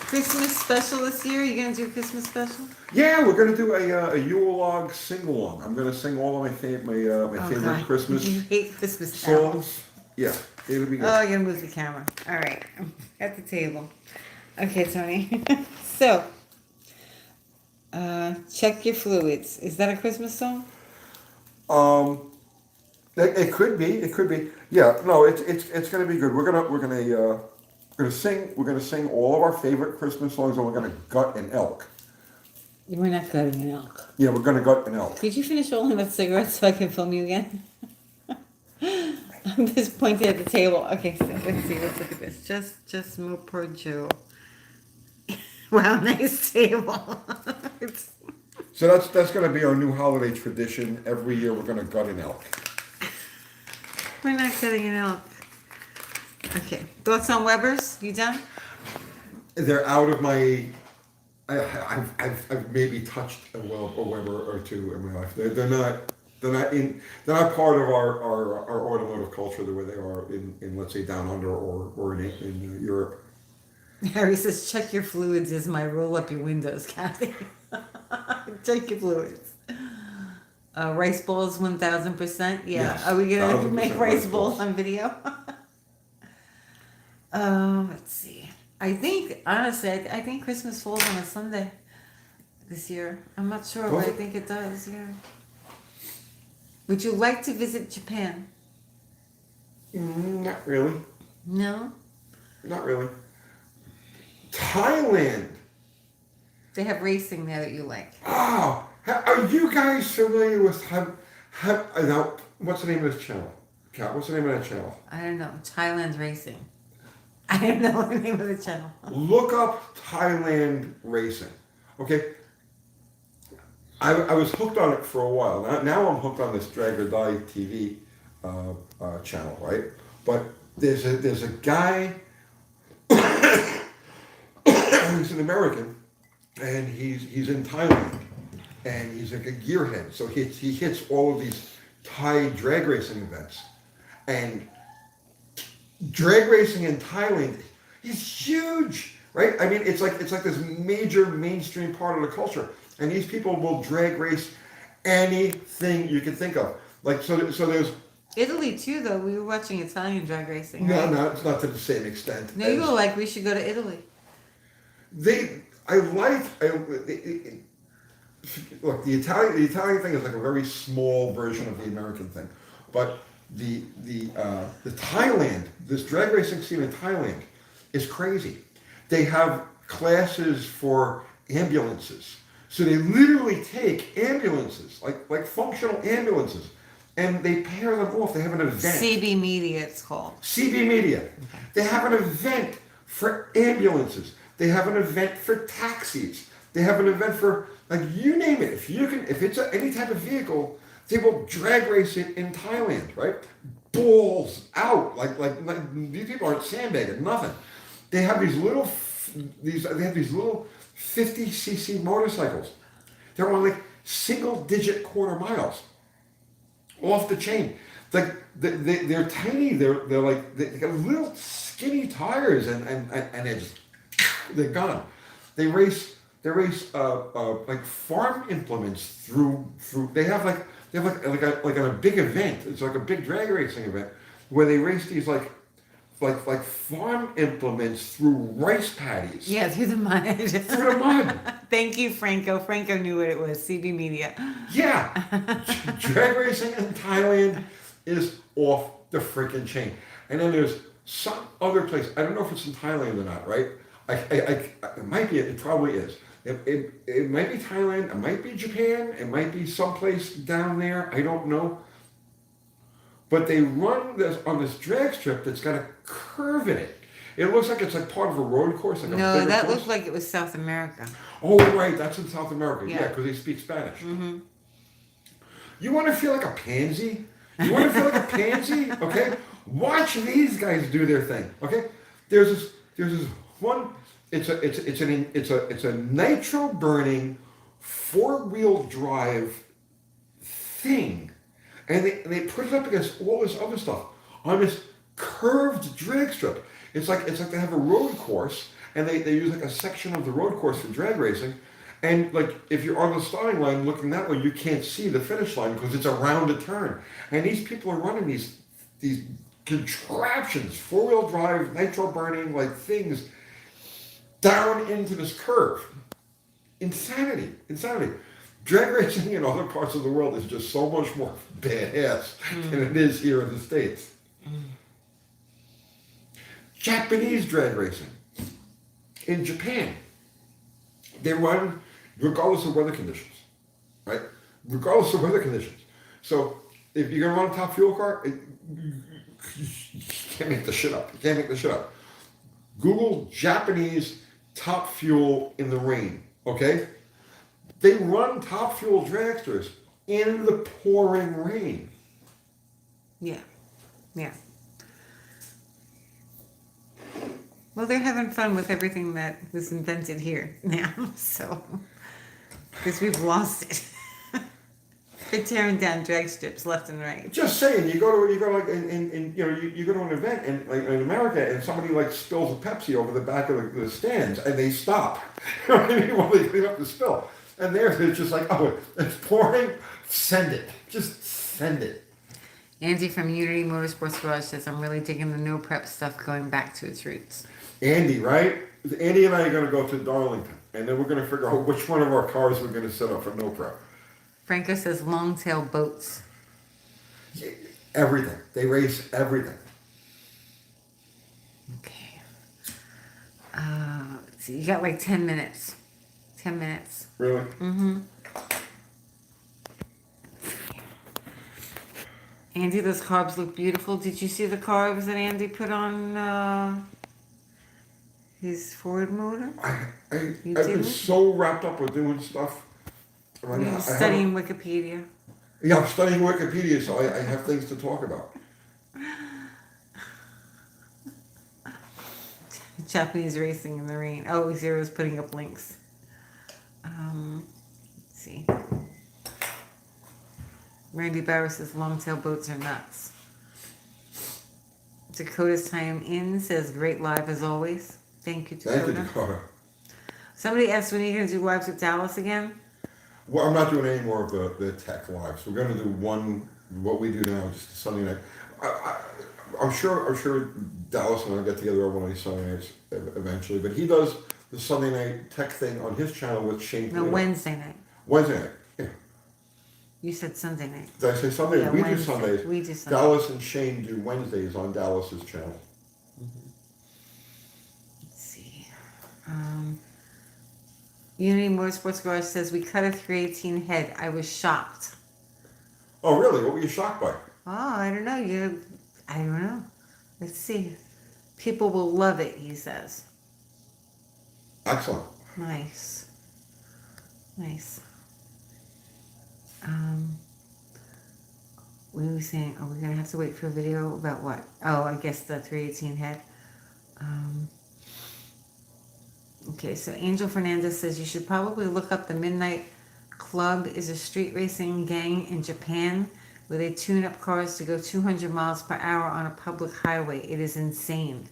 B: Christmas special this year? You gonna do a Christmas special?
A: Yeah, we're gonna do a Yule log sing-along. I'm gonna sing all of my favorite
B: God.
A: Christmas
B: You hate Christmas carols.
A: songs. Yeah, it'll be good.
B: Oh, you're gonna move the camera. All right, at the table. Okay, Tony. So, check your fluids. Is that a Christmas song?
A: It could be. It could be. Yeah. No. It's gonna be good. We're gonna sing all of our favorite Christmas songs, and we're gonna gut an elk.
B: We're not gutting an elk.
A: Yeah, we're gonna gut an elk.
B: Did you finish rolling that cigarette so I can film you again? I'm just pointing at the table. Okay, so let's see. Let's look at this. Just more per Joe. Wow, nice table. It's...
A: So that's gonna be our new holiday tradition. Every year we're gonna gut an elk.
B: We're not cutting an elk. Okay. Thoughts on Weber's? You done?
A: They're out of my. I've maybe touched a Weber or two in my life. They're not part of our automotive culture the way they are in let's say down under or in Europe.
B: Harry says, check your fluids is my roll up your windows, Kathy. Check your fluids. Rice balls, 1000%. Yeah.
A: Yes,
B: Are we gonna
A: 1000%
B: make
A: rice
B: rice balls
A: balls.
B: on video? Let's see. I think honestly, I think Christmas falls on a Sunday this year. I'm not sure, but
A: Does
B: I
A: it?
B: think it does. Yeah. Would you like to visit Japan?
A: Not really.
B: No.
A: Not really. Thailand.
B: They have racing there that you like.
A: Oh, are you guys familiar with now, what's the name of this channel? Kat, what's the name of that channel?
B: I don't know. Thailand racing. I don't know the name of the channel.
A: Look up Thailand racing. Okay. I was hooked on it for a while. Now I'm hooked on this Drag or Die TV channel, right? But there's a guy who's an American, and he's in Thailand, and he's like a gearhead. So he hits all of these Thai drag racing events, and drag racing in Thailand is huge, right? I mean, it's like this major mainstream part of the culture, and these people will drag race anything you can think of. Like so there's
B: Italy too, though. We were watching Italian drag racing.
A: no,
B: Right?
A: no, it's not to the same extent.
B: No, you
A: as-
B: were like, we should go to Italy.
A: Look, the Italian thing is like a very small version of the American thing, but the Thailand, this drag racing scene in Thailand is crazy. They have classes for ambulances, so they literally take ambulances, like functional ambulances, and they pair them off. They have an event.
B: CB Media, it's called.
A: CB Media. They have an event for ambulances. They have an event for taxis. They have an event for, like, you name it. If it's any type of vehicle, they will drag race it in Thailand, right? Balls out, like these people aren't sandbagging, nothing. They have these little 50cc motorcycles. They're on like single-digit quarter miles, off the chain. Like they're tiny. They're like they got little skinny tires, and they're gone. They race like farm implements through. They have like a big event. It's like a big drag racing event where they race these like farm implements through rice paddies.
B: Yeah, through the mud.
A: Through the mud.
B: Thank you, Franco. Franco knew what it was. CB Media.
A: Yeah, drag racing in Thailand is off the freaking chain. And then there's some other place. I don't know if it's in Thailand or not, right? It might be. It probably is. It might be Thailand. It might be Japan. It might be someplace down there. I don't know. But they run this on this drag strip that's got a curve in it. It looks like it's like part of a road course. Like a
B: No,
A: bigger
B: that
A: course.
B: looked like it was South America.
A: Oh, right, that's in South America. Yeah,
B: Yeah.
A: because they speak Spanish.
B: Mm-hmm.
A: You want to feel like a pansy? You want to feel like a pansy? Okay, watch these guys do their thing. Okay, there's this one. It's a nitro burning 4-wheel drive thing, and they put it up against all this other stuff on this curved drag strip. It's like they have a road course, and they use like a section of the road course for drag racing. And like if you're on the starting line looking that way, you can't see the finish line because it's around a turn. And these people are running these contraptions, 4-wheel drive, nitro burning like things down into this curve. Insanity. Drag racing in other parts of the world is just so much more badass than it is here in the States. Japanese drag racing. In Japan, they run regardless of weather conditions, right? Regardless of weather conditions. So if you're gonna run a top fuel car, you can't make this shit up. Google Japanese top fuel in the rain, okay? They run top fuel dragsters in the pouring rain.
B: Yeah. Well, they're having fun with everything that was invented here now, so because we've lost it. They're tearing down drag strips left and right.
A: Just saying, you go like, you go to an event like in America, and somebody like spills a Pepsi over the back of the stands, and they stop. You know what I mean? While they clean up the spill, and it's just like, oh, it's pouring. Send it. Just send it.
B: Andy from Unity Motorsports Garage says, I'm really digging the no prep stuff going back to its roots.
A: Andy, right? Andy and I are going to go to Darlington, and then we're going to figure out which one of our cars we're going to set up for no prep.
B: Franco says long-tail boats.
A: Yeah, everything. They race everything.
B: Okay. Let's see. You got like 10 minutes. 10 minutes.
A: Really?
B: Mm-hmm. Andy, those carbs look beautiful. Did you see the carbs that Andy put on his Ford motor?
A: I've been so wrapped up with doing stuff.
B: You're studying Wikipedia.
A: Yeah, I'm studying Wikipedia, so I have things to talk about.
B: Japanese racing in the rain. Oh, Zero's putting up links. Let's see. Randy Barrow says long-tail boats are nuts. Dakota's time in says great live as always. Thank you, Dakota.
A: Thank you, Dakota.
B: Somebody asked when are you going to do lives with Dallas again?
A: Well, I'm not doing any more of the tech lives. We're going to do what we do now, just Sunday night. I'm sure Dallas and I will get together on one of these Sunday nights eventually, but he does the Sunday night tech thing on his channel with Shane.
B: No, Wednesday night.
A: Wednesday night, yeah.
B: You said Sunday night.
A: Did I say Sunday?
B: Yeah,
A: we
B: Wednesday.
A: do Sundays.
B: We do Sundays.
A: Dallas and Shane do Wednesdays on Dallas's channel.
B: Mm-hmm. Let's see. Unity Motorsports Garage says we cut a 318 head. I was shocked.
A: Oh, really? What were you shocked by?
B: Oh, I don't know. I don't know. Let's see. People will love it, he says.
A: Excellent.
B: Nice. Nice. We were saying, are we going to have to wait for a video about what? Oh, I guess the 318 head. Okay, so Angel Fernandez says you should probably look up the Midnight Club is a street racing gang in Japan where they tune up cars to go 200 miles per hour on a public highway. It is insane.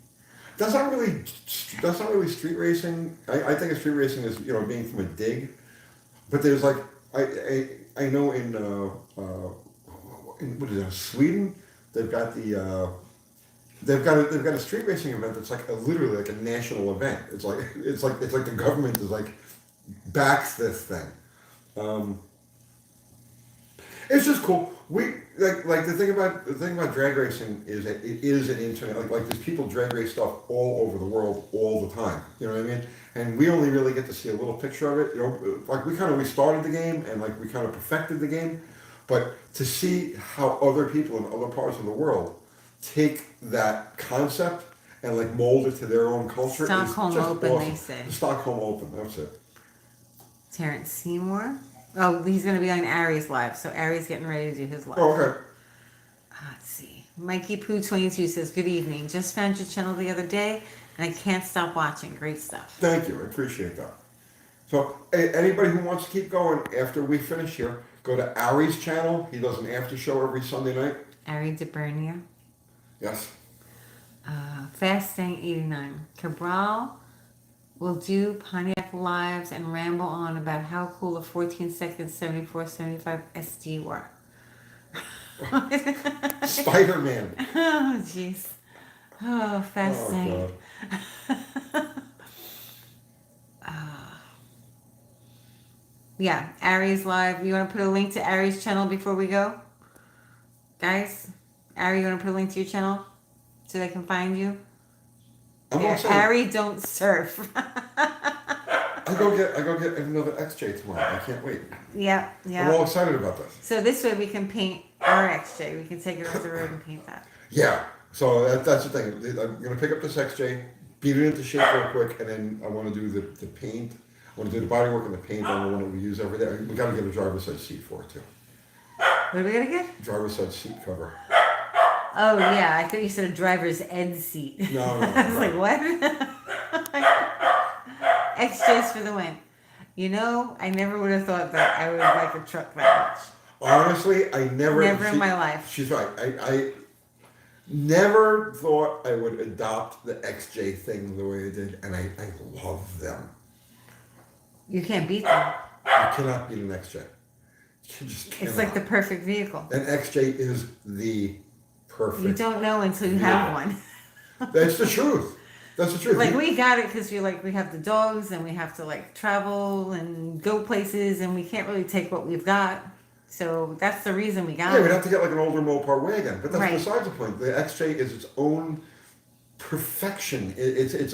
A: That's not really street racing. I think of street racing as being from a dig, but there's like I know in what is it, Sweden they've got a street racing event that's like literally like a national event. It's like the government is like backs this thing. It's just cool. We like the thing about drag racing is that it is an internet. Like there's people drag race stuff all over the world all the time. You know what I mean? And we only really get to see a little picture of it. Like we started the game and like we kind of perfected the game, but to see how other people in other parts of the world take that concept and like mold it to their own culture.
B: Stockholm Open,
A: awesome.
B: they say.
A: The Stockholm Open, that's it.
B: Terrence Seymour. Oh, he's going to be on Ari's live. So Ari's getting ready to do his live.
A: Oh, okay.
B: Let's see. Mikey Poo 22 says, good evening. Just found your channel the other day and I can't stop watching. Great stuff.
A: Thank you. I appreciate that. So anybody who wants to keep going after we finish here, go to Ari's channel. He does an after show every Sunday night.
B: Ari DeBernia.
A: Yes.
B: Fasting 89. Cabral will do Pontiac lives and ramble on about how cool a 14-second 74-75 SD were.
A: Spider-Man.
B: Oh, jeez. Oh, fasting.
A: Oh,
B: Yeah, Ari's live. You want to put a link to Ari's channel before we go? Guys, Ari, you want to put a link to your channel so they can find you? Ari, don't surf.
A: I go get another XJ tomorrow. I can't wait.
B: Yeah.
A: I'm all excited about this.
B: So this way we can paint our XJ. We can take it off the road and paint that.
A: Yeah. So that's the thing. I'm gonna pick up this XJ, beat it into shape real quick, and then I want to do the paint. I want to do the body work and the paint on the one that we use every day. We got to get a driver's side seat for it too.
B: What are we gonna get?
A: Driver's side seat cover.
B: Oh yeah, I thought you said a driver's ed seat.
A: No.
B: I was like, what? XJ's for the win. I never would have thought that I would like a truck that much.
A: honestly, I never.
B: Never in my life.
A: She's right. I never thought I would adopt the XJ thing the way I did, and I love them.
B: You can't beat them.
A: You cannot beat an XJ. You just cannot.
B: It's like the perfect vehicle.
A: An XJ is the perfect.
B: You don't know until you have one.
A: That's the truth. That's the truth.
B: Like we got it because we have the dogs and we have to like travel and go places and we can't really take what we've got. So that's the reason we got
A: Yeah,
B: it.
A: we'd have to get like an older Mopar wagon, but that's
B: Right.
A: besides the point. The XJ is its own perfection. It's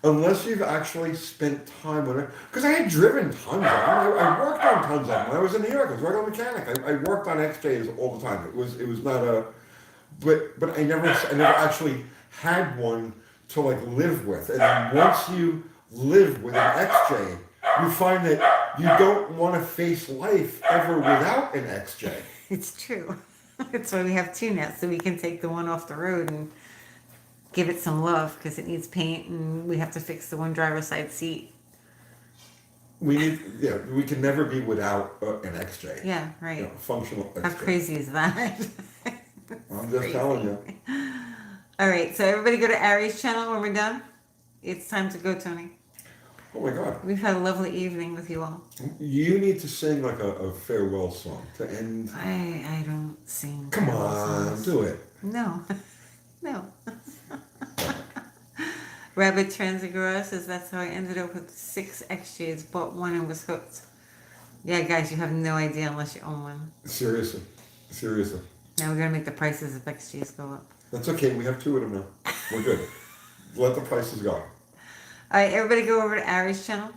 A: unless you've actually spent time on it. Because I had driven tons of them. I worked on tons of them. When I was in New York, I was a regular mechanic. I worked on XJs all the time. It was not a, but I never actually had one to like live with. And then once you live with an XJ, you find that you don't want to face life ever without an XJ.
B: It's true. That's why we have two now, so we can take the one off the road and give it some love because it needs paint and we have to fix the one driver's side seat.
A: We can never be without an XJ.
B: Yeah, right.
A: You know, functional XJ.
B: How crazy is that?
A: I'm just telling you.
B: All right, so everybody go to Ari's channel when we're done. It's time to go, Tony.
A: Oh my God.
B: We've had a lovely evening with you all.
A: You need to sing like a farewell song to end.
B: I don't sing.
A: Come
B: farewell
A: on,
B: songs.
A: do it.
B: No. No. Rabbit Transit Garage says that's how I ended up with 6 XJs, bought one and was hooked. Yeah, guys, you have no idea unless you own one.
A: Seriously.
B: Now we're going to make the prices of XJs go up.
A: That's okay. We have 2 of them now. We're good. Let the prices go.
B: All right, everybody go over to Ari's channel.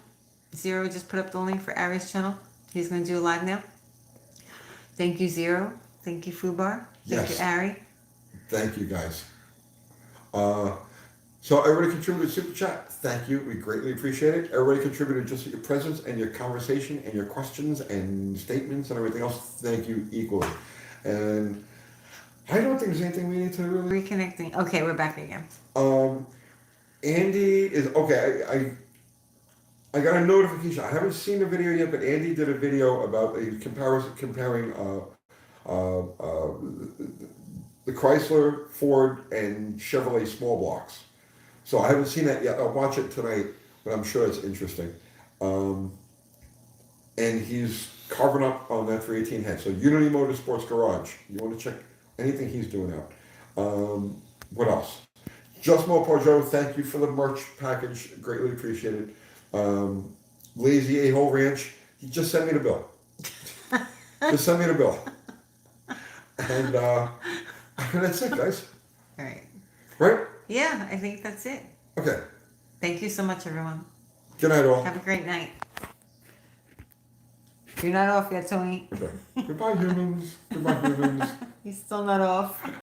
B: Zero just put up the link for Ari's channel. He's going to do a live now. Thank you, Zero. Thank you, Fubar. Thank
A: Yes.
B: you, Ari.
A: Thank you, guys. So everybody contributed Super Chat. Thank you. We greatly appreciate it. Everybody contributed just your presence and your conversation and your questions and statements and everything else. Thank you equally. And I don't think there's anything we need to really...
B: Reconnecting. Okay, we're back again.
A: Andy is... Okay, I got a notification. I haven't seen the video yet, but Andy did a video about comparing the Chrysler, Ford, and Chevrolet small blocks. So I haven't seen that yet. I'll watch it tonight, but I'm sure it's interesting. And he's carving up on that 318 head. So Unity Motorsports Garage. You want to check anything he's doing out. What else? Just Mopar Joe, thank you for the merch package. Greatly appreciated. Lazy A-Hole Ranch, he just sent me the bill. Just send me the bill. And that's it, guys.
B: All right.
A: Right?
B: Yeah, I think that's it.
A: Okay.
B: Thank you so much, everyone.
A: Good night, all.
B: Have a great night. You're not off yet, Tony.
A: Okay. Goodbye, humans. Goodbye, humans.
B: He's still not off.